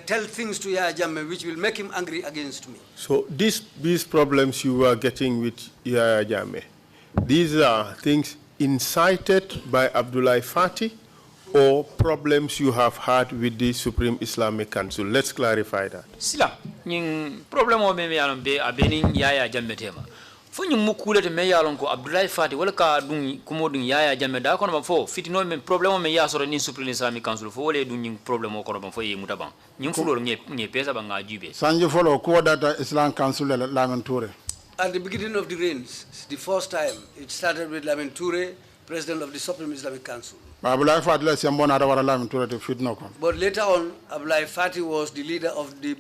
tell things to Yaya Jammeh which will make him angry against me. So these problems you were getting with Yaya Jammeh, these are things incited by Abdullah Fati or problems you have had with the Supreme Islamic Council? Let's clarify that. Sila, ning problem o me yalam be abeni Yaya Jammeh tema. Fonyi mukulete me yalon ko Abdoulaye Fati wala ka dun kumo dun yaya jamme da kono fo fitino men problème men ya soro ni supreme islamic council fo wala dun ni problème ko no fo ye mutaban nyim fulo nye pesa ba nga jube Sanji folo ko data Islam Council Lamin Toure. At the beginning of the reigns, the first time, it started with Lamin Toure, president of the Supreme Islamic Council. But later on, Abdoulaye Fati was the leader of the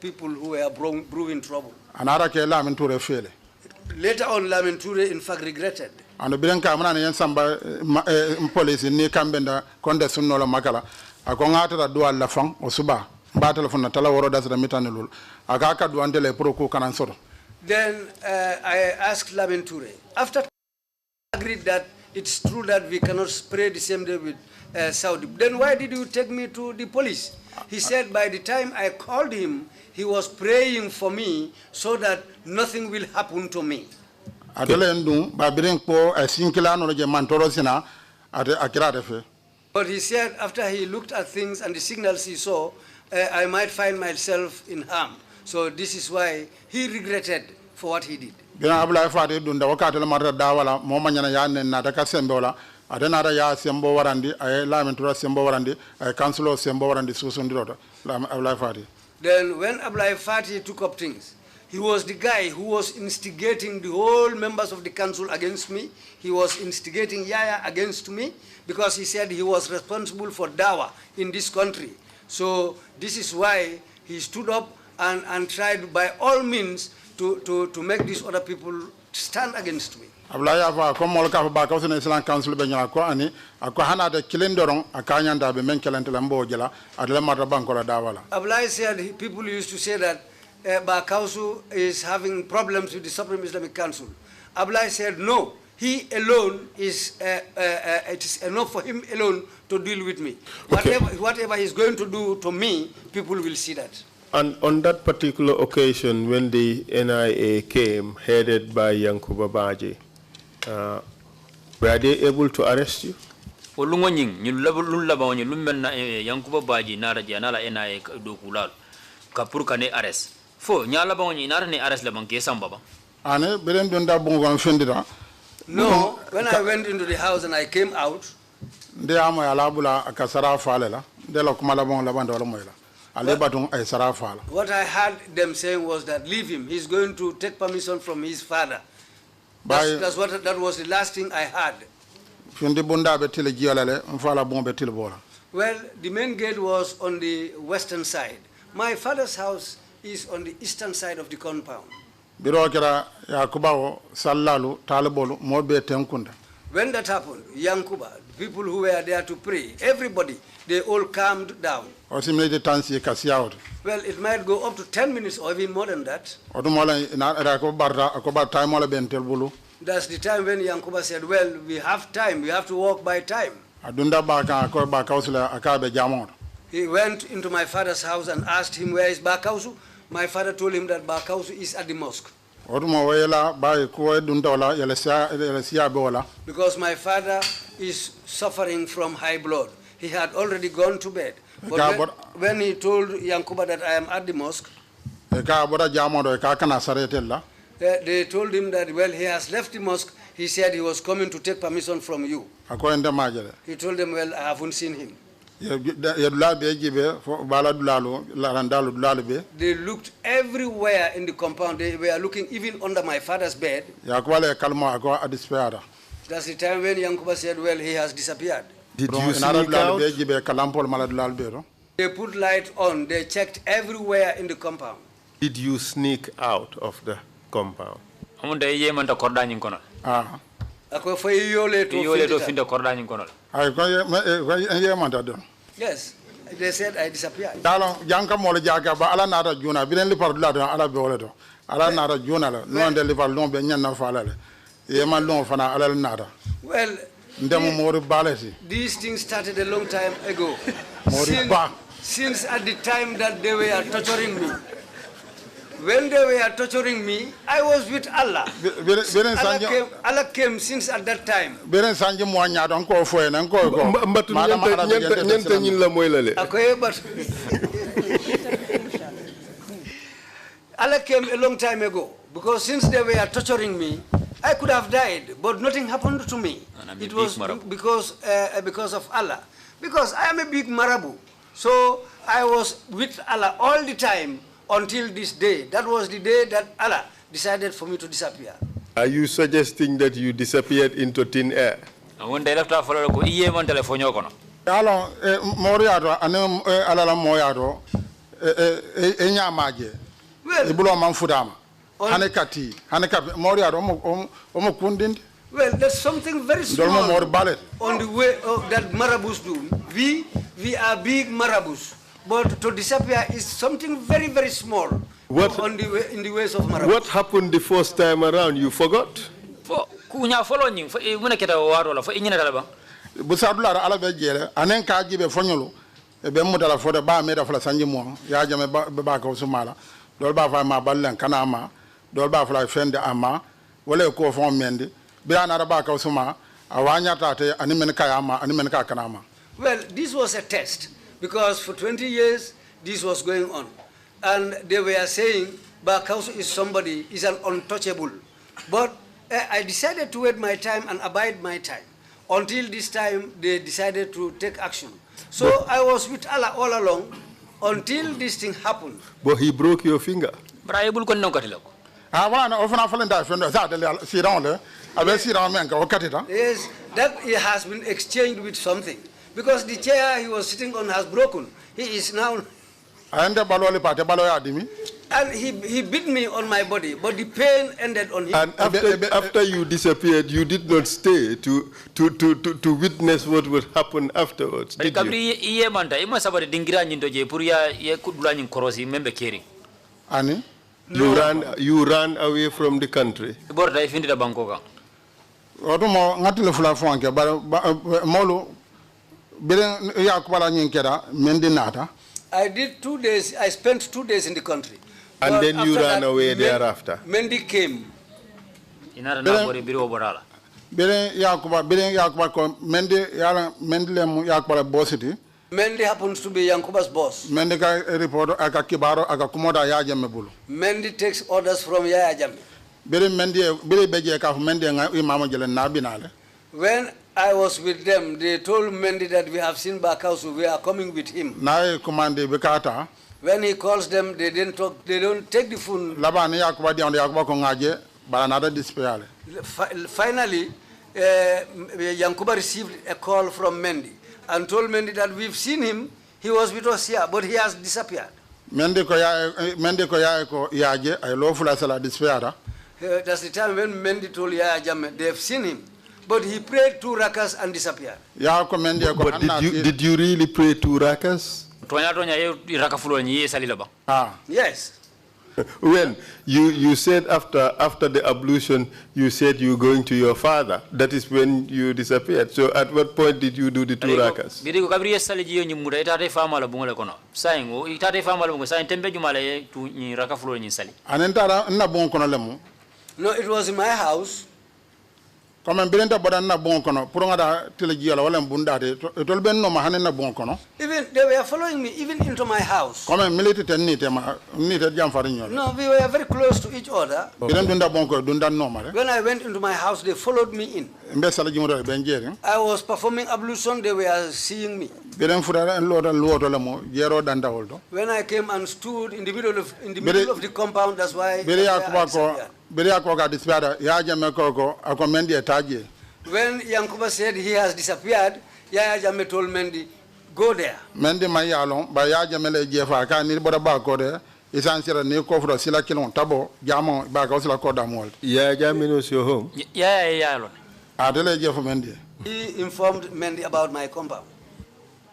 people who were brewing trouble. Later on, Lamin Toure, in fact, regretted. And the Bianca Manan Samba police in near Cambenda, Conté Sunola Makala, a Congata Dual Lafang or Suba, Battle from Natala Woro das Remitanul, Agaka Duantele Proco Canansoro. Then I asked Lamin Toure, after agreed that it's true that we cannot spray the same day with Saudi, then why did you take me to the police? He said by the time I called him, he was praying for me so that nothing will happen to me. But he said after he looked at things and the signals he saw, I might find myself in harm. So this is why he regretted for what he did. Then when Abdoulaye Fati took up things, he was the guy who was instigating the whole members of the council against me. He was instigating Yaya against me because he said he was responsible for dawah in this country. So this is why he stood up and tried by all means to make these other people stand Abdoulaye said people used to say that Bakausu is having problems with the Supreme Islamic Council. Abdoulaye said no, he alone is, it is enough for him alone to deal with me. Okay. Whatever he's going to do to me, people will see that. And on that particular occasion, when the NIA came, headed by Yankuba Baji, were they able to arrest you? Yankuba Baji nara janala NIA do kulal kapur kane arrest fo nyala ba woni nara ne arrest la banke samba ane beren donda bongo fendira. No, when I went into the house and I came out, de amo ala bula akasara falela de la kuma la bon la bando la moyla. What I heard them saying was that leave him. He's going to take permission from his father. That was the last thing I heard. Well, the main gate was on the western side. My father's house is on the eastern side of the compound. When that happened, Yankuba, people who were there to pray, everybody, they all calmed down. Well, it might go up to 10 minutes or even more than that. That's the time when Yankuba said, well, we have time, we have to walk by time. He went into my father's house and asked him, where is Bakausu? My father told him that Bakausu is at the mosque. Because my father is suffering from high blood. He had already gone to bed. But when he told Yankuba that I am at the mosque, they told him that, well, he has left the mosque. He said he was coming to take permission from you. He told them, well, I haven't seen him. They looked everywhere in the compound. They were looking even under my father's bed. That's the time when Yankuba said, well, he has disappeared. Did you sneak out? They put light on. They checked everywhere in the compound. Did you sneak out of the compound? Yes, they said I disappeared. Well, these things started a long time ago. Since at the time that they were torturing me. When they were torturing me, I was with Allah. Allah came since at that time. Allah came a long time ago. Because since they were torturing me, I could have died, but nothing happened to me. It was because of Allah. Because I am a big marabu. So I was with Allah all the time until this day. That was the day that Allah decided for me to disappear. Are you suggesting that you disappeared into thin air? Alon moriado ane alala moyado enyamaje ibulo manfudama hanekati moriado omo kundindi. Well, that's something very small on the way that marabous do. We are big marabous, but to disappear is something very, very small in the ways of marabous. What happened the first time around? You forgot? Busadula ala be jere anen ka jibe fonyolo e be mudala foda ba me da fala sanji mo ya jame ba ko sumala dol ba fa ma ballen kana ma dol ba fala fende ama wala ko fon mende biana ba ka suma awanya tate animen ka ama animen ka kana ma. Well, this was a test because for 20 years this was going on, and they were saying Bakausu is somebody, is an untouchable, but I decided to wait my time and abide my time. Until this time, they decided to take action. So I was with Allah all along until this thing happened. But he broke your finger. Yes, that it has been exchanged with something. Because the chair he was sitting on has broken. He is now... And he beat me on my body, but the pain ended on him. And after you disappeared, you did not stay to witness what would happen afterwards, did you? You ran away from the country. I did 2 days. I spent 2 days in the country. And then you ran away thereafter. Mendy came. Mendy happens to be Yankuba's boss. Mendy takes orders from Yaya Jammeh. When I was with them, they told Mendy that we have seen Bakausu, we are coming with him. When he calls them, they didn't talk, they don't take the phone. Finally, Yankuba received a call from Mendy and told Mendy that we've seen him, he was with us here, but he has disappeared. That's the time when Mendy told Yaya Jammeh, they have seen him. But he prayed 2 rakas and disappeared. But did you really pray 2 rakas? Yes. When you said after the ablution, you said you were going to your father. That is when you disappeared. So at what point did you do the 2 rakas? No, it was in my house. Even they were following me even into my house. No, we were very close to each other. Okay. When I went into my house, they followed me in. I was performing ablution, they were seeing me. When I came and stood in the middle of the compound, that's why. When Yankuba said he has disappeared, Yaya Jammeh told Mendy, go there. Mendy mayalon ba ya jamele jefa ka ni boda ba ko de essentiel ni ko fro sila kilon tabo jamo ba ka sila ko da mol. Yaya Jammeh knows your home. Yeah. Adele jefa Mendy. He informed Mendy about my compound.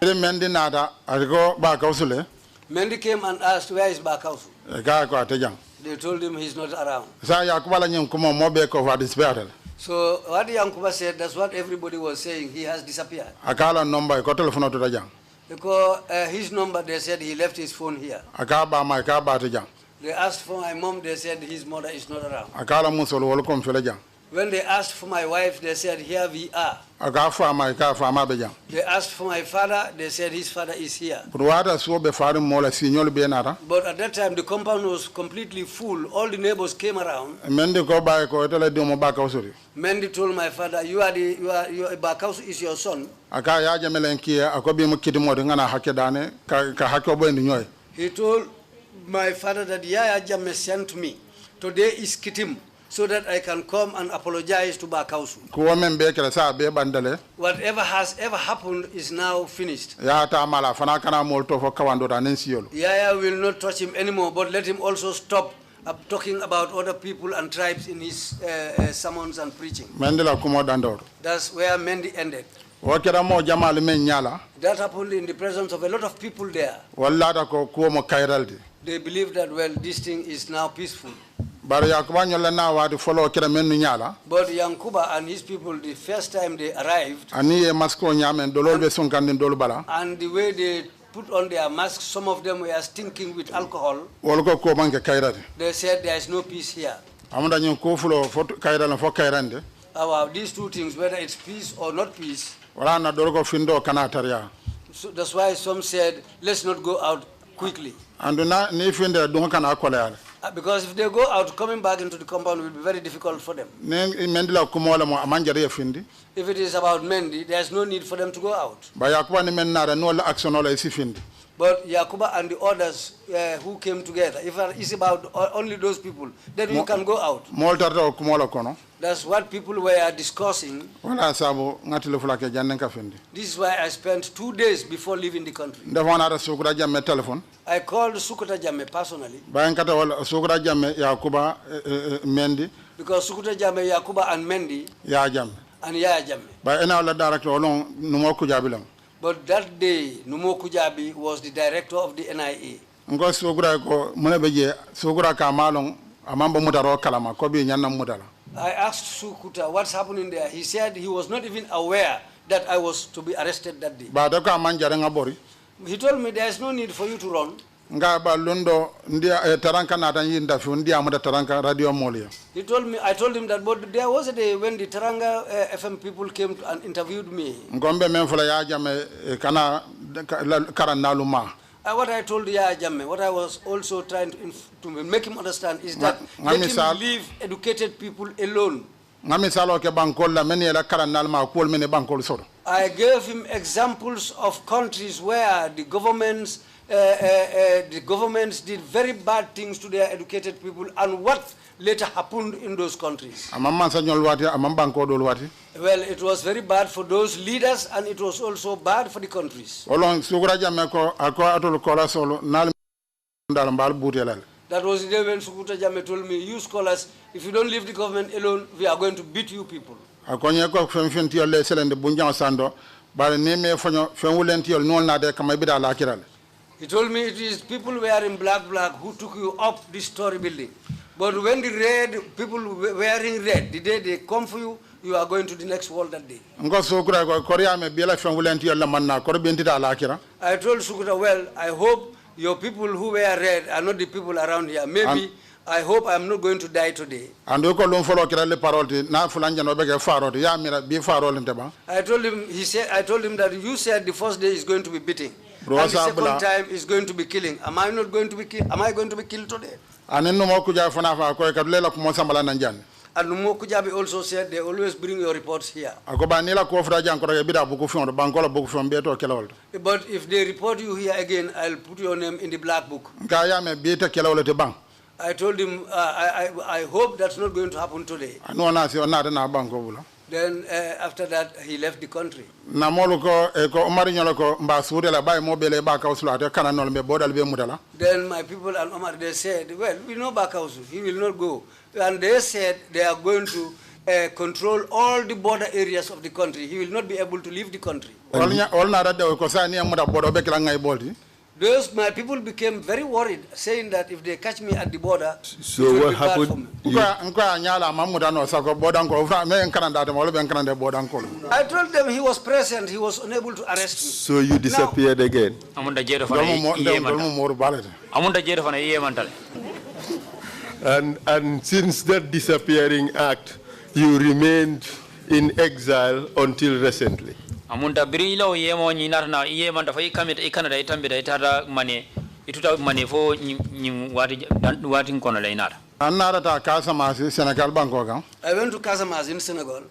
Mendy nada argo ba ka usule. Mendy came and asked, where is Bakausu? Ga ko atejang. They told him he's not around. Sa Yakuba la nyem ko mo be ko va disappear. So what Yankuba said, that's what everybody was saying. He has disappeared. Akala number ko telephone to dajang. Because his number, they said he left his phone here. Akaba my ka ba dajang. They asked for my mom, they said his mother is not around. Akala musolo wol kom fele jang. When they asked for my wife, they said, here we are. Aga fama ka fama be jang. They asked for my father, they said his father is here. Ruada so be faru mola signol be nara. But at that time, the compound was completely full. All the neighbors came around. Mendi ko ba ko tele dimo ba ka usuri. Mendy told my father, your Bakaus is your son. Aka ya jamelen kia akobi mu kidimo de ngana hakedane ka hakobo ndi nyoy. He told my father that Yaya Jammeh sent me. Today is Kitim, so that I can come and apologize to Bakausu. Whatever has ever happened is now finished. Yaya will not touch him anymore, but let him also stop talking about other people and tribes in his sermons and preaching. That's where Mendy ended. That happened in the presence of a lot of people there. They believe that, well, this thing is now peaceful. But Yankuba and his people, the first time they arrived, and the way they put on their masks, some of them were stinking with alcohol. They said there is no peace here. These two things, whether it's peace or not peace, so that's why some said, let's not go out quickly. Because if they go out, coming back into the compound will be very difficult for them. If it is about Mendy, there's no need for them to go out. But Yakuba and the others who came together, if it's about only those people, then you can go out. That's what people were discussing. This is why I spent 2 days before leaving the country. I called Sukuta Jammeh personally. Because Sukuta Jammeh, Yakuba and Mendy and Yaya Jammeh. But that day, Numo Kujabi was the director of the NIA. I asked Sukuta what's happening there. He said he was not even aware that I was to be arrested that day. He told me there is no need for you to run. He told me, I told him that, but there was a day when the Taranga FM people came and interviewed me. What I told Yaya Jammeh, what I was also trying to make him understand is that let him leave educated people alone. I gave him examples of countries where the governments did very bad things to their educated people and what later happened in those countries. Well, it was very bad for those leaders and it was also bad for the countries. That was the day when Sukuta Jammeh told me, you scholars, if you don't leave the government alone, we are going to beat you people. He told me it is people wearing black who took you up this story building. But when the red, people wearing red, the day they come for you, you are going to the next world that day. I told Sukuta, well, I hope your people who wear red are not the people around here. Maybe, I hope I'm not going to die today. I told him, I told him that you said the first day is going to be beating. And the second time is going to be killing. Am I not going to be killed? Am I going to be killed today? And Numo Kujabi also said they always bring your reports here. But if they report you here again, I'll put your name in the black book. I told him, I hope that's not going to happen today. Then after that, he left the country. Then my people and Omar, they said, well, we know Bakausu, he will not go. And they said they are going to control all the border areas of the country. He will not be able to leave the country. Those, my people became very worried, saying that if they catch me at the border, so what happened? I told them he was present, he was unable to arrest me. So you disappeared again? And since that disappearing act, you remained in exile until recently. Amunta birilo yemo nyinarna yema ndafa ikamita ikanada itambira itara mane ituta mane fo wati kono la inara. Anara ta Casamance Senegal banko kan. I went to Casamance in Senegal.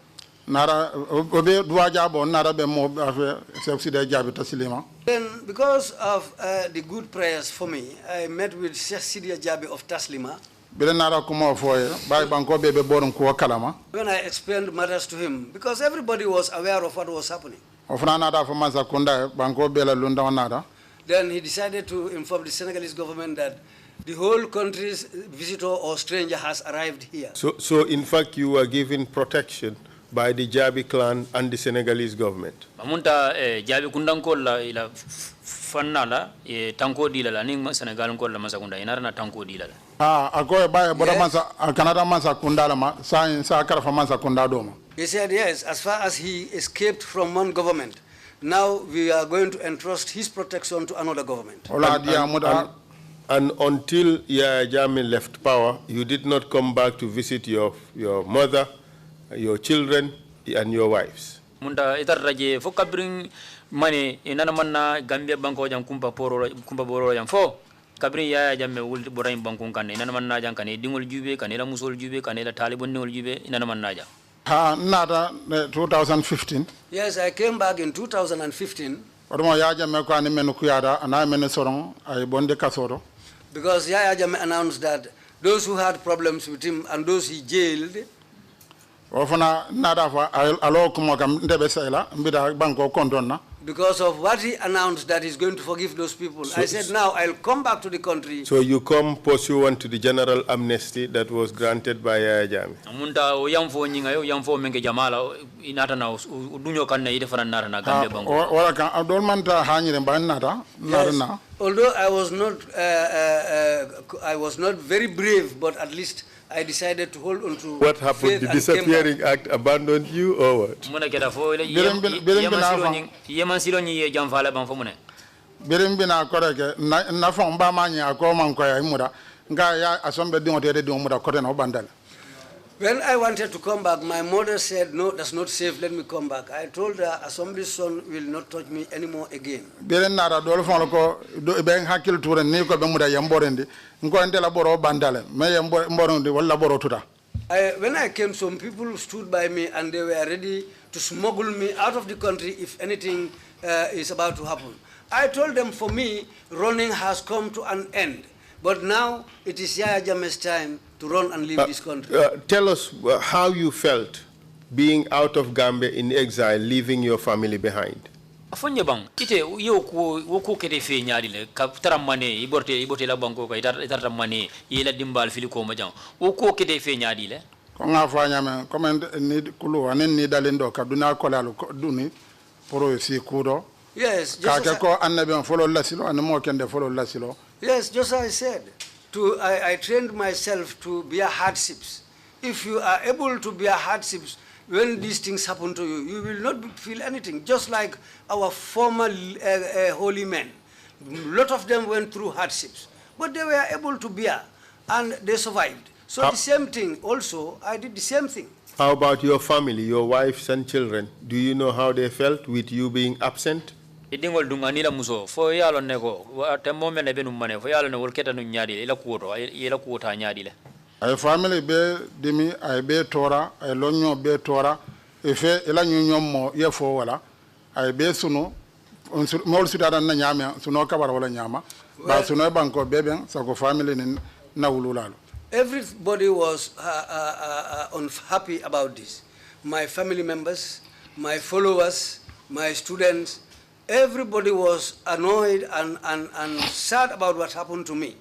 Nara obe dua jabo nara be mo afe subsidy jabi tasilima. Then, because of the good prayers for me, I met with Sheikh Sidia Jabi of Taslima. Bile nara kumo foye bay banko bebe borum ko kalama. When I explained matters to him, because everybody was aware of what was happening. Ofna nara fo mansa kunda banko bela lunda nara. Then he decided to inform the Senegalese government that the whole country's visitor or stranger has arrived here. So in fact, you were given protection by the Jabi clan and the Senegalese government. Amunta Jabi kundanko la ila fanala tanko dilala ni Senegal ko la masakunda inara na tanko dilala. Akoy baye boda mansa Canada mansa kundala ma sa karafa mansa kundadoma. He said yes, as far as he escaped from one government, now we are going to entrust his protection to another government. And until Yaya Jammeh left power, you did not come back to visit your mother, your children, and your wives. Munda itarraje fo kabring mane inana manna Gambia banko jam kumpa boro jam fo kabring Yaya Jammeh wul boray banko kan inana manna jam kan dingol jube kan la musol jube kan la talibon nol jube inana manna jam. Nada 2015. Yes, I came back in 2015. Odomo Yaya Jammeh ko ani menu kuyada ana menu sorong ay bonde kasoro. Because Yaya Jammeh announced that those who had problems with him and those he jailed, because of what he announced that he's going to forgive those people, I said, now I'll come back to the country. So you come pursuant to the general amnesty that was granted by Yaya Jammeh. Amunda o yamfo nyinga yo yamfo menge jamala inata na udunyo kan na ide farana na Gambia banko. Wala kan adol manta hanyire banata narana. Although I was not very brave, but at least I decided to hold on to. What happened? The disappearing act abandoned you, or what? Muna keda fo ile yeman silo ni jamfala ban fo muna. Birimbina koreke na fo mba manya ko man ko ya imura nga ya asombe dingote de dimura kote na bandala. When I wanted to come back, my mother said, no, that's not safe, let me come back. I told her, Assembly's son will not touch me anymore again. When I came, some people stood by me and they were ready to smuggle me out of the country if anything is about to happen. I told them, for me, running has come to an end. But now it is Yaya Jammeh's time to run and leave this country. Tell us how you felt being out of Gambia in exile, leaving your family behind. Afonye bang ite yo ko kete fe nyaadi le ka taramane iborte la banko ko taramane yela dimbal fili ko ma jang wo ko kete fe nyaadi le ko nga fa nyame comme ni kulu anen ni dalindo ka duna ko lalu duni poro si kudo. Yes, just as yes, just as I said, I trained myself to bear hardships. If you are able to bear hardships, when these things happen to you, you will not feel anything. Just like our former holy men. A lot of them went through hardships, but they were able to bear, and they survived. So the same thing also, I did the same thing. How about your family, your wives and children? Do you know how they felt with you being absent? Idingol dunganila muso fo yalo nego temmo men be num mane fo yalo ne wol keta nu nyaadi ila kuota nyaadi le ay family be dimi ay be tora ay lonyo be tora e fe ila nyom mo ye fo wala ay be sunu mol sudada na nyama suno kabar wala nyama ba suno banko beben sako family ni na wululalo. Everybody was unhappy about this. My family members, my followers, my students, everybody was annoyed and sad about what happened to me.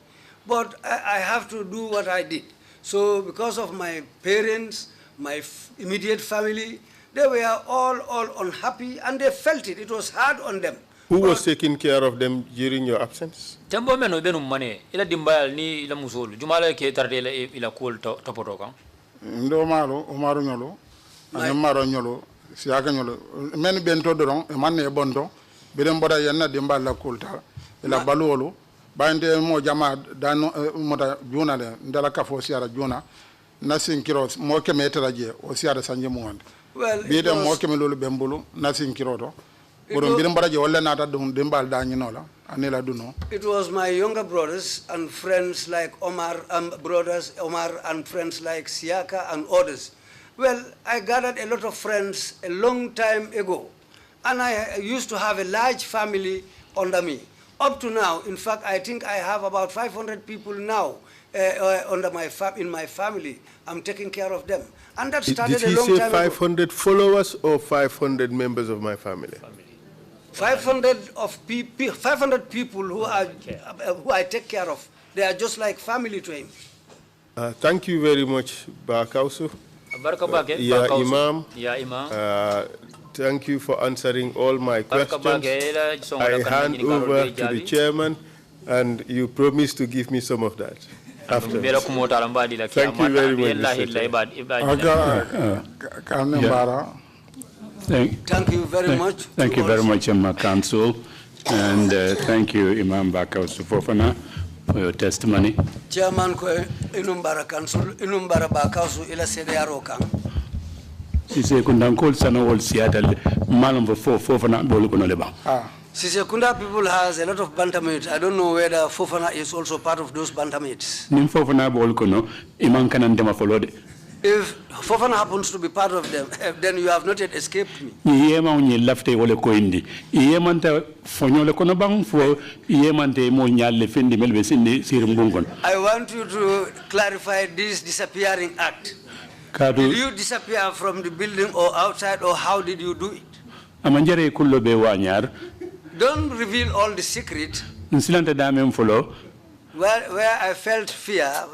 But I have to do what I did. So because of my parents, my immediate family, they were all unhappy and they felt it. It was hard on them. Who was taking care of them during your absence? Tembo meno benum mane ila dimbayal ni ila musolu jumala ke tarde ila kol topoto kan ndo malo umaru nyolo maro nyolo siaka nyolo men bento doron e manne bondo bidem boda yenna dimbal la kulta ila balulu bande mo jama dano moda juna le ndala kafo siara juna nasin kiro mo ke metara je o siara sanje mo wonde Well, bi dem mo ke me lolu bembulu nasin kiro to bodo birim baraje wala nata dum dimbal dañi no la anela duno. It was my younger brothers and friends like Omar and friends like Siaka and others. Well, I gathered a lot of friends a long time ago, and I used to have a large family under me. Up to now, in fact, I think I have about 500 people now in my family. I'm taking care of them. And that started a long time ago. Did he say 500 followers or 500 members of my family? 500 people who I take care of. They are just like family to him. Thank you very much, Bakausu. Imam. Thank you for answering all my questions. I hand over to the chairman, and you promise to give me some of that afterwards. Thank you very much, Thank you very much. Thank you very much, Council, and thank you, Imam Bakausu Fofana, for your testimony. Chairman Inumbara Council, Inumbara Bakausu ila CDRO kan. Sisekunda nkol sana wol Seattle malam Fofana bolu kono leba. Sisekunda people has a lot of bantamate. I don't know whether Fofana is also part of those bantamates. Nim Fofana bolu kono iman kanan dema folode. If Fofana happens to be part of them, then you have not yet escaped me. Yema unye lafte wole koindi. Yemanta fonyole kono bang fo yemante mo nyalle fendi melbe sindi sirumbungon. I want you to clarify this disappearing act. Did you disappear from the building or outside, or how did you do it? Amanjare kullo be wanyar. Don't reveal all the secret. Insilante dame mfolo. Where I felt fear.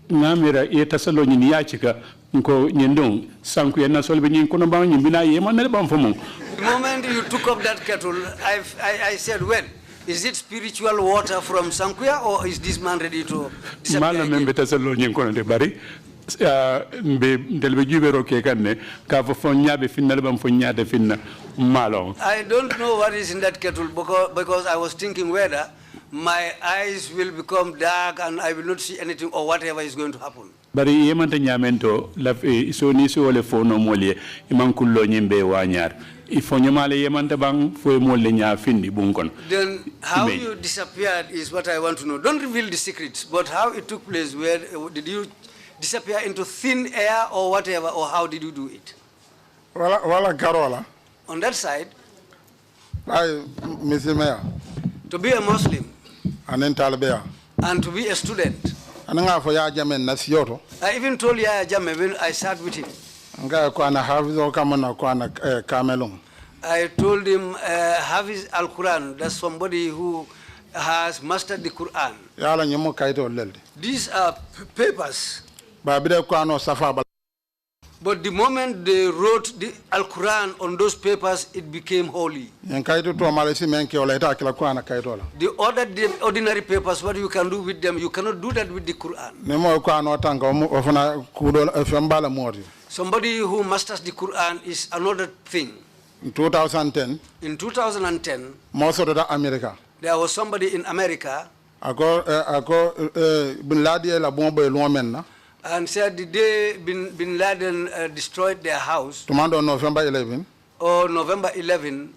Namira yetasalo nyini yachika nko nyendong sanku yana solbe nyin kono ba nyimbina yema na ba mfomo. The moment you took up that kettle, I said, well, is it spiritual water from Sankuya, or is this man ready to disappear? Mala membe tasalo nyin kono de bari mbe delbe jubero ke kanne ka fo fonyabe finna bam fonyade finna malo. I don't know what is in that kettle because I was thinking whether my eyes will become dark and I will not see anything or whatever is going to happen. Bari yemanta nyamento la so ni so le fo no molie iman kullo nyimbe wanyar ifo nyamale yemanta bang fo molle nya findi bunkon. Then how you disappeared is what I want to know. Don't reveal the secrets, but how it took place. Where did you disappear into thin air or whatever, or how did you do it? Wala Carola. On that side, Mr. Mayor. To be a Muslim And to be a student. I even told Yaya Jammeh when I sat with him. I told him Hafiz al-Quran, that's somebody who has mastered the Quran. These are papers. But the moment they wrote the Al-Quran on those papers, it became holy. The ordinary papers, what you can do with them, you cannot do that with the Quran. Somebody who masters the Quran is another thing. In 2010, there was somebody in America and said the day Bin Laden destroyed their house, November 11, or November 11,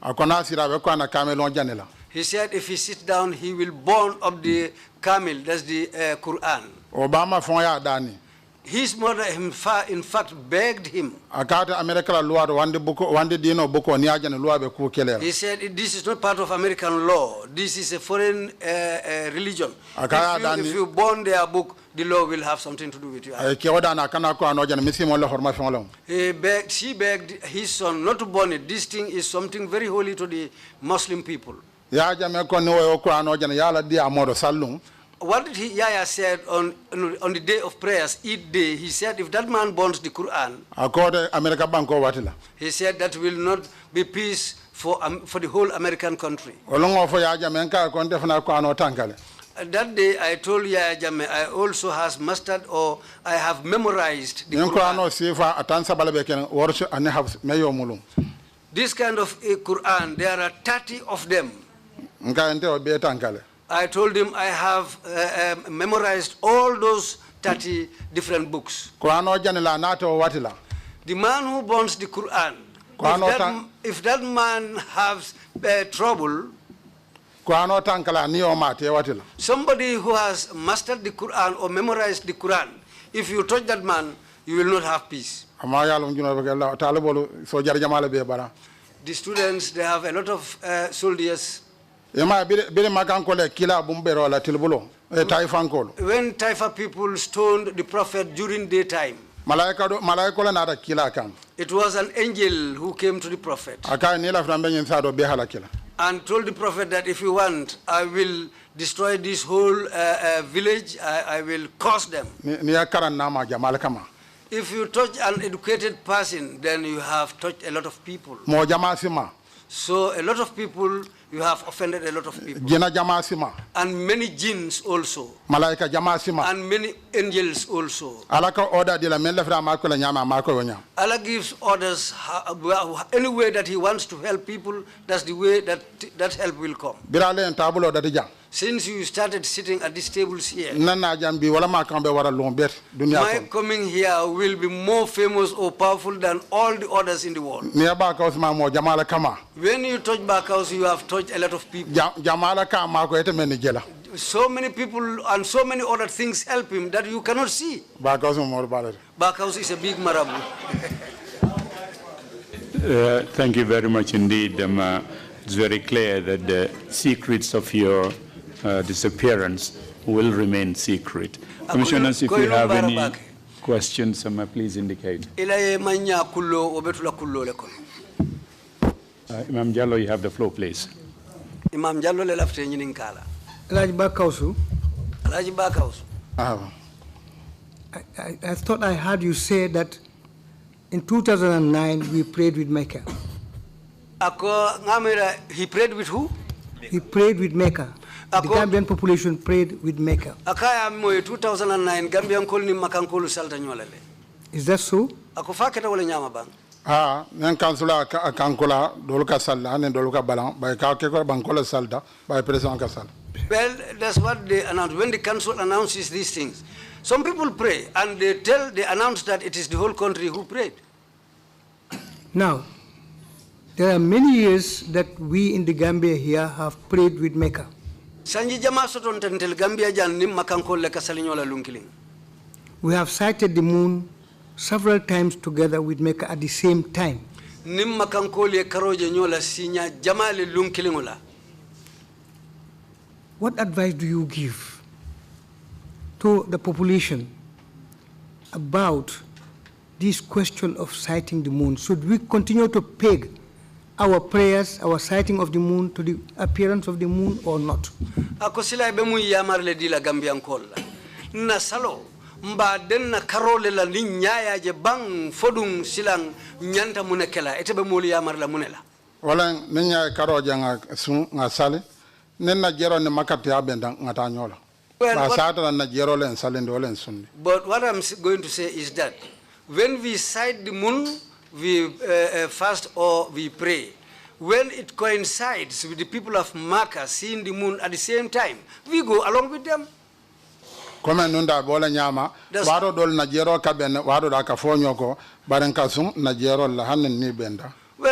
he said if he sits down, he will burn up the camel, that's the Quran. His mother, in fact, begged him. He said, this is not part of American law. This is a foreign religion. If you burn their book, the law will have something to do with you. She begged his son not to burn it. This thing is something very holy to the Muslim people. What did Yaya said on the day of prayers, Eid day? He said, if that man burns the Quran, he said that will not be peace for the whole American country. That day, I told Yaya Jammeh, I also has mastered or I have memorized the Quran. This kind of Quran, there are 30 of them. I told him I have memorized all those 30 different books. Qur'ano janila nato watila. The man who burns the Quran, if that man has trouble, Qur'ano tankala niyo mate watila. somebody who has mastered the Quran or memorized the Quran, if you touch that man, you will not have peace. The students, they have a lot of soldiers. When Taifa people stoned the Prophet during daytime, it was an angel who came to the Prophet and told the Prophet that if you want, I will destroy this whole village, I will curse them. If you touch an educated person, then you have touched a lot of people. So a lot of people, you have offended a lot of people. And many jinns also. And many angels also. Allah gives orders any way that he wants to help people, that's the way that help will come. Since you started sitting at these tables here, my coming here will be more famous or powerful than all the others in the world. When you touch Backhouse, you have touched a lot of people. So many people and so many other things help him that you cannot see. Backhouse is a big marabu. Thank you very much indeed. It's very clear that the secrets of your disappearance will remain secret. Commissioners, if you have any questions, please indicate. Imam Jallo, you have the floor, please. Imam Jallo le lafte ñinin kala. Alaji Bakausu. Alaji Bakausu. I thought I heard you say that in 2009 we prayed with Mecca. He prayed with who? He prayed with Mecca. The Gambian population prayed with Mecca. 2009 Gambian kolni makankolu salta nyolale. Is that so? Ako faketa wala nyama bang. Nen kansula kankola doluka salla nen doluka balan bay ka ke ko bankola salda bay president ka sal. Well, that's what they announce. When the council announces these things, some people pray and they announce that it is the whole country who prayed. Now, there are many years that we in the Gambia here have prayed with Mecca. We have sighted the moon several times together with Mecca at the same time. What advice do you give to the population about this question of sighting the moon? Should we continue to peg our prayers, our sighting of the moon to the appearance of the moon or not? Akosila be mu yamar le dila Gambian kolla. Na salo mba denna karole la ni nyaaya je bang fodung silang nyanta munekela ete be mu yamar la munela. Wala ni nyaaya karo janga sun ngasale nenna jero ne makati abenda ngata nyola. But what I'm going to say is that when we sight the moon, we fast or we pray. When it coincides with the people of Makkah seeing the moon at the same time, we go along with them. Well,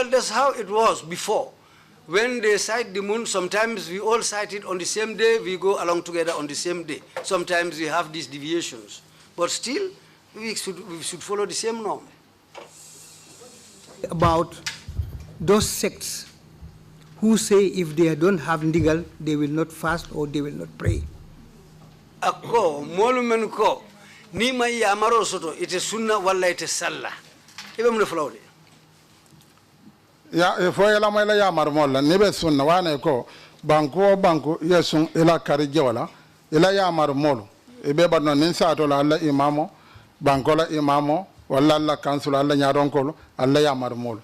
that's how it was before. When they sight the moon, sometimes we all sight it on the same day, we go along together on the same day. Sometimes we have these deviations. But still, we should follow the same norm. About those sects who say if they don't have ndigal, they will not fast or they will not pray. Ako, molumen ko, ni mai amaro soto, ite sunna walla ite salla. Ibe mune follow it. Ya fo ela mai la ya marmolla ne be sunna wane ko banko yesun ela kari jewala ela ya marmolo e be badno nin sato la alla imamo banko la imamo walla alla kansulo alla nyaron ko alla ya marmolo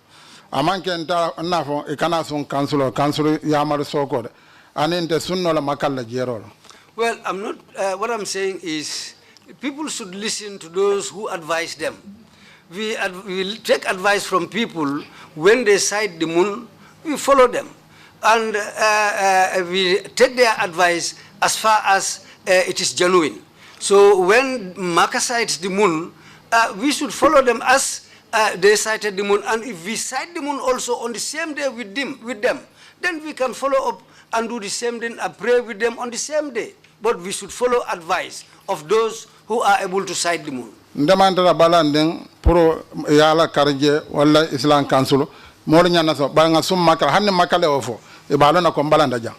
amanke nta nafo e kana sun kansulo ya mar soko de anente sunno la makalla jerolo. Well, I'm not what I'm saying is people should listen to those who advise them. We take advice from people. When they sight the moon, we follow them. And we take their advice as far as it is genuine. So when Maka cites the moon, we should follow them as they cited the moon. And if we cite the moon also on the same day with them, then we can follow up and do the same thing and pray with them on the same day. But we should follow advice of those who are able to cite the moon. Ndamantara balandeng pro yala karje wala Islam Council mori nyana so ba nga sum makala hanne makale ofo e balona ko balanda ja.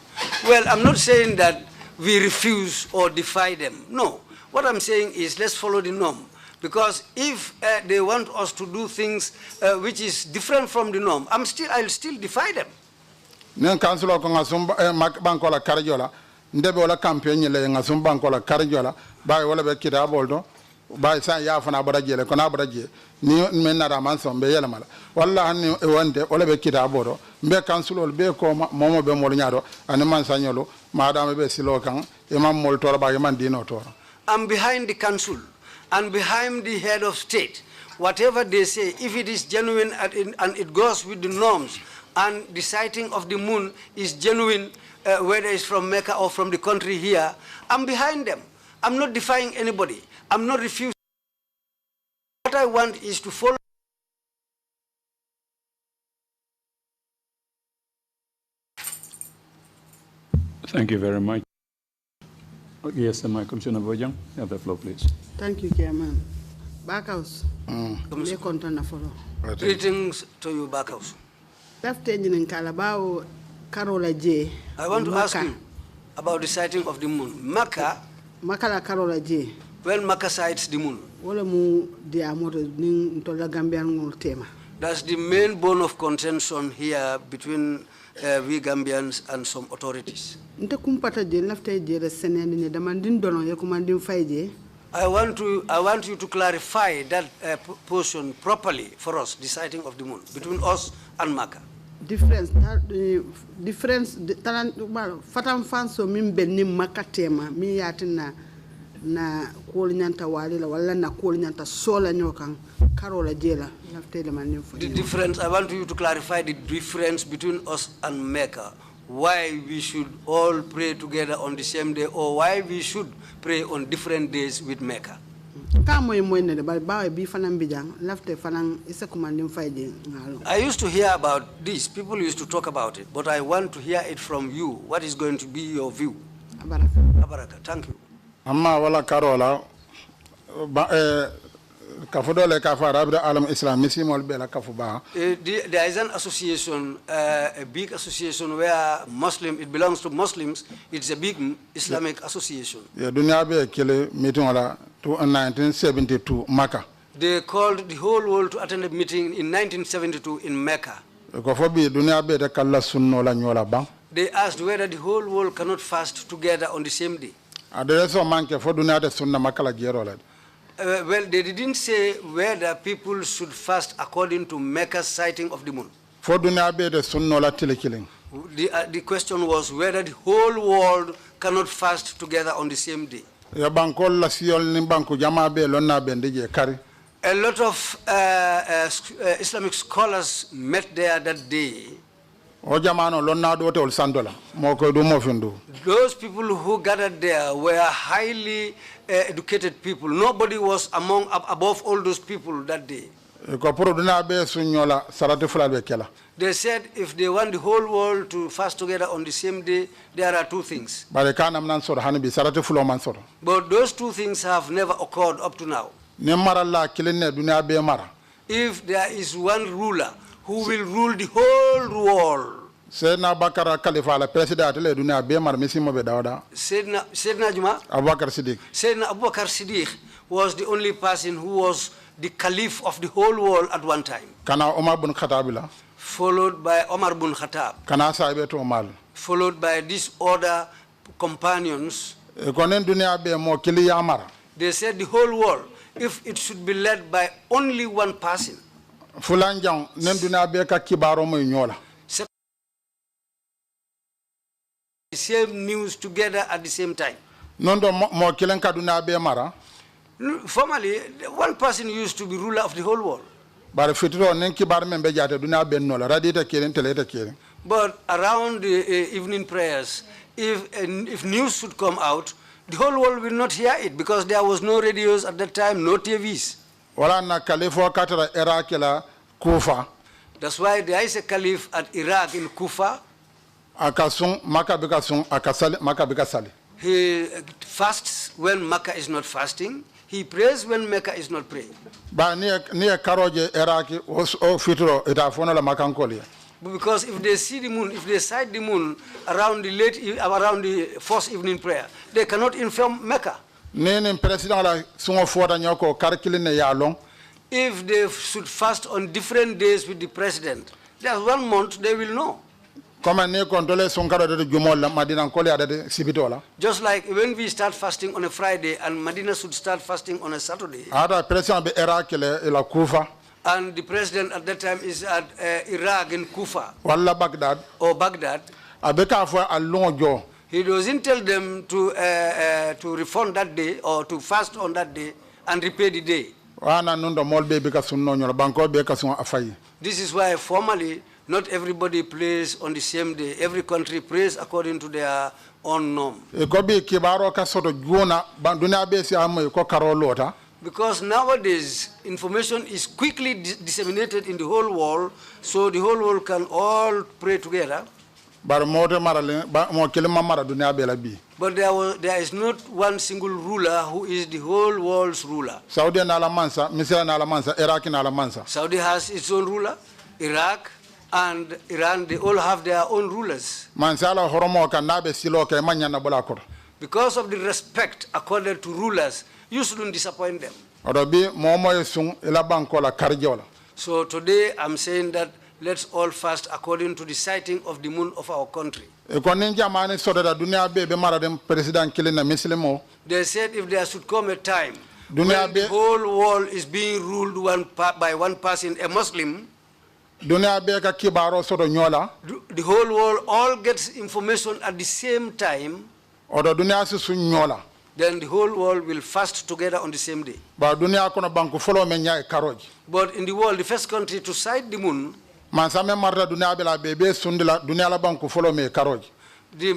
Well, I'm not saying that we refuse or defy them. No. What I'm saying is let's follow the norm. Because if they want us to do things which is different from the norm, I'll still defy them. Nen council ko nga sum bankola karjola ndebe wala campagne le nga sum bankola karjola ba wala be kitabol do ba sa ya fana baraje le kona baraje ni men na raman so be yela mala walla hanni e wonde wala be kitaboro be council be ko momo be mol nyaado ani man sanyolo madame be silo kan e mam mol tor ba man dino tor. I'm behind the council and behind the head of state. Whatever they say, if it is genuine and it goes with the norms, and the sighting of the moon is genuine, whether it's from Mecca or from the country here, I'm behind them. I'm not defying anybody. I'm not refusing. What I want is to follow. Thank you very much. Yes, Commissioner Bojang, you have the floor, please. Thank you, Chairman. Backhouse. Greetings to you, Backhouse. I want to ask you about the sighting of the moon. Mecca, when Mecca sights the moon, that's the main bone of contention here between we Gambians and some authorities. I want you to clarify that portion properly for us, the sighting of the moon, between us and Mecca. Difference fatam fanso min benni makatema mi yatina na kol nyanta walila wala na kol nyanta sola nyokan karola jela laftele man. The difference, I want you to clarify the difference between us and Mecca. Why we should all pray together on the same day, or why we should pray on different days with Mecca. I used to hear about this. People used to talk about it, but I want to hear it from you. What is going to be your view? Abaraka. Thank you. Amma wala karola kafudole kafara abda alam islamisi mol bela kafuba. There is an association, a big association where it belongs to Muslims. It's a big Islamic association. Yeah, dunya be kele meeting wala to 1972 Mecca. They called the whole world to attend a meeting in 1972 in Mecca. They asked whether the whole world cannot fast together on the same day. Well, they didn't say whether people should fast according to Mecca's sighting of the moon. The question was whether the whole world cannot fast together on the same day. A lot of Islamic scholars met there that day. Those people who gathered there were highly educated people. Nobody was above all those people that day. They said if they want the whole world to fast together on the same day, there are two things. But those two things have never occurred up to now. If there is one ruler who will rule the whole world, Sayyidina Abubakar Siddiq was the only person who was the caliph of the whole world at one time. Followed by Omar bin Khattab. Followed by these other companions. They said the whole world, if it should be led by only one person, the same news together at the same time. Formerly, one person used to be ruler of the whole world. But around the evening prayers, if news should come out, The whole world will not hear it because there was no radios at that time, no TVs. Wala na kalifo katara Iraq la Kufa. That's why there is a caliph at Iraq in Kufa. Akasung Makkah bikasung akasali Makkah bikasali. He fasts when Makkah is not fasting. He prays when Mecca is not praying. Ba ni karoje Iraq o fitro itafona la makankoli. Because if they see the moon, if they sight the moon around the first evening prayer, they cannot inform Mecca. Nene president la sungo foda nyoko karkiline ya long. If they should fast on different days with the president, there's 1 month they will know. Just like when we start fasting on a Friday and Medina should start fasting on a Saturday. And the president at that time is at Iraq in Kufa. Or Baghdad. He doesn't tell them to refund that day or to fast on that day and repay the day. This is why formally not everybody prays on the same day. Every country prays according to their own norm. Because nowadays information is quickly disseminated in the whole world, so the whole world can all pray together. But there is not one single ruler who is the whole world's ruler. Saudi has its own ruler, Iraq and Iran, they all have their own rulers. Because of the respect accorded to rulers, you shouldn't disappoint them. So today I'm saying that let's all fast according to the sighting of the moon of our country. They said if there should come a time when the whole world is being ruled by one person, a Muslim, the whole world all gets information at the same time, then the whole world will fast together on the same day. But in the world, the first country to sight the moon, the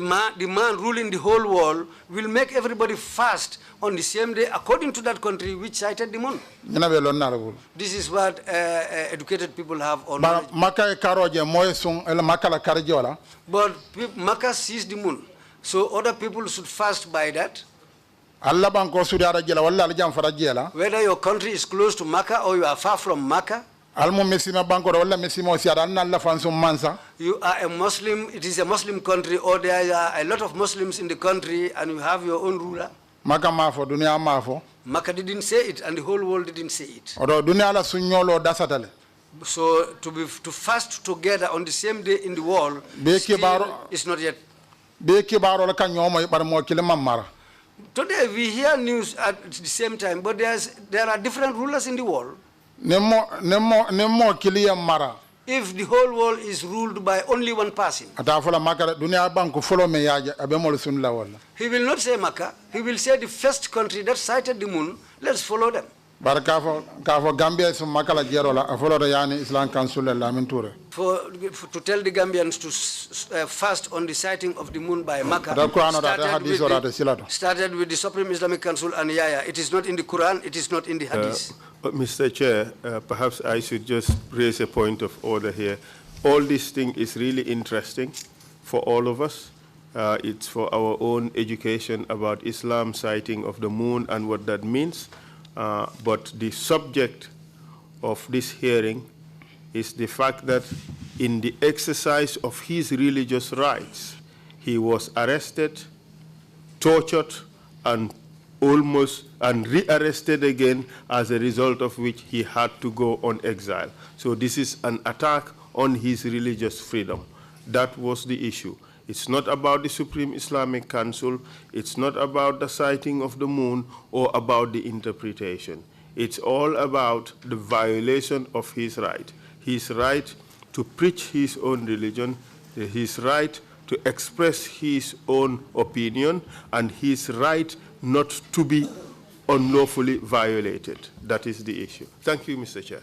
man ruling the whole world will make everybody fast on the same day according to that country which sighted the moon. This is what educated people have on knowledge. But Makkah sees the moon, so other people should fast by that. Whether your country is close to Makkah or you are far from Makkah, you are a Muslim, it is a Muslim country, or there are a lot of Muslims in the country and you have your own ruler. Makkah didn't say it and the whole world didn't say it. So to fast together on the same day in the world is not yet. Today we hear news at the same time, but there are different rulers in the world. If the whole world is ruled by only one person, he will not say Makkah, he will say the first country that sighted the moon, let's follow them. To tell the Gambians to fast on the sighting of the moon by Makkah started with the Supreme Islamic Council and Yaya. It is not in the Quran, it is not in the Hadith. Mr. Chair, perhaps I should just raise a point of order here. All this thing is really interesting for all of us. It's for our own education about Islam sighting of the moon and what that means. But the subject of this hearing is the fact that in the exercise of his religious rights, he was arrested, tortured, and rearrested again, as a result of which he had to go on exile. So this is an attack on his religious freedom. That was the issue. It's not about the Supreme Islamic Council. It's not about the sighting of the moon or about the interpretation. It's all about the violation of his right to preach his own religion, his right to express his own opinion, and his right not to be unlawfully violated. That is the issue. Thank you, Mr. Chair.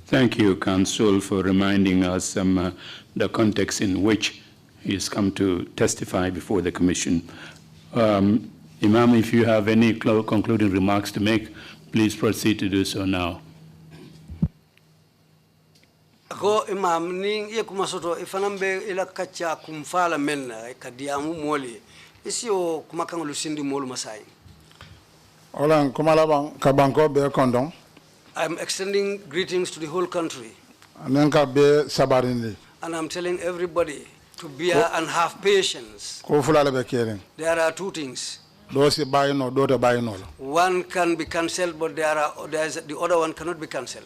Thank you, Counsel, for reminding us the context in which he has come to testify before the Commission. Imam, if you have any concluding remarks to make, please proceed to do so now. Ko imam ning ye kuma soto ifanambe ila kacha kumfala menna kadiamu moli isio kuma kan lusindi molu masai. Olan kumala bang kabanko be kondong. I'm extending greetings to the whole country. Anenka be sabarindi. And I'm telling everybody to bear and have patience. Ko fulala be keren. There are two things. Dosi bayino do to bayino. One can be cancelled, but the other one cannot be cancelled.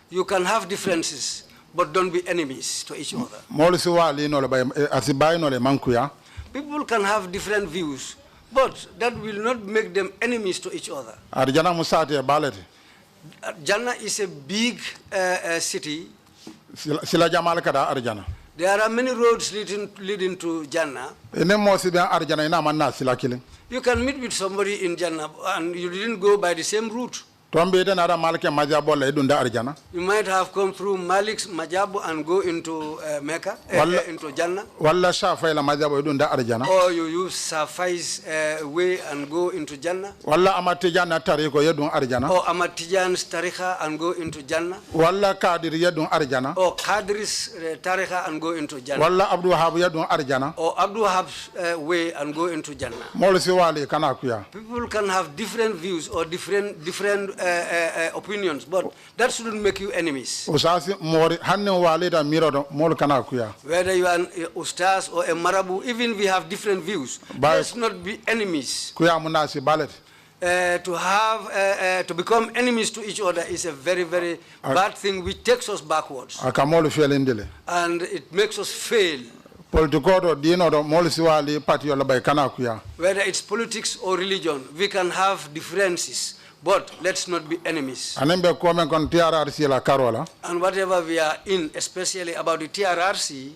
You can have differences, but don't be enemies to each other. People can have different views, but that will not make them enemies to each other. Jannah is a big city. There are many roads leading to Jannah. You can meet with somebody in Jannah and you didn't go by the same route. You might have come through Malik's Majabu and go into Mecca, into Jannah. Or you use Safai's way and go into Jannah. Or Amatijan's Tariqa and go into Jannah. Or Qadri's Tariqa and go into Jannah. Or Abdul Wahab's way and go into Jannah. People can have different views or different opinions, but that shouldn't make you enemies. Whether you are an ustaz or a marabu, even we have different views. Let's not be enemies. To become enemies to each other is a very, very bad thing which takes us backwards. And it makes us fail. Whether it's politics or religion, we can have differences. But let's not be enemies. And whatever we are in, especially about the TRRC,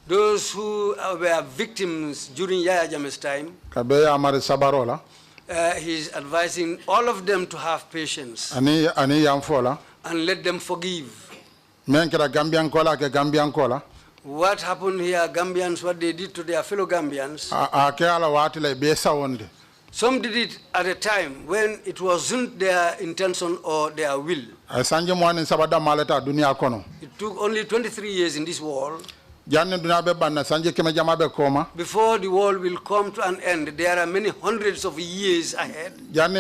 those who were victims during Yaya Jammeh's time, he's advising all of them to have patience and let them forgive. What happened here, Gambians, what they did to their fellow Gambians, some did it at a time when it wasn't their intention or their will. It took only 23 years in this world. Before the world will come to an end, there are many hundreds of years ahead. Before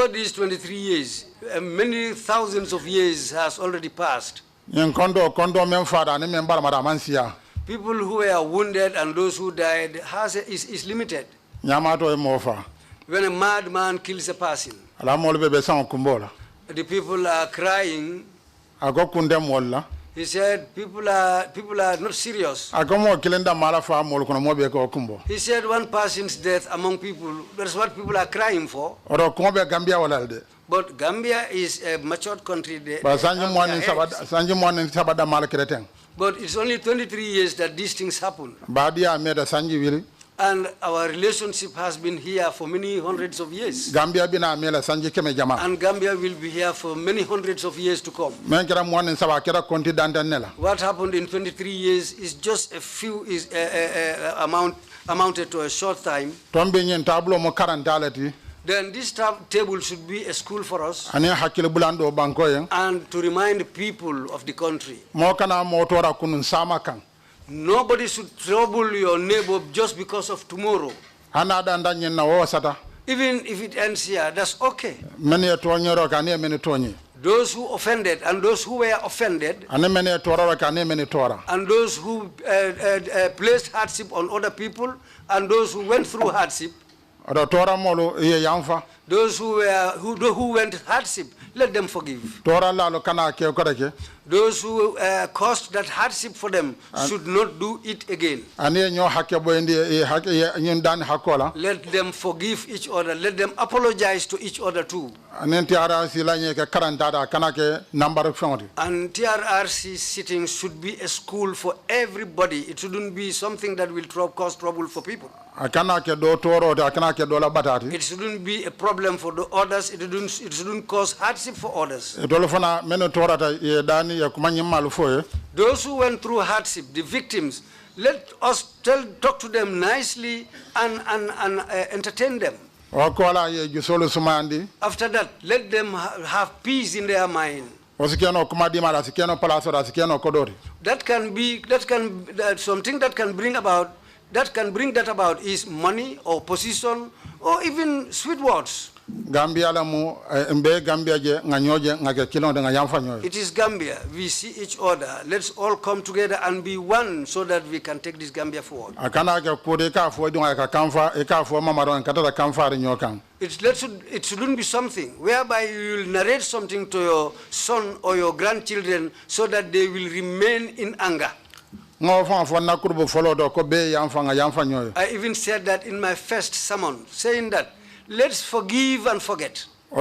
these 23 years, many thousands of years has already passed. People who were wounded and those who died is limited. When a madman kills a person, the people are crying. He said people are not serious. He said one person's death among people, that's what people are crying for. But Gambia is a matured country. But it's only 23 years that these things happen. And our relationship has been here for many hundreds of years. And Gambia will be here for many hundreds of years to come. What happened in 23 years is just a few, amounted to a short time. Then this table should be a school for us and to remind people of the country. Nobody should trouble your neighbor just because of tomorrow. Even if it ends here, that's okay. Those who offended and those who were offended and those who placed hardship on other people and those who went through hardship, those who went hardship, let them forgive. Those who caused that hardship for them should not do it again. Let them forgive each other. Let them apologize to each other too. And TRRC sitting should be a school for everybody. It shouldn't be something that will cause trouble for people. It shouldn't be a problem for the others. It shouldn't cause hardship for others. Those who went through hardship, the victims, let us talk to them nicely and entertain them. After that, let them have peace in their mind. That can be something that can bring about is money or position or even sweet words. It is Gambia. We see each other. Let's all come together and be one so that we can take this Gambia forward. It shouldn't be something whereby you will narrate something to your son or your grandchildren so that they will remain in anger. I even said that in my first sermon, saying that let's forgive and forget. I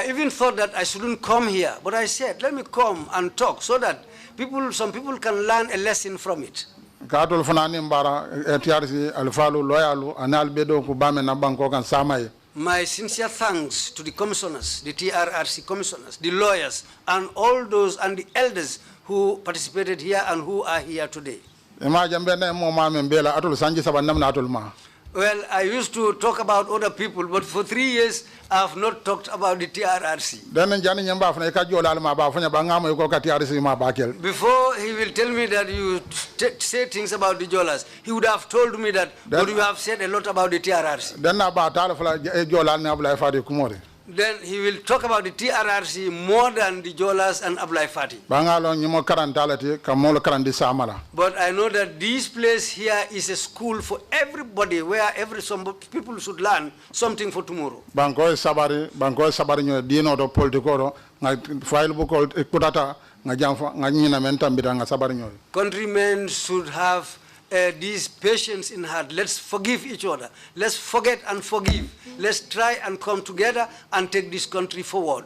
even thought that I shouldn't come here, but I said, let me come and talk so that some people can learn a lesson from it. My sincere thanks to the commissioners, the TRRC commissioners, the lawyers, and all those and the elders who participated here and who are here today. Well, I used to talk about other people, but for 3 years, I have not talked about the TRRC. Before he will tell me that you say things about the Jolas, he would have told me that, but you have said a lot about the TRRC. Then he will talk about the TRRC more than the Jolas and Ablai Fati. But I know that this place here is a school for everybody, where some people should learn something for tomorrow. Countrymen should have this patience in heart. Let's forgive each other. Let's forget and forgive. Let's try and come together and take this country forward.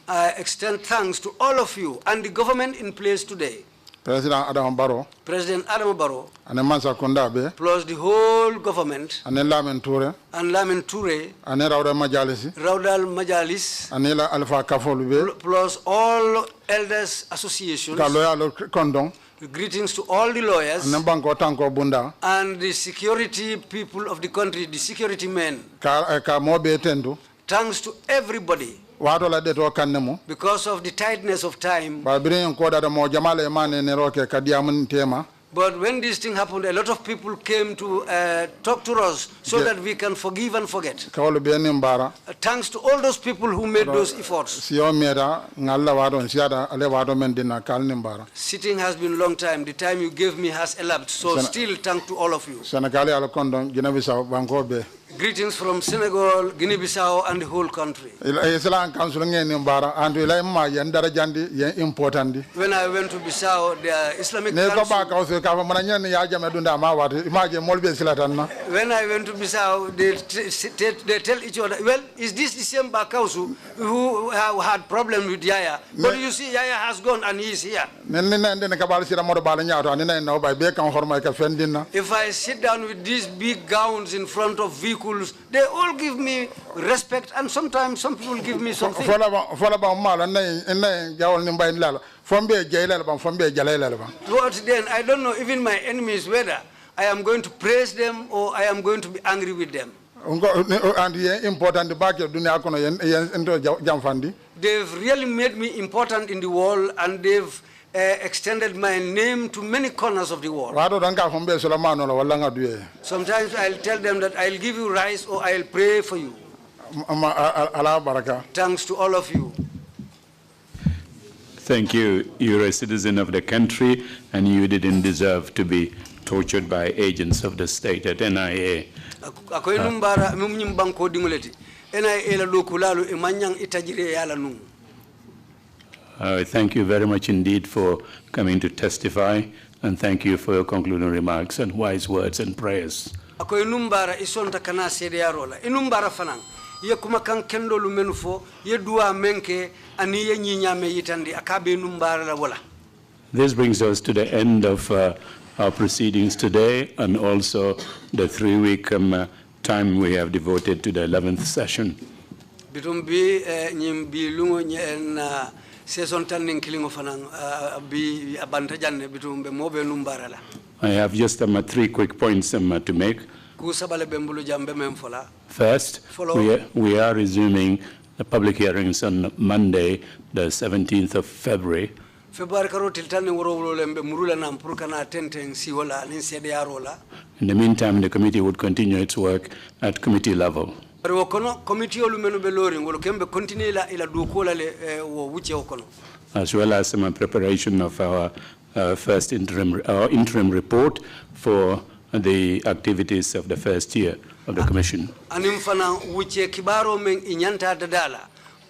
I extend thanks to all of you and the government in place today. President Adam Barrow, plus the whole government, and Lamin Toure, Raudal Majalis, plus all elders associations. Greetings to all the lawyers and the security people of the country, the security men. Thanks to everybody. Because of the tightness of time. But when this thing happened, a lot of people came to talk to us so that we can forgive and forget. Thanks to all those people who made those efforts. Sitting has been a long time. The time you gave me has elapsed. So still thanks to all of you. Greetings from Senegal, Guinea-Bissau, and the whole country. When I went to Bissau, the Islamic Council... When I went to Bissau, they tell each other, well, is this the same Bakausu who had problems with Yaya? But you see, Yaya has gone and he is here. If I sit down with these big gowns in front of vehicles, they all give me respect, and sometimes some people give me something. But then I don't know, even my enemies, whether I am going to praise them or I am going to be angry with them. They've really made me important in the world, and they've extended my name to many corners of the world. Sometimes I'll tell them that I'll give you rice or I'll pray for you. Thanks to all of you. Thank you. You're a citizen of the country, and you didn't deserve to be tortured by agents of the state at NIA. Thank you very much indeed for coming to testify, and thank you for your concluding remarks and wise words and prayers. This brings us to the end of our proceedings today and also the 3-week time we have devoted to the 11th session. Bitumbi nyimbi lungo na saison tanning kilingo fanang bi abantajanne bitumbe mobe numbarala. I have just 3 quick points to make. First, we are resuming the public hearings on Monday, the 17th of February. In the meantime, the committee would continue its work at committee level. As well as some preparation of our first interim report for the activities of the first year of the commission. Animfana wuche kibaro men inyanta dadala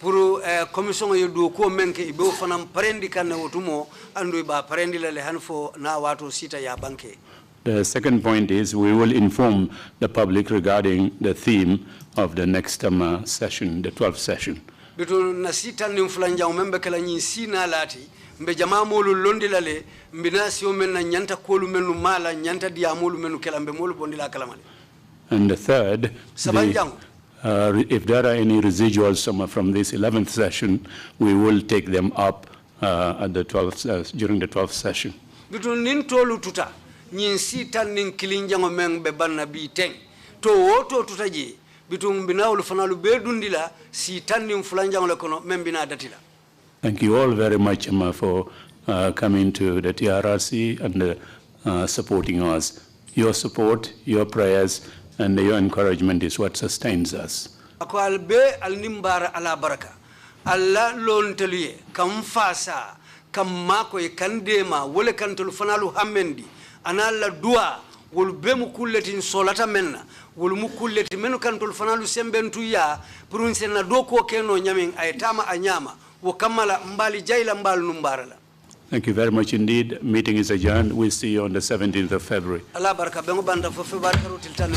puru commission yodu ko menke ibe fanam parendi kan wotumo andu ba parendi le hanfo na watu sita ya banke. The second point is we will inform the public regarding the theme of the next session, the 12th session. Bitu na sita nimfulanja umembe kala nyisina lati mbe jamaa molu londilale mbinasi omena nyanta kolu menu mala nyanta diamolu menu kala mbe molu bondila kala male. And the third, if there are any residuals from this 11th session, we will take them up at the 12th during the 12th session. Bitu nin tolu tuta nyin sita nin kilinjango meng be banna bi teng to woto tutaji bitu mbinawlu fanalu be dundila sita nin fulanjango le kono membina datila. Thank you all very much for coming to the TRRC and supporting us. Your support, your prayers, and your encouragement is what sustains us. Akwal be al nimbara ala baraka. Allah lon telie kam fasa kam mako e kandema wole kan tel fanalu hamendi analla dua wol be mu kulletin solata menna wol mu kulleti menu kan tel fanalu sembentu ya purun senna doko keno nyamin ay tama anyama wo kamala mbali jaila mbal numbarala. Thank you very much indeed. Meeting is adjourned. We'll see you on the 17th of February. Allah baraka bengo banda fo fe baraka rotil tanu.